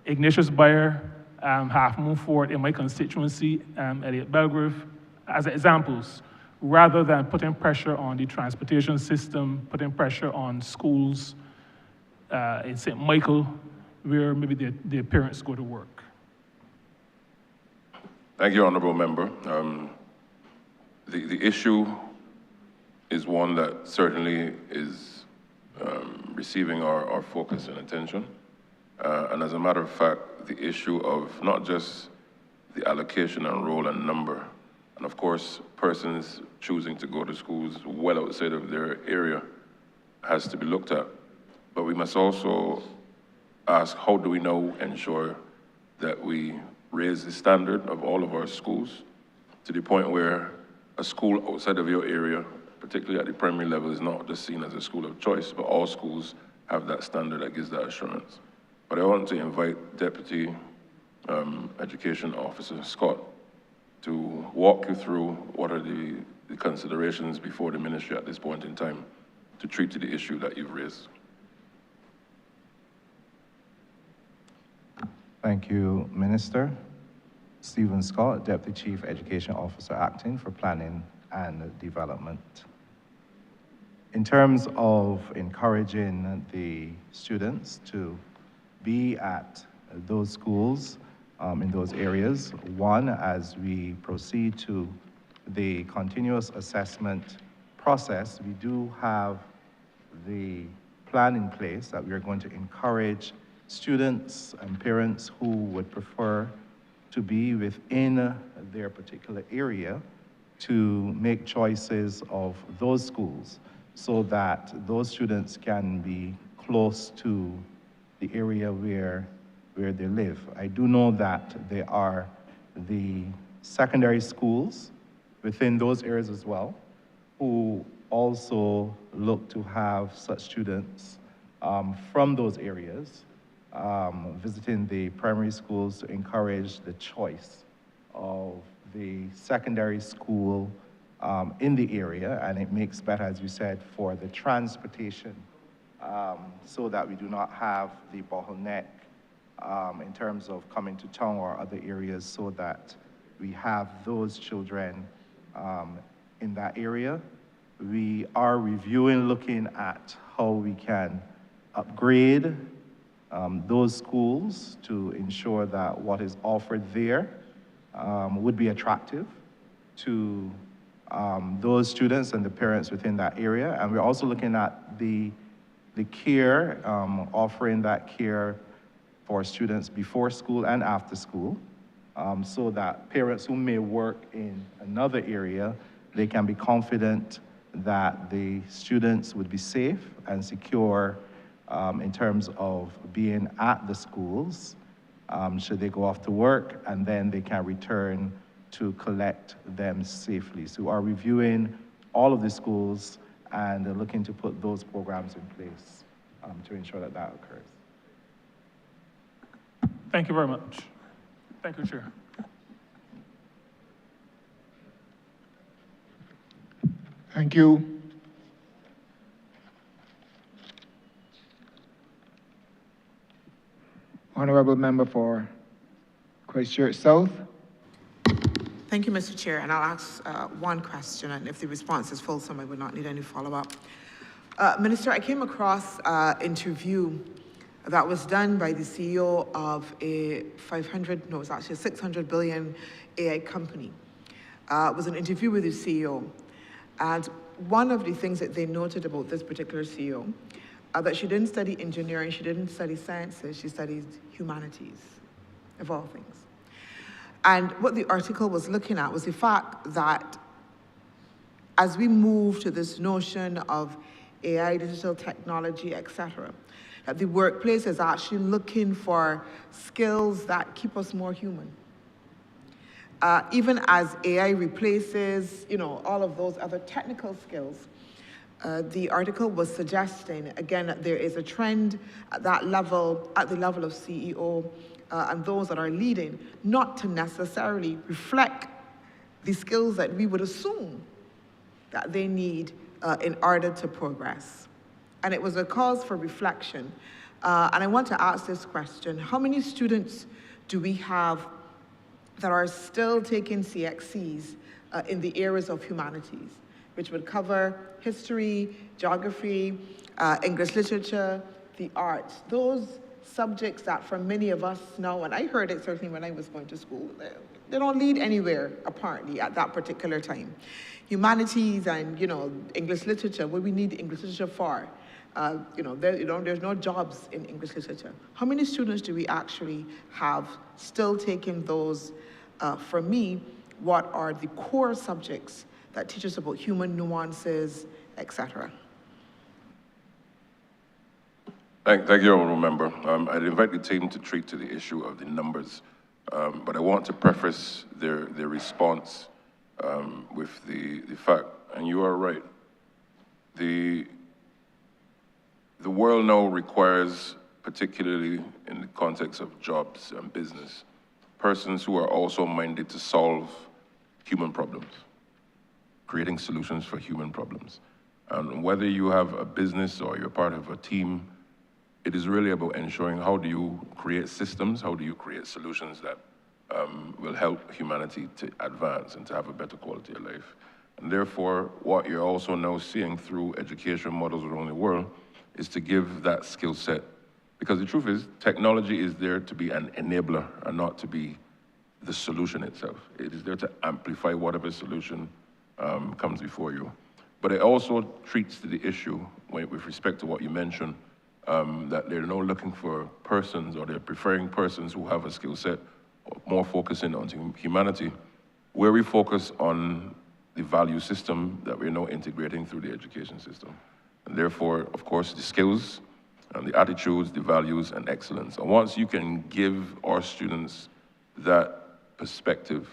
Ignatius Bayer, Half Moon Fort in my constituency, Elliott Belgrave, as examples, rather than putting pressure on the transportation system, putting pressure on schools in St. Michael, where maybe their parents go to work. Thank you, Honourable Member. The issue is one that certainly is receiving our focus and attention. And as a matter of fact, the issue of not just the allocation and role and number, and of course, persons choosing to go to schools well outside of their area has to be looked at. But we must also ask, how do we now ensure that we raise the standard of all of our schools to the point where a school outside of your area, particularly at the primary level, is not just seen as a school of choice, but all schools have that standard that gives that assurance. But I want to invite Deputy Education Officer Scott to walk you through what are the considerations before the ministry at this point in time to treat to the issue that you've raised. Thank you, Minister. Stephen Scott, Deputy Chief Education Officer acting for Planning and Development. In terms of encouraging the students to be at those schools in those areas, one, as we proceed to the continuous assessment process, we do have the plan in place that we are going to encourage students and parents who would prefer to be within their particular area to make choices of those schools so that those students can be close to the area where they live. I do know that there are the secondary schools within those areas as well, who also look to have such students from those areas visiting the primary schools to encourage the choice of the secondary school in the area, and it makes better, as you said, for the transportation, so that we do not have the bottleneck in terms of coming to town or other areas, so that we have those children in that area. We are reviewing, looking at how we can upgrade those schools to ensure that what is offered there would be attractive to those students and the parents within that area. And we're also looking at the care, offering that care for students before school and after school, so that parents who may work in another area, they can be confident that the students would be safe and secure in terms of being at the schools, should they go off to work, and then they can return to collect them safely. So we are reviewing all of the schools and looking to put those programs in place to ensure that that occurs. Thank you very much. Thank you, Chair. Thank you. Honourable Member for Christchurch South. Thank you, Mr. Chair, and I'll ask one question, and if the response is fulsome, I would not need any follow-up. Minister, I came across an interview that was done by the CEO of a 600 billion AI company. It was an interview with the CEO, and one of the things that they noted about this particular CEO, that she didn't study engineering, she didn't study sciences, she studied humanities, of all things. And what the article was looking at was the fact that as we move to this notion of AI, digital technology, etc., that the workplace is actually looking for skills that keep us more human. Even as AI replaces, all of those other technical skills, the article was suggesting, again, that there is a trend at that level, at the level of CEO and those that are leading, not to necessarily reflect the skills that we would assume that they need in order to progress. And it was a cause for reflection. And I want to ask this question: how many students do we have that are still taking CXCs in the areas of humanities, which would cover history, geography, English literature, the arts, those subjects that for many of us now, and I heard it certainly when I was going to school, they don't lead anywhere apparently at that particular time. Humanities and English literature, what we need English literature for? There's no jobs in English literature. How many students do we actually have still taking those? For me, what are the core subjects that teach us about human nuances, etc.? Thank you, Honourable Member. I'd invite the team to treat to the issue of the numbers, but I want to preface their response with the fact, and you are right, the world now requires, particularly in the context of jobs and business, persons who are also minded to solve human problems, creating solutions for human problems. And whether you have a business or you're part of a team, it is really about ensuring how do you create systems, how do you create solutions that will help humanity to advance and to have a better quality of life. And therefore, what you're also now seeing through education models around the world is to give that skill set. Because the truth is, technology is there to be an enabler and not to be the solution itself. It is there to amplify whatever solution comes before you. But it also treats to the issue with respect to what you mentioned, that they're now looking for persons, or they're preferring persons who have a skill set more focusing on humanity, where we focus on the value system that we're now integrating through the education system. And therefore, of course, the skills and the attitudes, the values, and excellence. And once you can give our students that perspective,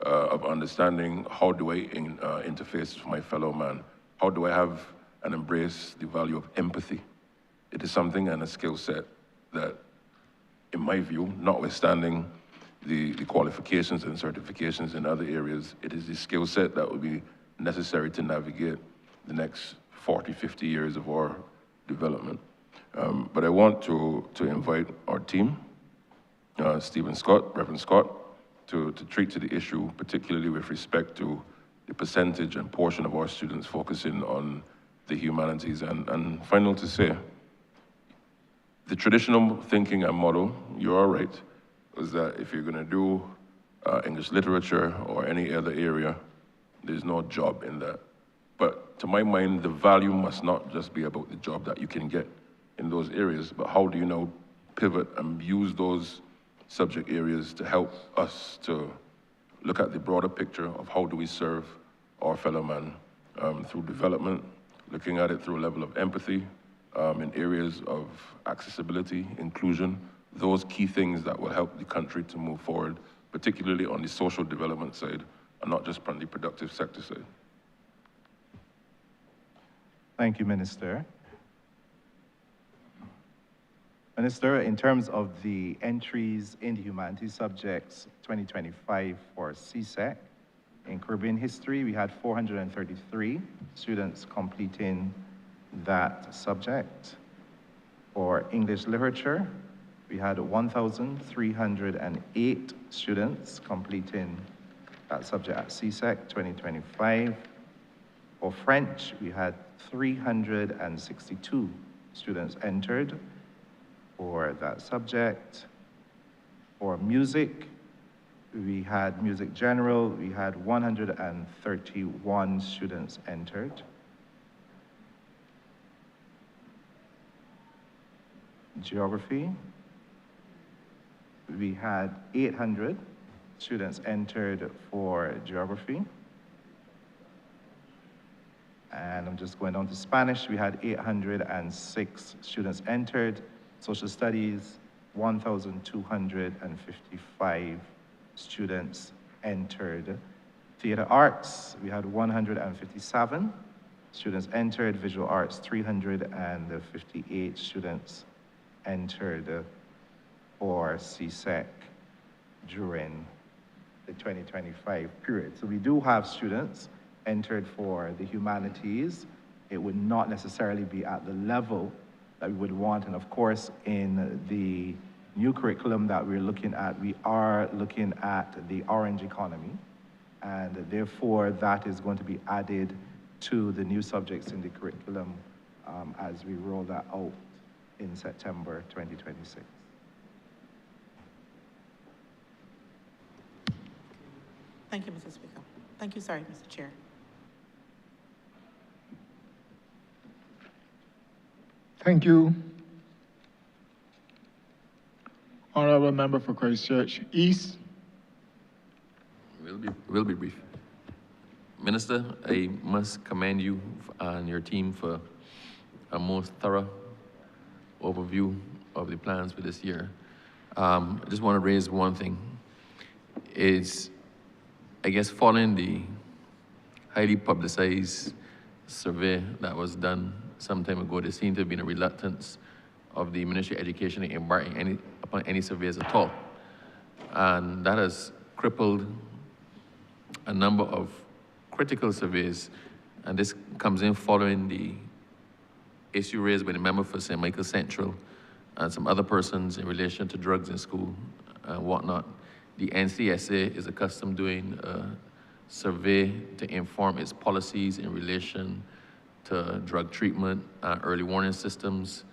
of understanding how do I interface with my fellow man? How do I have and embrace the value of empathy? It is something and a skill set that, in my view, notwithstanding the qualifications and certifications in other areas, it is the skill set that will be necessary to navigate the next 40, 50 years of our development. But I want to invite our team, Stephen Scott, Reverend Scott, to treat to the issue, particularly with respect to the percentage and portion of our students focusing on the humanities. And final to say, the traditional thinking and model, you are right, is that if you're gonna do English literature or any other area, there's no job in that. But to my mind, the value must not just be about the job that you can get in those areas, but how do you now pivot and use those subject areas to help us to look at the broader picture of how do we serve our fellow man through development, looking at it through a level of empathy, in areas of accessibility, inclusion, those key things that will help the country to move forward, particularly on the social development side, and not just on the productive sector side. Thank you, Minister. Minister, in terms of the entries in the humanities subjects 2025 for CSEC, in Caribbean history, we had 433 students completing that subject. For English literature, we had 1,308 students completing that subject at CSEC 2025. For French, we had 362 students entered for that subject. For music, we had music general, we had 131 students entered. Geography, we had 800 students entered for geography. And I'm just going down to Spanish. We had 806 students entered. Social studies, 1,255 students entered. Theater arts, we had 157 students entered. Visual arts, 358 students entered for CSEC during the 2025 period. So we do have students entered for the humanities. It would not necessarily be at the level that we would want. And of course, in the new curriculum that we're looking at, we are looking at the orange economy. And therefore, that is going to be added to the new subjects in the curriculum as we roll that out in September 2026. Thank you, Mr. Speaker. Thank you, sorry, Mr. Chair. Thank you. Honourable Member for Christchurch East. We'll be brief. Minister, I must commend you and your team for a most thorough overview of the plans for this year. I just want to raise one thing. Is, I guess, following the highly publicized survey that was done some time ago, there seemed to have been a reluctance of the Ministry of Education in embarking upon any surveys at all. And that has crippled a number of critical surveys. And this comes in following the issue raised by the member for St. Michael Central and some other persons in relation to drugs in school and whatnot. The NCSA is accustomed doing a survey to inform its policies in relation to drug treatment and early warning systems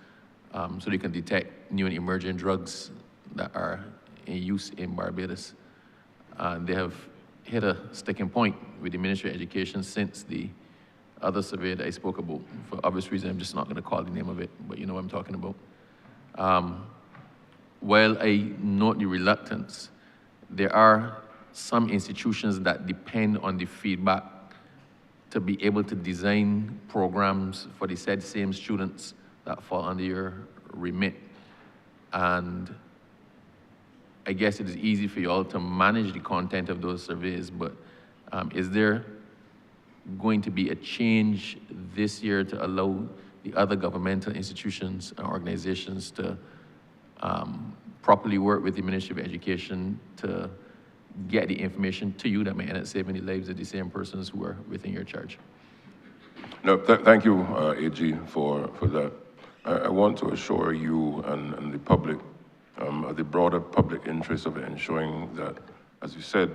so they can detect new and emerging drugs that are in use in Barbados. They have hit a sticking point with the Ministry of Education since the other survey that I spoke about. For obvious reasons, I'm just not going to call the name of it, but you know what I'm talking about. While I note the reluctance, there are some institutions that depend on the feedback to be able to design programs for the said same students that fall under your remit. And I guess it is easy for you all to manage the content of those surveys, but is there going to be a change this year to allow the other governmental institutions and organizations to properly work with the Ministry of Education to get the information to you that may end up saving the lives of the same persons who are within your charge? No, thank you, AG, for that. I want to assure you and the public, the broader public interest of ensuring that, as you said,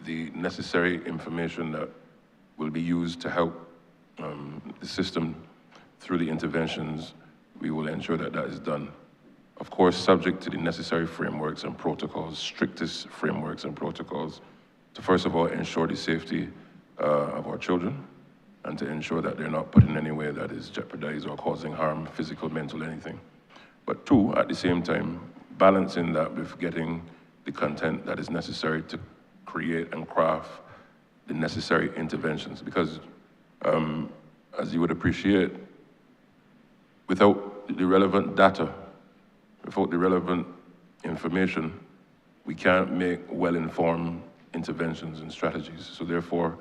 the necessary information that will be used to help the system through the interventions, we will ensure that that is done. Of course, subject to the necessary frameworks and protocols, strictest frameworks and protocols, to first of all ensure the safety of our children, and to ensure that they're not put in any way that is jeopardized or causing harm, physical, mental, anything. But two, at the same time, balancing that with getting the content that is necessary to create and craft the necessary interventions. Because, as you would appreciate, without the relevant data, without the relevant information, we can't make well-informed interventions and strategies. So therefore,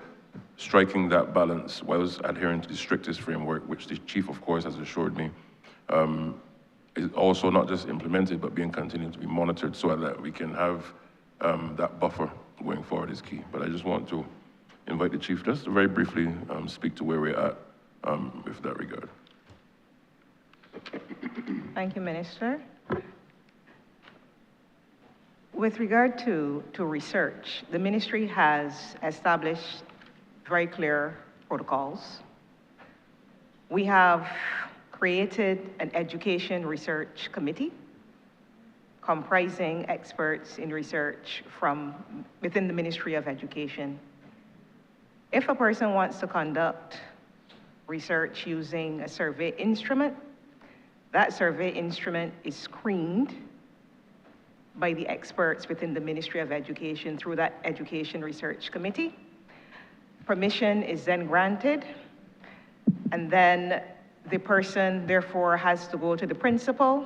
striking that balance whilst adhering to the strictest framework, which the chief, of course, has assured me, is also not just implemented, but being continued to be monitored so that we can have that buffer going forward is key. But I just want to invite the chief just to very briefly speak to where we're at with that regard. Thank you, Minister. With regard to research, the ministry has established very clear protocols. We have created an education research committee comprising experts in research from within the Ministry of Education. If a person wants to conduct research using a survey instrument, that survey instrument is screened by the experts within the Ministry of Education through that Education Research Committee. Permission is then granted, and then the person therefore has to go to the principal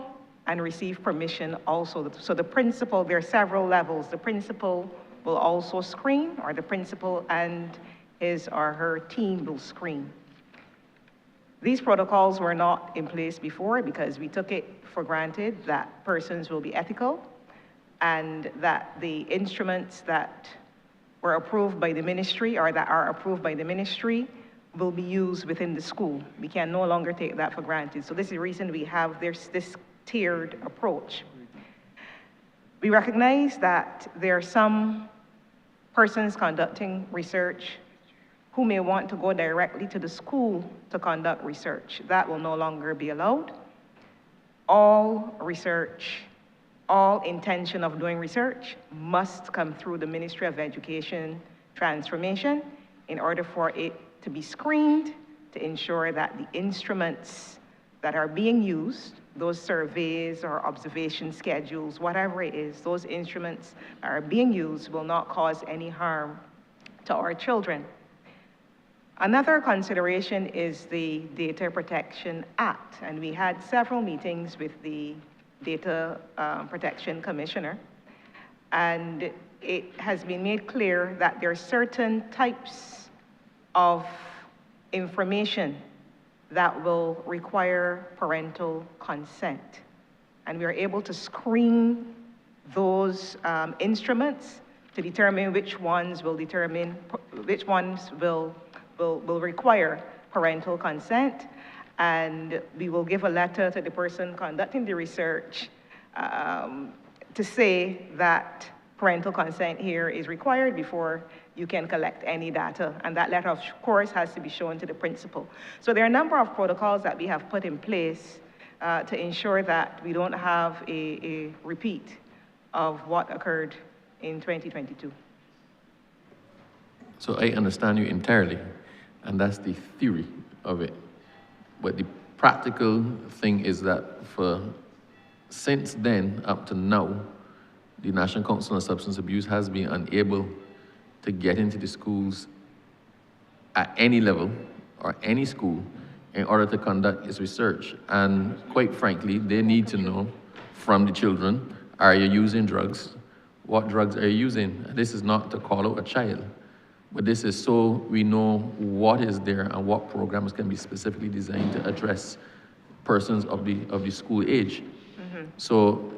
and receive permission also. So the principal, there are several levels. The principal will also screen, or the principal and his or her team will screen. These protocols were not in place before because we took it for granted that persons will be ethical and that the instruments that were approved by the ministry or that are approved by the ministry will be used within the school. We can no longer take that for granted. So this is the reason we have this tiered approach. We recognize that there are some persons conducting research who may want to go directly to the school to conduct research. That will no longer be allowed. All research, all intention of doing research must come through the Ministry of Education transformation in order for it to be screened to ensure that the instruments that are being used, those surveys or observation schedules, whatever it is, those instruments that are being used will not cause any harm to our children. Another consideration is the Data Protection Act, and we had several meetings with the Data Protection Commissioner, and it has been made clear that there are certain types of information that will require parental consent. And we are able to screen those instruments to determine which ones will require parental consent. And we will give a letter to the person conducting the research to say that parental consent here is required before you can collect any data. And that letter, of course, has to be shown to the principal. So there are a number of protocols that we have put in place to ensure that we don't have a repeat of what occurred in 2022. So I understand you entirely, and that's the theory of it. But the practical thing is that since then up to now, the National Council on Substance Abuse has been unable to get into the schools at any level or any school in order to conduct its research. And quite frankly, they need to know from the children, Are you using drugs? What drugs are you using? This is not to call out a child, but this is so we know what is there and what programs can be specifically designed to address persons of the school age. So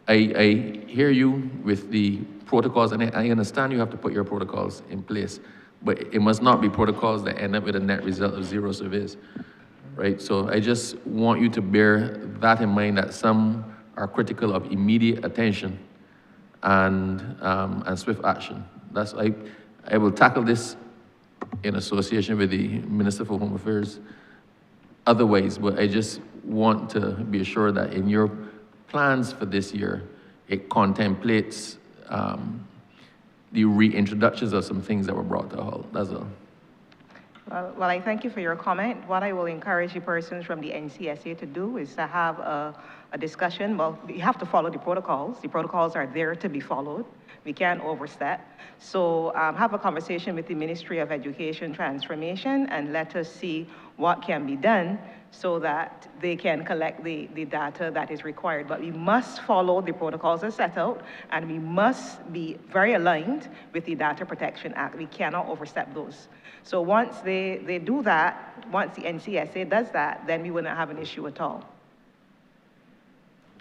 I hear you with the protocols, and I understand you have to put your protocols in place, but it must not be protocols that end up with a net result of 0 surveys, right? So I just want you to bear that in mind, that some are critical of immediate attention and swift action. I will tackle this in association with the Minister for Home Affairs otherwise, but I just want to be assured that in your plans for this year, it contemplates the reintroductions of some things that were brought to a halt. That's all. Well, I thank you for your comment. What I will encourage you persons from the NCSA to do is to have a discussion. Well, you have to follow the protocols. The protocols are there to be followed. We can't overstep. So have a conversation with the Ministry of Education Transformation and let us see what can be done so that they can collect the data that is required. But we must follow the protocols as set out, and we must be very aligned with the Data Protection Act. We cannot overstep those. So once they do that, once the NCSA does that, then we will not have an issue at all.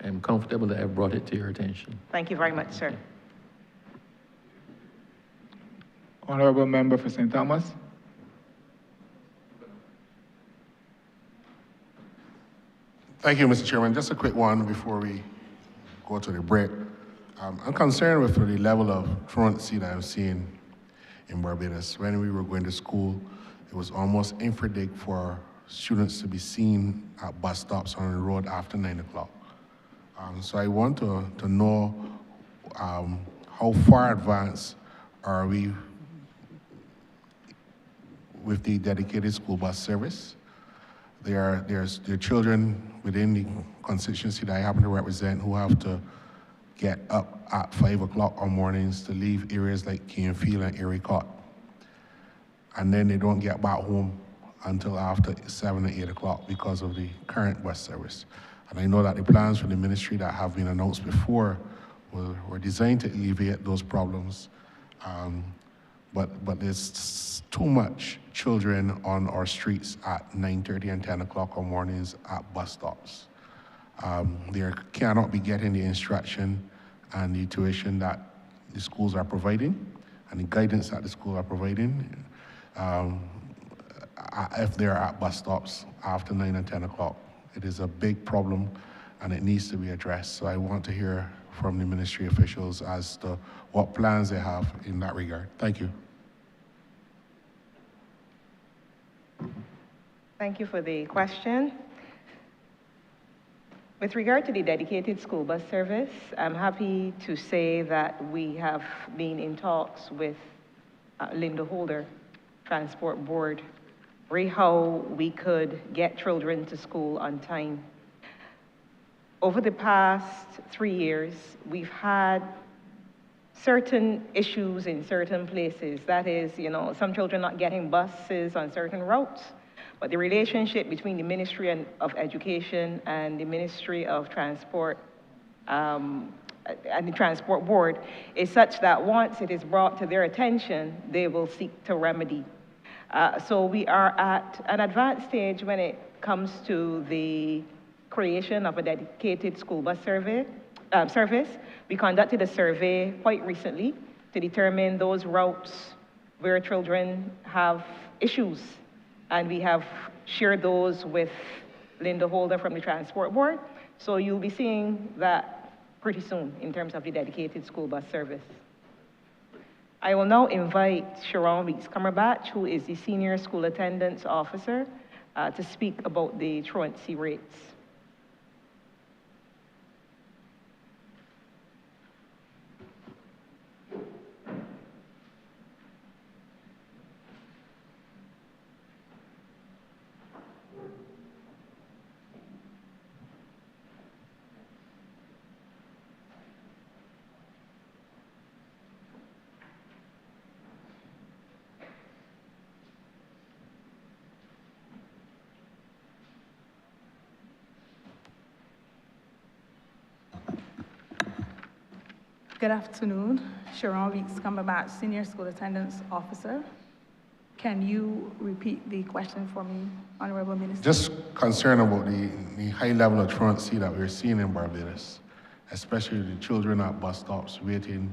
I'm comfortable that I've brought it to your attention. Thank you very much, sir. Honourable Member for St. Thomas. Thank you, Mr. Chairman. Just a quick one before we go to the break. I'm concerned with the level of truancy that I'm seeing in Barbados. When we were going to school, it was almost infrequent for students to be seen at bus stops on the road after 9 o'clock. So I want to know how far advanced are we with the dedicated school bus service. There are children within the constituency that I happen to represent who have to get up at 5 o'clock on mornings to leave areas like Keenfield and Erie Court. And then they don't get back home until after 7 or 8 o'clock because of the current bus service. And I know that the plans for the ministry that have been announced before were designed to alleviate those problems. But there's too much children on our streets at 9:30 and 10 o'clock on mornings at bus stops. They cannot be getting the instruction and the tuition that the schools are providing and the guidance that the schools are providing if they're at bus stops after 9 and 10 o'clock. It is a big problem and it needs to be addressed. So I want to hear from the ministry officials as to what plans they have in that regard. Thank you. Thank you for the question. With regard to the dedicated school bus service, I'm happy to say that we have been in talks with Linda Holder, Transport Board, how we could get children to school on time. Over the past 3 years, we've had certain issues in certain places. That is, some children not getting buses on certain routes. But the relationship between the Ministry of Education and the Ministry of Transport and the Transport Board is such that once it is brought to their attention, they will seek to remedy. So we are at an advanced stage when it comes to the creation of a dedicated school bus service. We conducted a survey quite recently to determine those routes where children have issues. And we have shared those with Linda Holder from the Transport Board. So you'll be seeing that pretty soon in terms of the dedicated school bus service. I will now invite Sharon Weeks-Cumberbatch, who is the Senior School Attendance Officer, to speak about the truancy rates. Good afternoon. Sharon Weeks, Cumberbatch, Senior School Attendance Officer. Can you repeat the question for me, Honorable Minister? Just concerned about the high level of truancy that we're seeing in Barbados, especially the children at bus stops waiting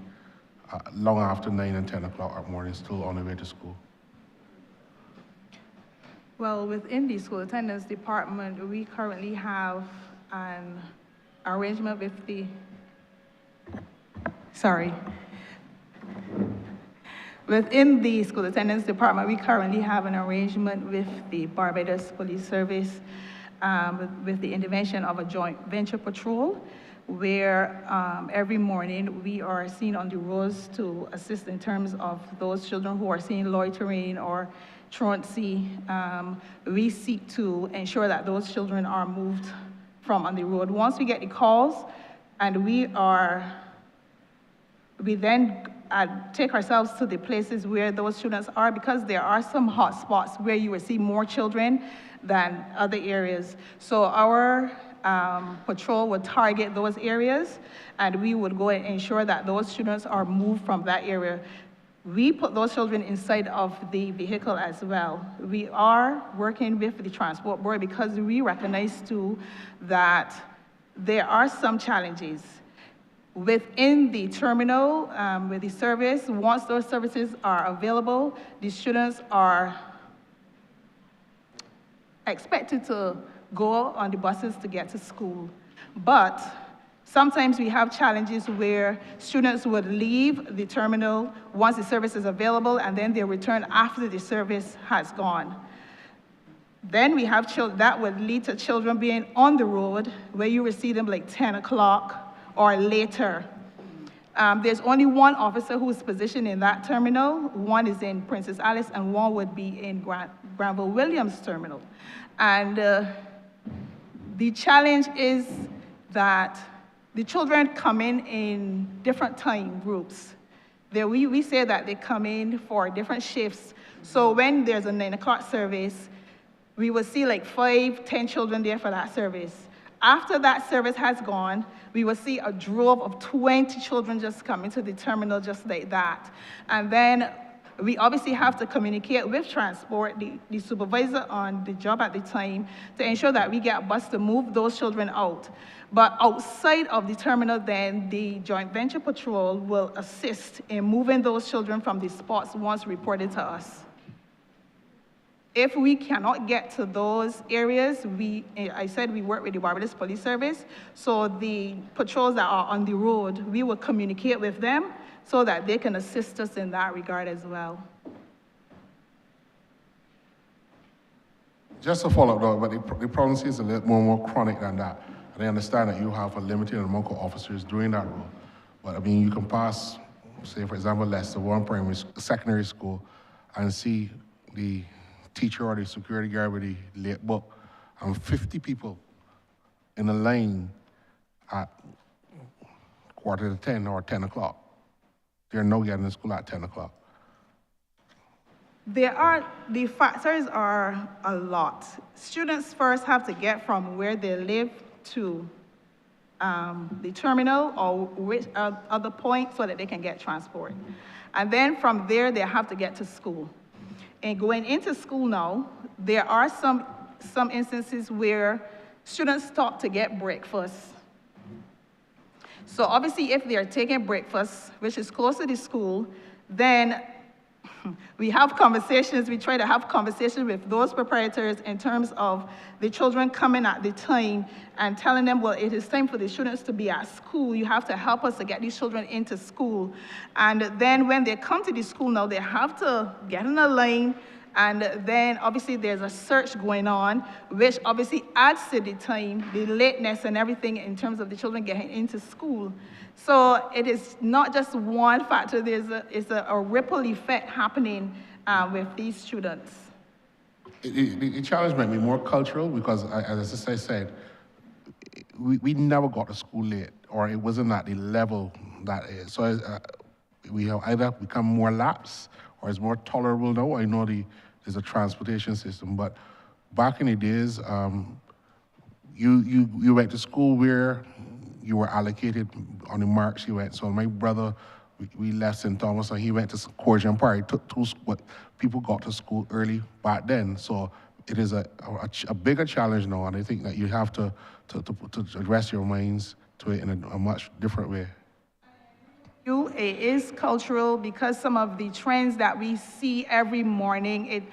long after 9 and 10 o'clock at morning, still on the way to school. Well, within the School Attendance Department, we currently have an arrangement with the, Within the School Attendance Department, we currently have an arrangement with the Barbados Police Service with the intervention of a joint venture patrol, where every morning we are seen on the roads to assist in terms of those children who are seen loitering or truancy. We seek to ensure that those children are moved from on the road. Once we get the calls, and we then take ourselves to the places where those students are, because there are some hot spots where you will see more children than other areas. So our patrol would target those areas, and we would go and ensure that those students are moved from that area. We put those children inside of the vehicle as well. We are working with the Transport Board because we recognize too that there are some challenges within the terminal, with the service. Once those services are available, the students are expected to go on the buses to get to school. But sometimes we have challenges where students would leave the terminal once the service is available, and then they return after the service has gone. Then we have children, that would lead to children being on the road where you will see them like 10 o'clock or later. There's only one officer who is positioned in that terminal. One is in Princess Alice, and one would be in Granville Williams terminal. And the challenge is that the children come in different time groups. We say that they come in for different shifts. So when there's a 9 o'clock service, we will see like 5, 10 children there for that service. After that service has gone, we will see a drove of 20 children just coming to the terminal just like that. And then we obviously have to communicate with transport, the supervisor on the job at the time, to ensure that we get a bus to move those children out. But outside of the terminal, then the joint venture patrol will assist in moving those children from the spots once reported to us. If we cannot get to those areas, I said we work with the Barbados Police Service, so the patrols that are on the road, we will communicate with them so that they can assist us in that regard as well. Just to follow up though, but the problem is a little more chronic than that. And I understand that you have a limited amount of officers doing that role. But I mean, you can pass, say for example, Leicester, one secondary school, and see the teacher or the security guard with the late book, and 50 people in a line at 9:45 or 10 o'clock. They're no getting to school at 10 o'clock. The factors are a lot. Students first have to get from where they live to the terminal or which other point so that they can get transport. And then from there, they have to get to school. And going into school now, there are some instances where students stop to get breakfast. So obviously, if they're taking breakfast, which is close to the school, then we have conversations, we try to have conversations with those proprietors in terms of the children coming at the time and telling them, well, it is time for the students to be at school. You have to help us to get these children into school. And then when they come to the school now, they have to get in a line, and then obviously there's a search going on, which obviously adds to the time, the lateness and everything in terms of the children getting into school. So it is not just one factor, it's a ripple effect happening with these students. The challenge might be more cultural because, as I said, we never got to school late, or it wasn't at the level that is. So we have either become more lax or it's more tolerable now. I know there's a transportation system, but back in the days, you went to school where you were allocated on the marks you went. So my brother, we left St. Thomas and he went to Corsian Park. He took what people got to school early back then. So it is a bigger challenge now, and I think that you have to address your minds to it in a much different way. It is cultural because some of the trends that we see every morning, it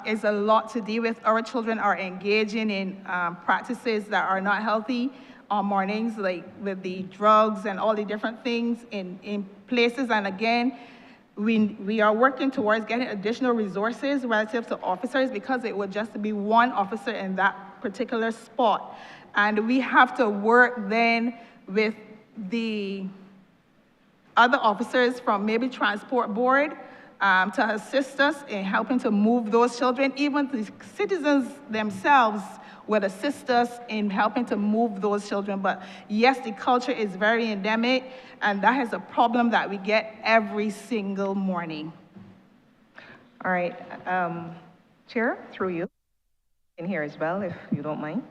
is a lot to deal with. Our children are engaging in practices that are not healthy on mornings, like with the drugs and all the different things in places. And again, we are working towards getting additional resources relative to officers because it would just be one officer in that particular spot. And we have to work then with the other officers from maybe transport board to assist us in helping to move those children. Even the citizens themselves would assist us in helping to move those children. But yes, the culture is very endemic, and that is a problem that we get every single morning. All right, Chair, through you, in here as well, if you don't mind.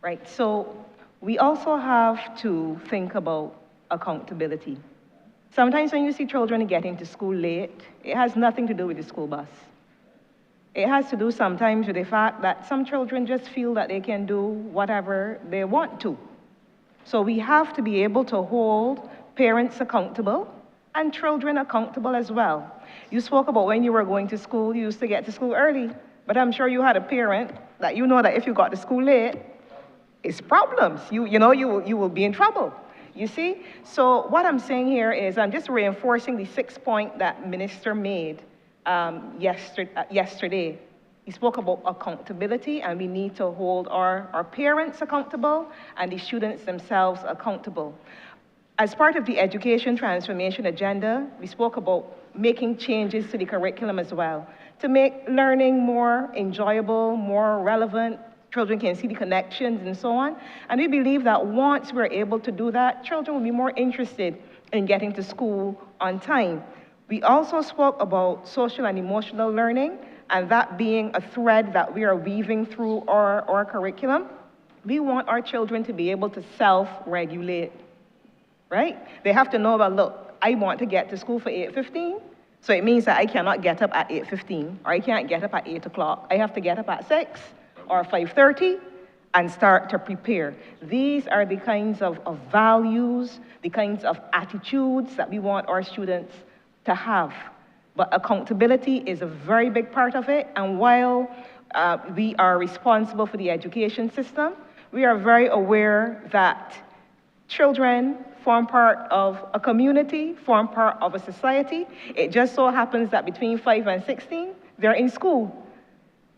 Right, so we also have to think about accountability. Sometimes when you see children getting to school late, it has nothing to do with the school bus. It has to do sometimes with the fact that some children just feel that they can do whatever they want to. So we have to be able to hold parents accountable and children accountable as well. You spoke about when you were going to school, you used to get to school early, but I'm sure you had a parent that you know that if you got to school late, it's problems. You will be in trouble. You see? So what I'm saying here is I'm just reinforcing the 6th point that Minister made yesterday. He spoke about accountability, and we need to hold our parents accountable and the students themselves accountable. As part of the education transformation agenda, we spoke about making changes to the curriculum as well, to make learning more enjoyable, more relevant. Children can see the connections and so on. And we believe that once we're able to do that, children will be more interested in getting to school on time. We also spoke about social and emotional learning, and that being a thread that we are weaving through our curriculum. We want our children to be able to self-regulate, right? They have to know about, look, I want to get to school for 8:15, so it means that I cannot get up at 8:15, or I can't get up at 8 o'clock. I have to get up at 6 or 5:30 and start to prepare. These are the kinds of values, the kinds of attitudes that we want our students to have. But accountability is a very big part of it, and while we are responsible for the education system, we are very aware that children form part of a community, form part of a society. It just so happens that between 5 and 16, they're in school.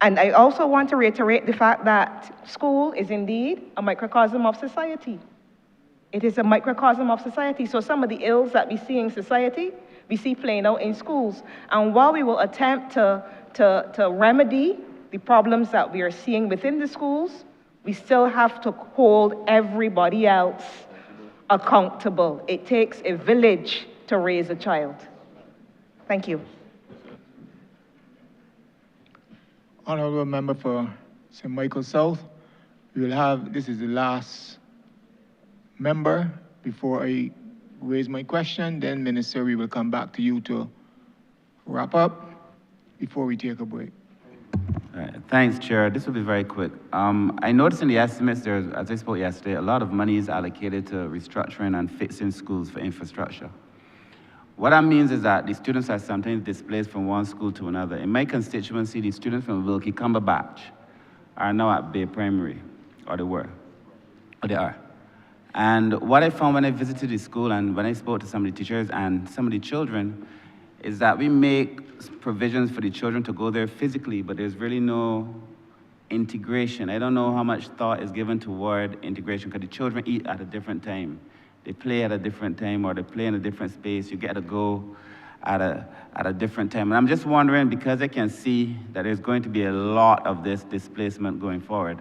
And I also want to reiterate the fact that school is indeed a microcosm of society. It is a microcosm of society. So some of the ills that we see in society, we see playing out in schools. And while we will attempt to remedy the problems that we are seeing within the schools, we still have to hold everybody else accountable. It takes a village to raise a child. Thank you. Honourable Member for St. Michael South, we will have, this is the last member before I raise my question. Then, Minister, we will come back to you to wrap up before we take a break. All right. Thanks, Chair. This will be very quick. I noticed in the estimates, there's, as I spoke yesterday, a lot of money is allocated to restructuring and fixing schools for infrastructure. What that means is that the students are sometimes displaced from one school to another. In my constituency, the students from Wilkie Cumberbatch are now at Bay Primary, or they were, or they are. And what I found when I visited the school and when I spoke to some of the teachers and some of the children is that we make provisions for the children to go there physically, but there's really no integration. I don't know how much thought is given toward integration because the children eat at a different time. They play at a different time, or they play in a different space. You get to go at a different time. And I'm just wondering, because I can see that there's going to be a lot of this displacement going forward,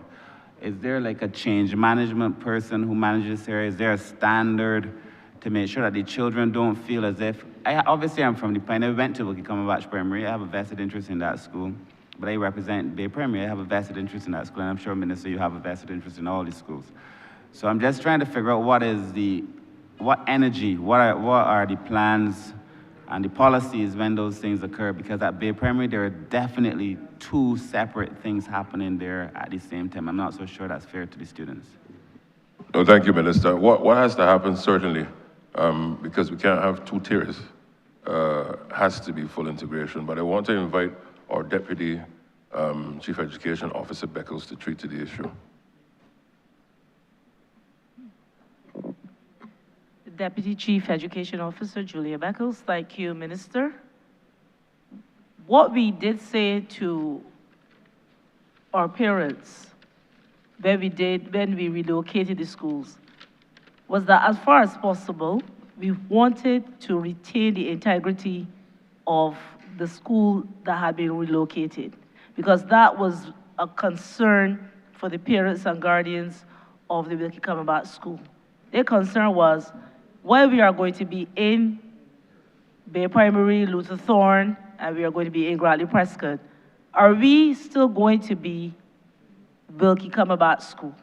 is there like a change management person who manages this area? Is there a standard to make sure that the children don't feel as if, obviously I'm from the Pine, I went to Wilkie Cumberbatch Primary, I have a vested interest in that school, but I represent Bay Primary, I have a vested interest in that school, and I'm sure, Minister, you have a vested interest in all these schools. So I'm just trying to figure out what are the plans and the policies when those things occur, because at Bay Primary, there are definitely two separate things happening there at the same time. I'm not so sure that's fair to the students. No, thank you, Minister. What has to happen, certainly, because we can't have two tiers, has to be full integration. But I want to invite our Deputy Chief Education Officer Beckles to treat to the issue. Deputy Chief Education Officer Julia Beckles. Thank you, Minister. What we did say to our parents when we relocated the schools was that as far as possible, we wanted to retain the integrity of the school that had been relocated, because that was a concern for the parents and guardians of the Wilkie Cumberbatch School. Their concern was, while we are going to be in Bay Primary, Luther Thorne, and we are going to be in Bradley Prescott, are we still going to be Wilkie Cumberbatch School?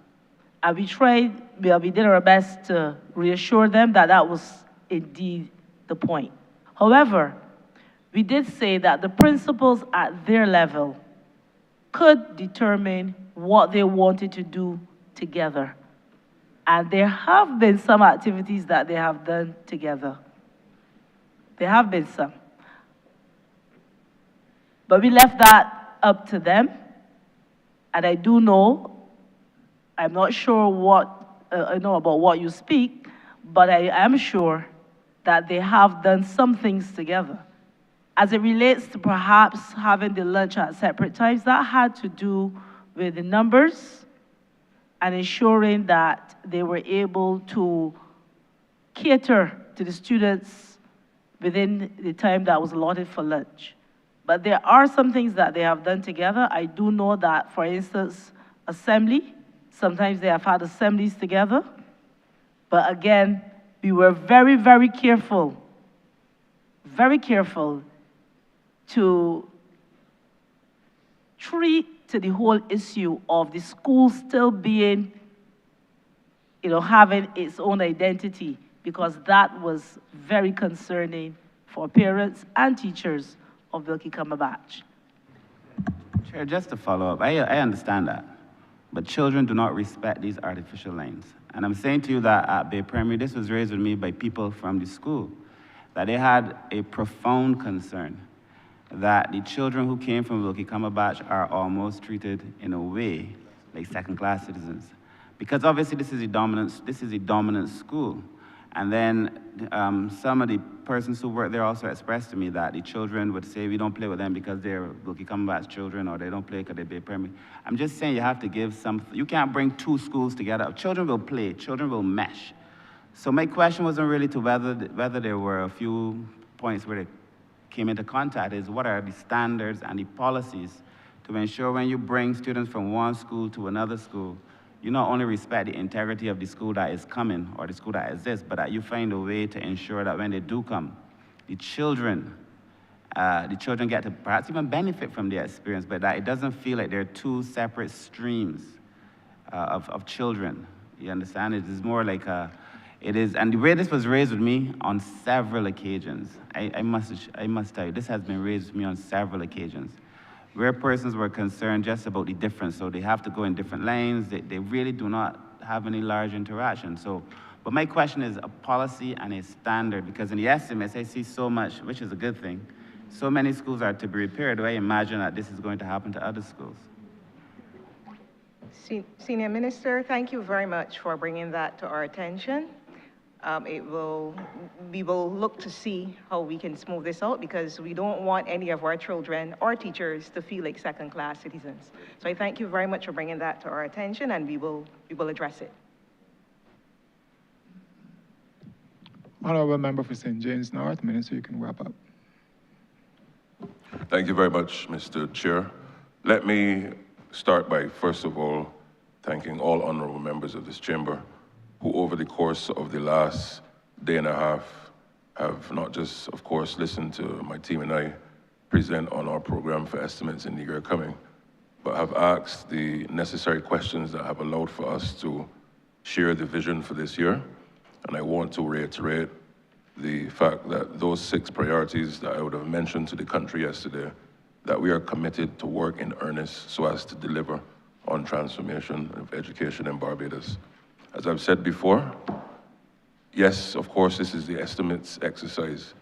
And we did our best to reassure them that that was indeed the point. However, we did say that the principals at their level could determine what they wanted to do together. And there have been some activities that they have done together. There have been some. But we left that up to them. And I do know, I'm not sure I know about what you speak, but I am sure that they have done some things together. As it relates to perhaps having the lunch at separate times, that had to do with the numbers and ensuring that they were able to cater to the students within the time that was allotted for lunch. But there are some things that they have done together. I do know that, for instance, assembly, sometimes they have had assemblies together. But again, we were very, very careful to treat to the whole issue of the school still being, having its own identity, because that was very concerning for parents and teachers of Wilkie Cumberbatch. Chair, just to follow up, I understand that, but children do not respect these artificial lines. And I'm saying to you that at Bay Primary, this was raised with me by people from the school, that they had a profound concern that the children who came from Wilkie Cumberbatch are almost treated in a way like second-class citizens. Because obviously this is a dominant school. And then some of the persons who work there also expressed to me that the children would say, we don't play with them because they're Wilkie Cumberbatch children, or they don't play because they're Bay Primary. I'm just saying you have to give you can't bring two schools together. Children will play, children will mesh. So my question wasn't really to whether there were a few points where they came into contact, is what are the standards and the policies to ensure when you bring students from one school to another school, you not only respect the integrity of the school that is coming or the school that exists, but that you find a way to ensure that when they do come, the children get to perhaps even benefit from their experience, but that it doesn't feel like there are two separate streams of children. You understand? It is more like and the way this was raised with me on several occasions, I must tell you, this has been raised with me on several occasions, where persons were concerned just about the difference. So they have to go in different lanes. They really do not have any large interaction. But my question is a policy and a standard, because in the estimates, I see so much, which is a good thing. So many schools are to be repaired. Do I imagine that this is going to happen to other schools? Senior Minister, thank you very much for bringing that to our attention. We will look to see how we can smooth this out, because we don't want any of our children or teachers to feel like second-class citizens. So I thank you very much for bringing that to our attention, and we will address it. Honourable Member for St. James North, Minister, you can wrap up. Thank you very much, Mr. Chair. Let me start by, first of all, thanking all honourable members of this chamber who over the course of the last day and a half have not just, of course, listened to my team and I present on our program for estimates in the year coming, but have asked the necessary questions that have allowed for us to share the vision for this year. And I want to reiterate the fact that those 6 priorities that I would have mentioned to the country yesterday, that we are committed to work in earnest so as to deliver on transformation of education in Barbados. As I've said before, yes, of course, this is the estimates exercise,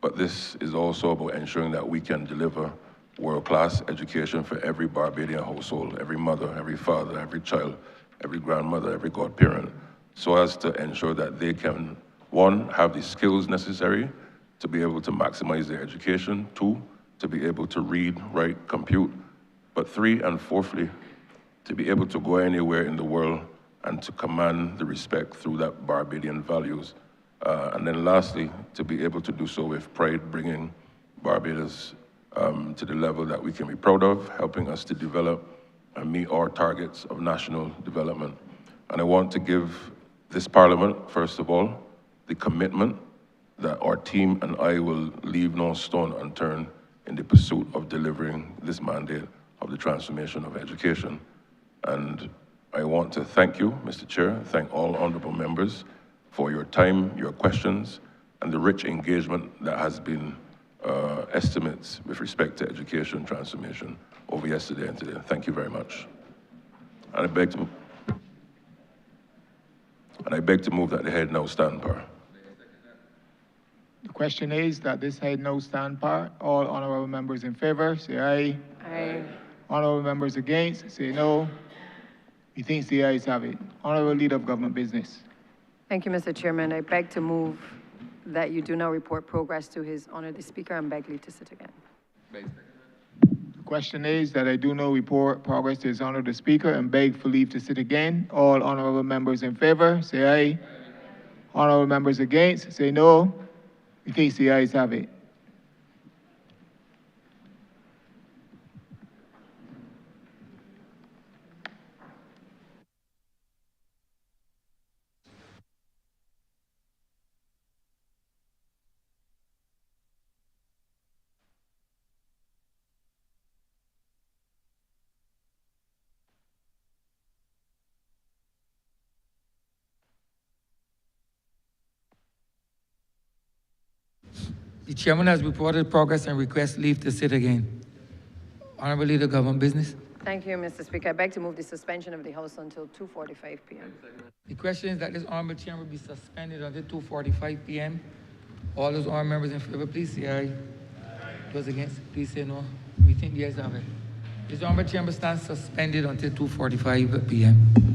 but this is also about ensuring that we can deliver world-class education for every Barbadian household, every mother, every father, every child, every grandmother, every godparent, so as to ensure that they can, 1, have the skills necessary to be able to maximize their education, 2, to be able to read, write, compute, but 3 and 4thly, to be able to go anywhere in the world and to command the respect through that Barbadian values. And then lastly, to be able to do so with pride, bringing Barbados to the level that we can be proud of, helping us to develop and meet our targets of national development. And I want to give this Parliament, first of all, the commitment that our team and I will leave no stone unturned in the pursuit of delivering this mandate of the transformation of education. And I want to thank you, Mr. Chair, thank all honourable members for your time, your questions, and the rich engagement that has been estimates with respect to education transformation over yesterday and today. Thank you very much. And I beg to move that the head now stand par. The question is that this head now stand par. All honourable members in favour, say aye. Aye. Honourable members against, say no. Methinks the ayes have it. Honourable Leader of Government Business. Thank you, Mr. Chairman. I beg to move that you do now report progress to His Honour the Speaker and beg leave to sit again. The question is that I do now report progress to His Honour the Speaker and beg for leave to sit again. All honourable members in favour, say aye. Honourable members against, say no. Methinks the ayes have it. The chairman has reported progress and requests leave to sit again. Honourable Leader of Government Business. Thank you, Mr. Speaker. I beg to move the suspension of the House until 2:45 p.m. The question is that this honourable chairman be suspended until 2:45 p.m. All those honourable members in favour, please say aye. Those against, please say no. We think the ayes have it. This honourable chamber stands suspended until 2:45 p.m.